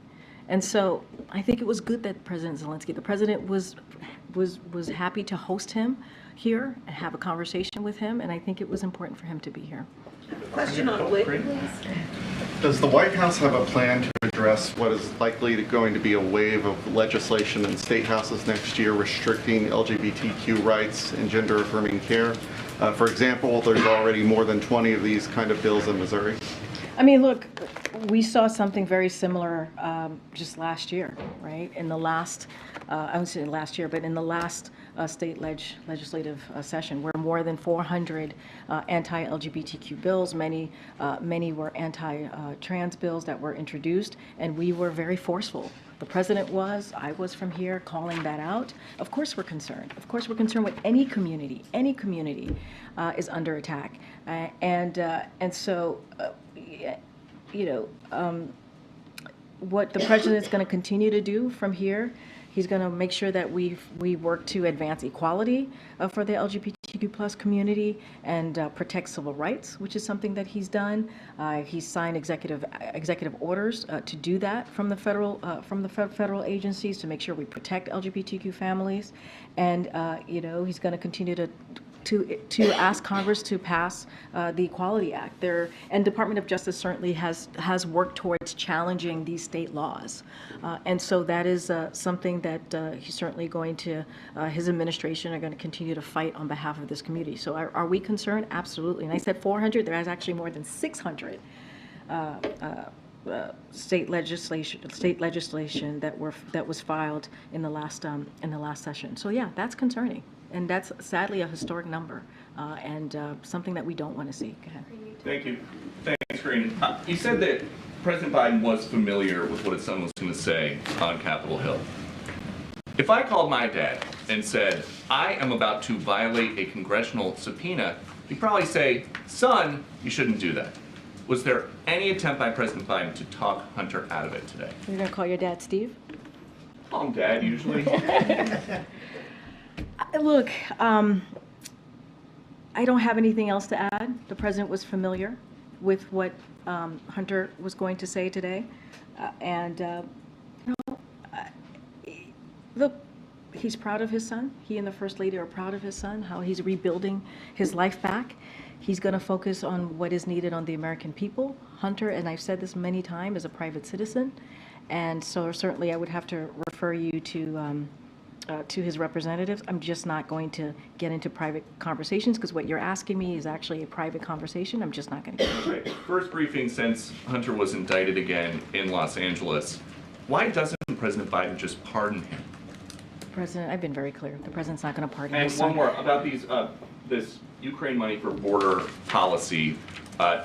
And so I think it was good that President Zelensky, the president was happy to host him here and have a conversation with him, and I think it was important for him to be here. Question on Blake, please. Does the White House have a plan to address what is likely going to be a wave of legislation in state houses next year restricting LGBTQ rights and gender-affirming care? For example, there's already more than 20 of these kind of bills in Missouri. I mean, look, we saw something very similar just last year, right? In the last, I wouldn't say last year, but in the last legislative session, where more than 400 anti-LGBTQ bills, many were anti-trans bills that were introduced, and we were very forceful. The president was, I was from here calling that out. Of course we're concerned. Of course we're concerned with any community is under attack. And so, what the president is going to continue to do from here, he's going to make sure that we work to advance equality for the LGBTQ plus community and protect civil rights, which is something that he's done. He's signed executive orders to do that from the federal agencies to make sure we protect LGBTQ families, and he's going to continue to ask Congress to pass the Equality Act. And Department of Justice certainly has worked towards challenging these state laws. And so that is something that he's certainly going to, his administration are going to continue to fight on behalf of this community. So are we concerned? Absolutely. And I said 400, there is actually more than 600 state legislation that was filed in the last session. So yeah, that's concerning. And that's sadly a historic number, and something that we don't want to see. Go ahead. Thank you. Thanks, Karine. You said that President Biden was familiar with what his son was going to say on Capitol Hill. If I called my dad and said, I am about to violate a congressional subpoena, he'd probably say, son, you shouldn't do that. Was there any attempt by President Biden to talk Hunter out of it today? You're going to call your dad Steve? Call him Dad, usually. Look, I don't have anything else to add. The president was familiar with what Hunter was going to say today. Look, he's proud of his son. He and the First Lady are proud of his son, how he's rebuilding his life back. He's going to focus on what is needed on the American people. Hunter, and I've said this many times, is a private citizen. And so certainly I would have to refer you to his representatives. I'm just not going to get into private conversations, because what you're asking me is actually a private conversation. I'm just not going to get into it. First briefing since Hunter was indicted again in Los Angeles. Why doesn't President Biden just pardon him? President, I've been very clear. The president's not going to pardon And his one son. more about this Ukraine money for border policy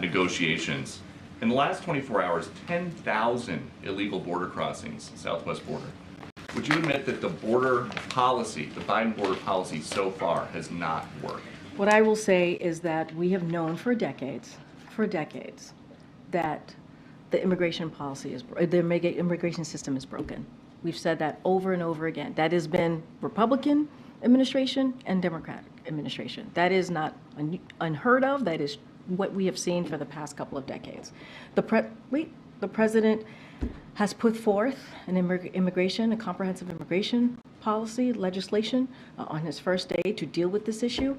negotiations. In the last 24 hours, 10,000 illegal border crossings, southwest border. Would you admit that the border policy, the Biden border policy so far has not worked? What I will say is that we have known for decades, that the immigration policy the immigration system is broken. We've said that over and over again. That has been Republican administration and Democratic administration. That is not unheard of. That is what we have seen for the past couple of decades. The president has put forth a comprehensive immigration policy legislation on his first day to deal with this issue.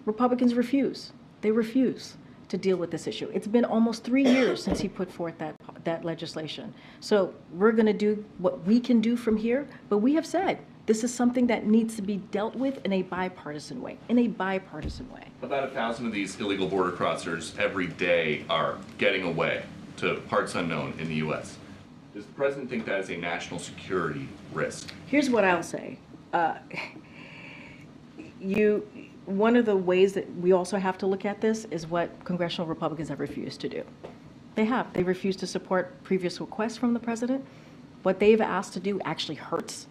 Republicans refuse. They refuse to deal with this issue. It's been almost 3 years since he put forth that legislation. So we're going to do what we can do from here, but we have said this is something that needs to be dealt with in a bipartisan way, About 1,000 of these illegal border crossers every day are getting away to parts unknown in the U.S. Does the president think that is a national security risk? Here's what I'll say. One of the ways that we also have to look at this is what congressional Republicans have refused to do. They refused to support previous requests from the president. What they've asked to do actually hurts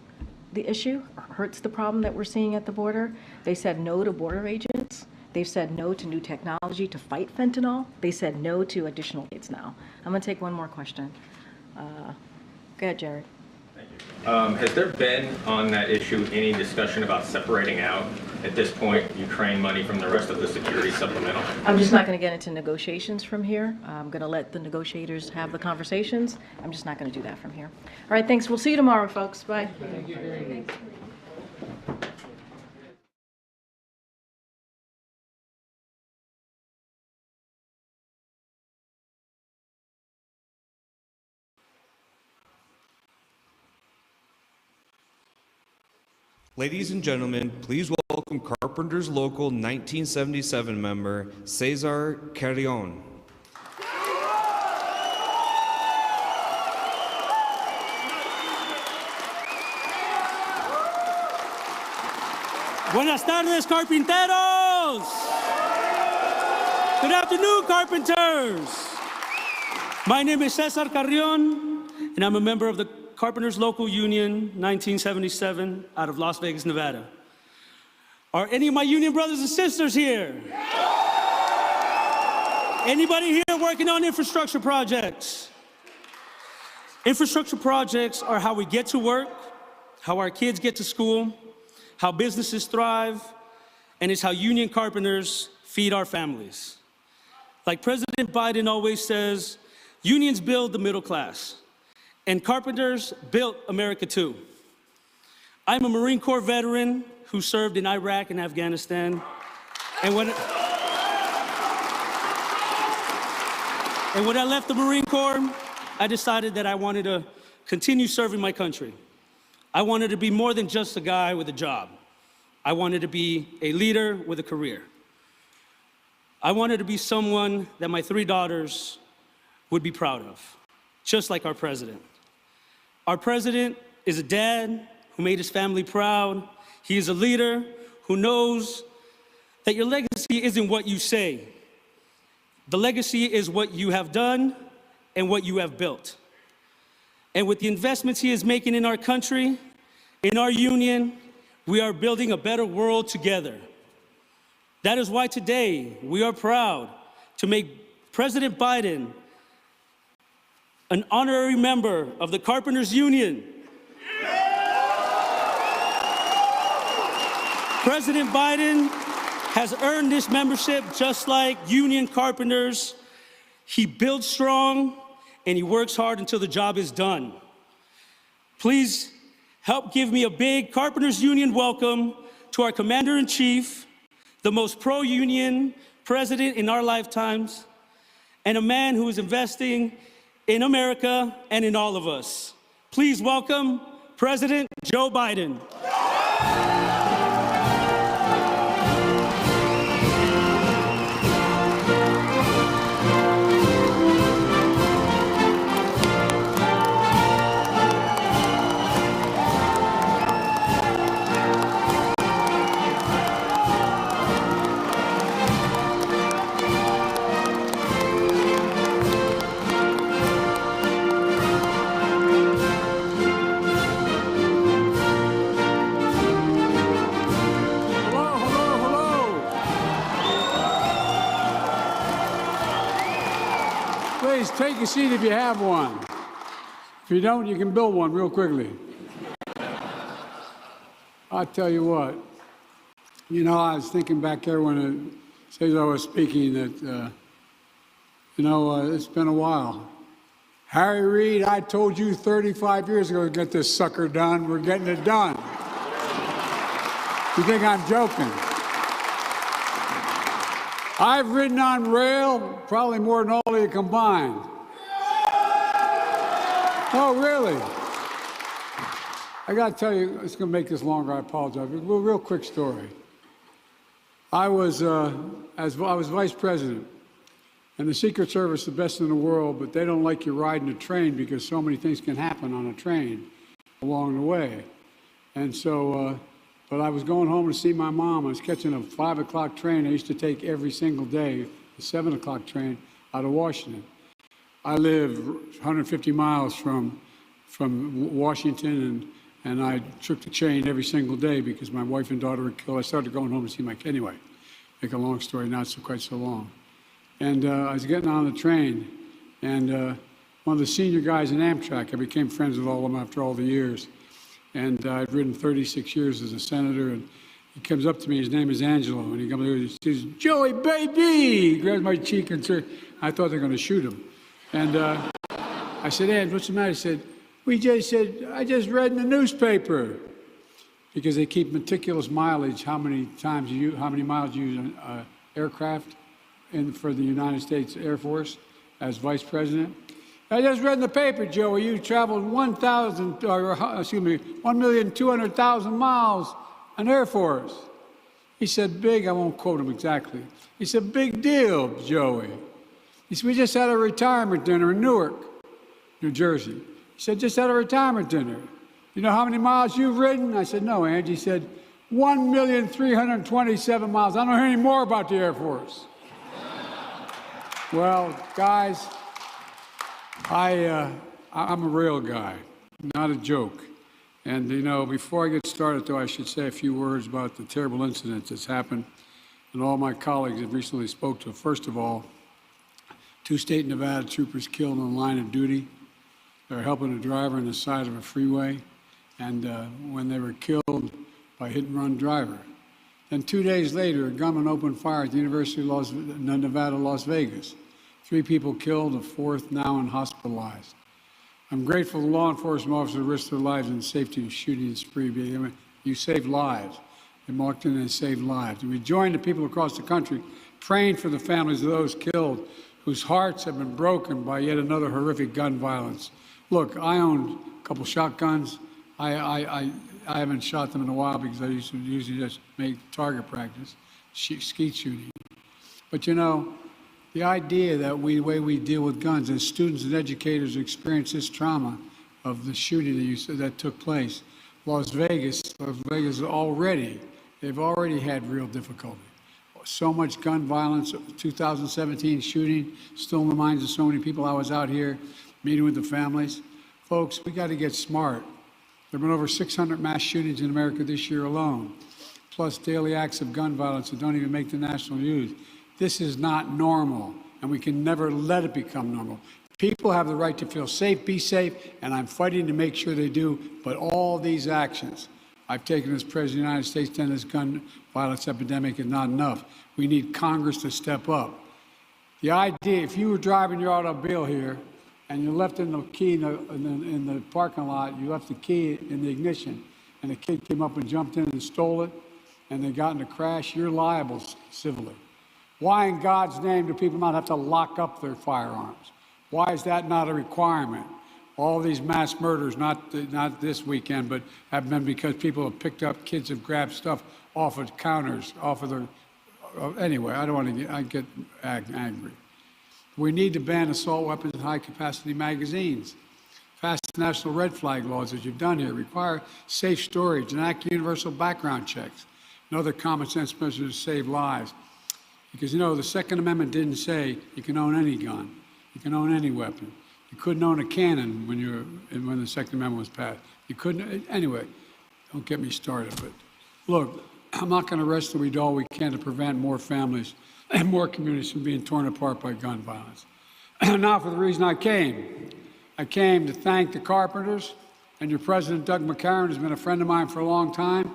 the issue, hurts the problem that we're seeing at the border. They said no to border agents. They've said no to new technology to fight fentanyl. They said no to additional aids now. I'm going to take one more question. Go ahead, Jared. Has there been on that issue any discussion about separating out, at this point, Ukraine money from the rest of the security supplemental? I'm just not going to get into negotiations from here. I'm going to let the negotiators have the conversations. I'm just not going to do that from here. All right, thanks. We'll see you tomorrow, folks. Bye. Thank you. Ladies and gentlemen, please welcome Carpenters Local 1977 member Cesar Carrion. Buenas tardes, carpinteros. Good afternoon, carpenters. My name is Cesar Carrion, and I'm a member of the Carpenters Local Union 1977 out of Las Vegas, Nevada. Are any of my union brothers and sisters here? Anybody here working on infrastructure projects? Infrastructure projects are how we get to work, how our kids get to school, how businesses thrive, and it's how union carpenters feed our families. Like President Biden always says, unions build the middle class, and carpenters built America too. I'm a Marine Corps veteran who served in Iraq and Afghanistan, and when I left the Marine Corps, I decided that I wanted to continue serving my country. I wanted to be more than just a guy with a job. I wanted to be a leader with a career. I wanted to be someone that my 3 daughters would be proud of, just like our president. Our president is a dad who made his family proud. He is a leader who knows that your legacy isn't what you say. The legacy is what you have done and what you have built. And with the investments he is making in our country, in our union, we are building a better world together. That is why today we are proud to make President Biden an honorary member of the Carpenters Union. President Biden has earned this membership just like union carpenters. He builds strong and he works hard until the job is done. Please help give me a big Carpenters Union welcome to our Commander-in-Chief, the most pro-union president in our lifetimes, and a man who is investing in America and in all of us. Please welcome President Joe Biden. Please take a seat if you have one. If you don't, you can build one real quickly. I'll tell you what. You know, I was thinking back there when Cesar was speaking that, it's been a while. Harry Reid, I told you 35 years ago to get this sucker done. We're getting it done. You think I'm joking? I've ridden on rail probably more than all of you combined. Oh, really? I got to tell you, it's going to make this longer, I apologize. But a real quick story. I was vice president, and the Secret Service is the best in the world, but they don't like you riding a train because so many things can happen on a train along the way. And so, but I was going home to see my mom. I was catching a 5 o'clock train I used to take every single day, the 7 o'clock train out of Washington. I live 150 miles from Washington, and I took the train every single day because my wife and daughter were killed. I started going home to see my kid anyway. Make a long story, not so quite so long. And I was getting on the train, and one of the senior guys in Amtrak, I became friends with all of them after all the years. And I've ridden 36 years as a senator, and he comes up to me, his name is Angelo, and he comes over and he says, "Joey, baby!" He grabs my cheek and said, I thought they were going to shoot him. And I said, "Ange, what's the matter?" He said, I just read in the newspaper. Because they keep meticulous mileage, how many miles you use an aircraft for the United States Air Force as vice president. I just read in the paper, Joey, you traveled 1,200,000 miles on Air Force. He said, big, I won't quote him exactly. He said, big deal, Joey. He said, we just had a retirement dinner in Newark, New Jersey. He said, just had a retirement dinner. You know how many miles you've ridden? I said, no, Angie. He said, 1,327 miles. I don't hear any more about the Air Force. Well, guys, I'm a real guy, not a joke. And, you know, before I get started, though, I should say a few words about the terrible incident that's happened and all my colleagues have recently spoke to. First of all, 2 state Nevada troopers killed on the line of duty. They were helping a driver on the side of a freeway, and when they were killed by a hit-and-run driver. Then 2 days later, a gunman opened fire at the University of Nevada, Las Vegas. 3 people killed, a 4th now hospitalized. I'm grateful the law enforcement officers risked their lives in safety of shooting and spree. You saved lives. They walked in and saved lives. And we joined the people across the country praying for the families of those killed whose hearts have been broken by yet another horrific gun violence. Look, I own a couple shotguns. I haven't shot them in a while because I used to usually just make target practice, skeet shooting. But you know, the idea that the way we deal with guns, as students and educators experience this trauma of the shooting that took place, Las Vegas they've already had real difficulty. So much gun violence, 2017 shooting, still in the minds of so many people. I was out here meeting with the families. Folks, we got to get smart. There have been over 600 mass shootings in America this year alone, plus daily acts of gun violence that don't even make the national news. This is not normal, and we can never let it become normal. People have the right to feel safe, be safe, and I'm fighting to make sure they do, but all these actions I've taken as President of the United States to end this gun violence epidemic is not enough. We need Congress to step up. The idea, if you were driving your automobile here and you left in the key in the parking lot, you left the key in the ignition, and a kid came up and jumped in and stole it, and they got in a crash, you're liable civilly. Why in God's name do people not have to lock up their firearms? Why is that not a requirement? All these mass murders, not this weekend, but have been because people have picked up, kids have grabbed stuff off of counters, off of their, anyway, I don't want to get angry. We need to ban assault weapons and high-capacity magazines. Pass national red flag laws, as you've done here, require safe storage, enact universal background checks, and other common-sense measures to save lives. Because, you know, the Second Amendment didn't say you can own any gun, you can own any weapon. You couldn't own a cannon when the Second Amendment was passed. You couldn't, anyway, don't get me started. But look, I'm not going to rest till we do all we can to prevent more families and more communities from being torn apart by gun violence. Now for the reason I came. I came to thank the Carpenters and your president, Doug McCarran, who's been a friend of mine for a long time,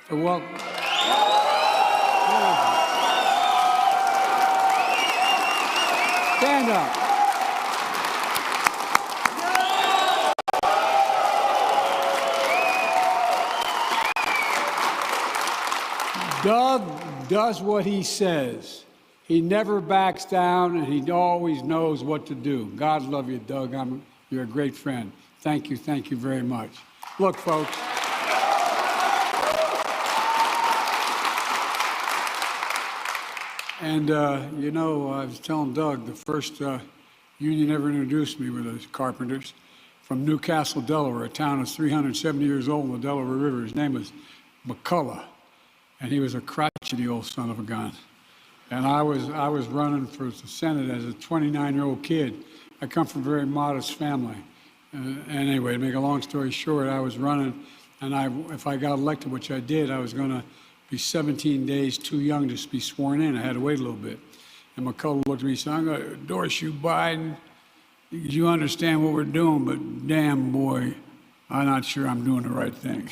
for welcome. Stand up. Doug does what he says. He never backs down, and he always knows what to do. God love you, Doug. You're a great friend. Thank you very much. Look, folks. And, you know, I was telling Doug, the first union ever introduced me were the Carpenters from Newcastle, Delaware, a town that's 370 years old on the Delaware River. His name was McCullough. And he was a crotchety old son of a gun. And I was running for the Senate as a 29-year-old kid. I come from a very modest family. And anyway, to make a long story short, I was running, and if I got elected, which I did, I was going to be 17 days too young to be sworn in. I had to wait a little bit. And McCullough looked at me and said, I'm going to endorse you, Biden. You understand what we're doing, but damn, boy, I'm not sure I'm doing the right thing.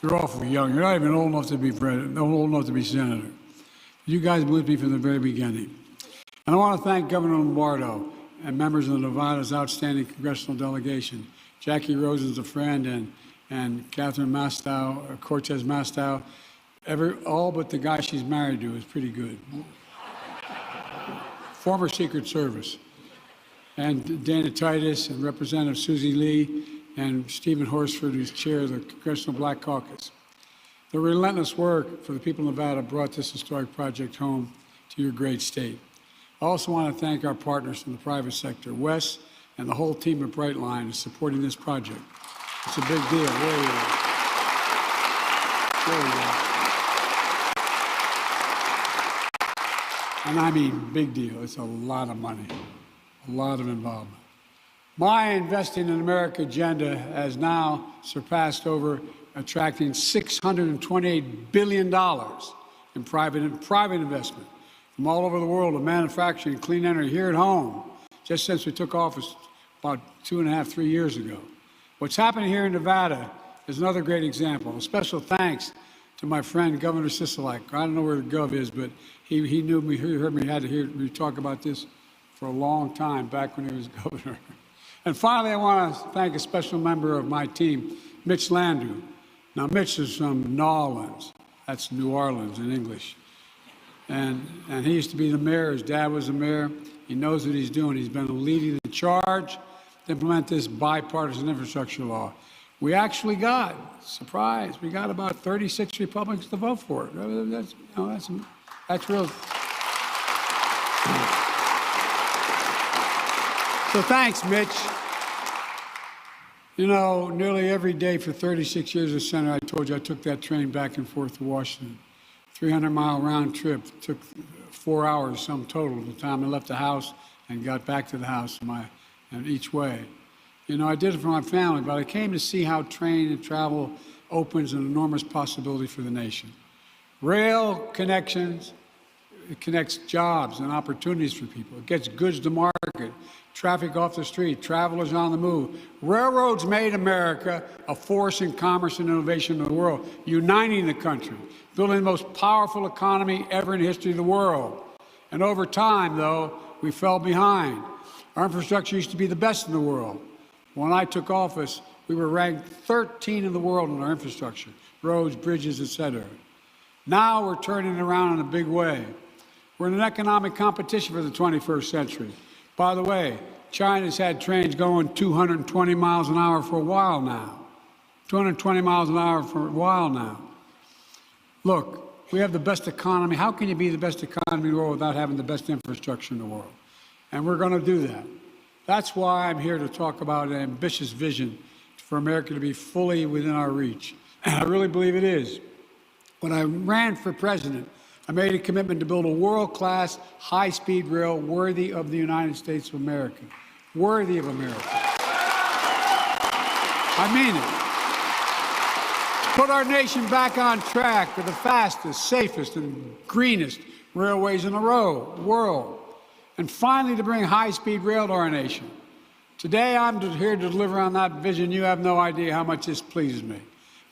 You're awfully young. You're not even old enough to be president, old enough to be senator. You guys been with me from the very beginning. And I want to thank Governor Lombardo and members of Nevada's outstanding congressional delegation. Jackie Rosen's a friend, and Catherine Mastow, Cortez Mastow, all but the guy she's married to is pretty good. Former Secret Service. And Dana Titus and Representative Susie Lee, and Stephen Horsford, who's chair of the Congressional Black Caucus. The relentless work for the people of Nevada brought this historic project home to your great state. I also want to thank our partners from the private sector, Wes and the whole team at Brightline, is supporting this project. It's a big deal, really is. Really is. And I mean big deal. It's a lot of money, a lot of involvement. My Investing in America agenda has now surpassed attracting $628 billion in private investment from all over the world of manufacturing, clean energy here at home, just since we took office about 2.5, 3 years ago. What's happening here in Nevada is another great example. A special thanks to my friend, Governor Sisolak. I don't know where the Gov is, but he knew me, he heard me, had to hear me talk about this for a long time, back when he was governor. And finally, I want to thank a special member of my team, Mitch Landrieu. Now, Mitch is from New Orleans. That's New Orleans in English. And he used to be the mayor. His dad was the mayor. He knows what he's doing. He's been leading the charge to implement this bipartisan infrastructure law. We actually got, surprise, we got about 36 Republicans to vote for it. That's real. So thanks, Mitch. You know, nearly every day for 36 years as senator, I told you I took that train back and forth to Washington. 300-mile round trip. It took 4 hours, sum total, the time I left the house and got back to the house and each way. You know, I did it for my family, but I came to see how train and travel opens an enormous possibility for the nation. Rail connections, it connects jobs and opportunities for people. It gets goods to market, traffic off the street, travelers on the move. Railroads made America a force in commerce and innovation in the world, uniting the country, building the most powerful economy ever in the history of the world. And over time, though, we fell behind. Our infrastructure used to be the best in the world. When I took office, we were ranked 13 in the world in our infrastructure, roads, bridges, et cetera. Now we're turning it around in a big way. We're in an economic competition for the 21st century. By the way, China's had trains going 220 miles an hour for a while now. 220 miles an hour for a while now. Look, we have the best economy. How can you be the best economy in the world without having the best infrastructure in the world? And we're going to do that. That's why I'm here to talk about an ambitious vision for America to be fully within our reach. And I really believe it is. When I ran for president, I made a commitment to build a world-class, high-speed rail worthy of the United States of America. Worthy of America. I mean it. Put our nation back on track with the fastest, safest, and greenest railways in the world. And finally, to bring high-speed rail to our nation. Today, I'm here to deliver on that vision. You have no idea how much this pleases me.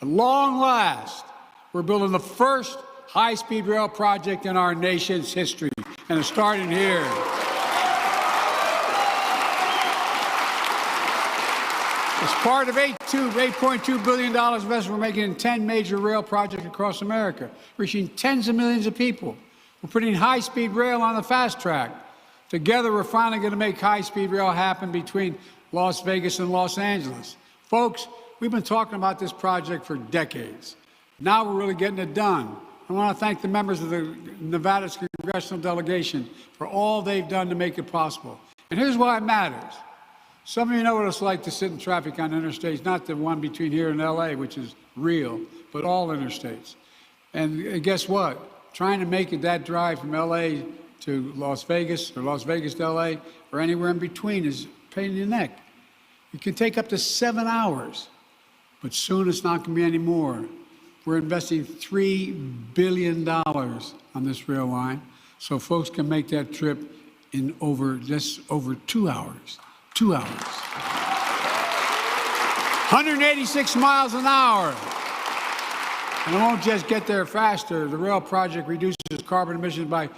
At long last, we're building the first high-speed rail project in our nation's history, and it's starting here. As part of $8.2 billion investment we're making in 10 major rail projects across America, reaching tens of millions of people. We're putting high-speed rail on the fast track. Together, we're finally going to make high-speed rail happen between Las Vegas and Los Angeles. Folks, we've been talking about this project for decades. Now we're really getting it done. I want to thank the members of the Nevada's congressional delegation for all they've done to make it possible. And here's why it matters. Some of you know what it's like to sit in traffic on interstates, not the one between here and LA, which is real, but all interstates. And guess what? Trying to make it that drive from LA to Las Vegas or Las Vegas to LA or anywhere in between is a pain in the neck. It can take up to 7 hours, but soon it's not going to be any more. We're investing $3 billion on this rail line so folks can make that trip in just over 2 hours. 2 hours. 186 miles an hour. And it won't just get there faster. The rail project reduces carbon emissions by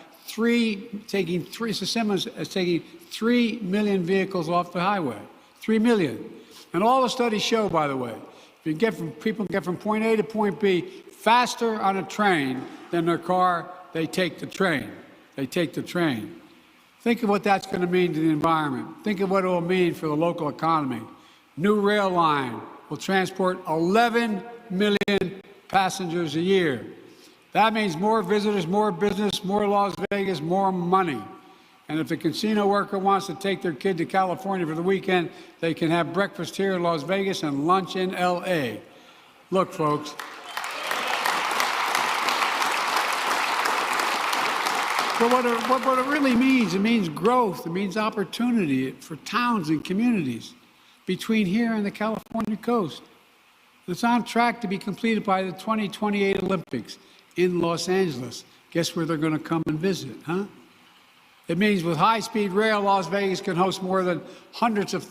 taking 3 million vehicles off the highway. 3 million. And all the studies show, by the way, people get from point A to point B faster on a train than their car, they take the train. They take the train. Think of what that's going to mean to the environment. Think of what it will mean for the local economy. New rail line will transport 11 million passengers a year. That means more visitors, more business, more Las Vegas, more money. And if the casino worker wants to take their kid to California for the weekend, they can have breakfast here in Las Vegas and lunch in LA. Look, folks. But what it really means, it means growth, it means opportunity for towns and communities between here and the California coast. It's on track to be completed by the 2028 Olympics in Los Angeles. Guess where they're going to come and visit, huh? It means with high-speed rail, Las Vegas can host more than hundreds of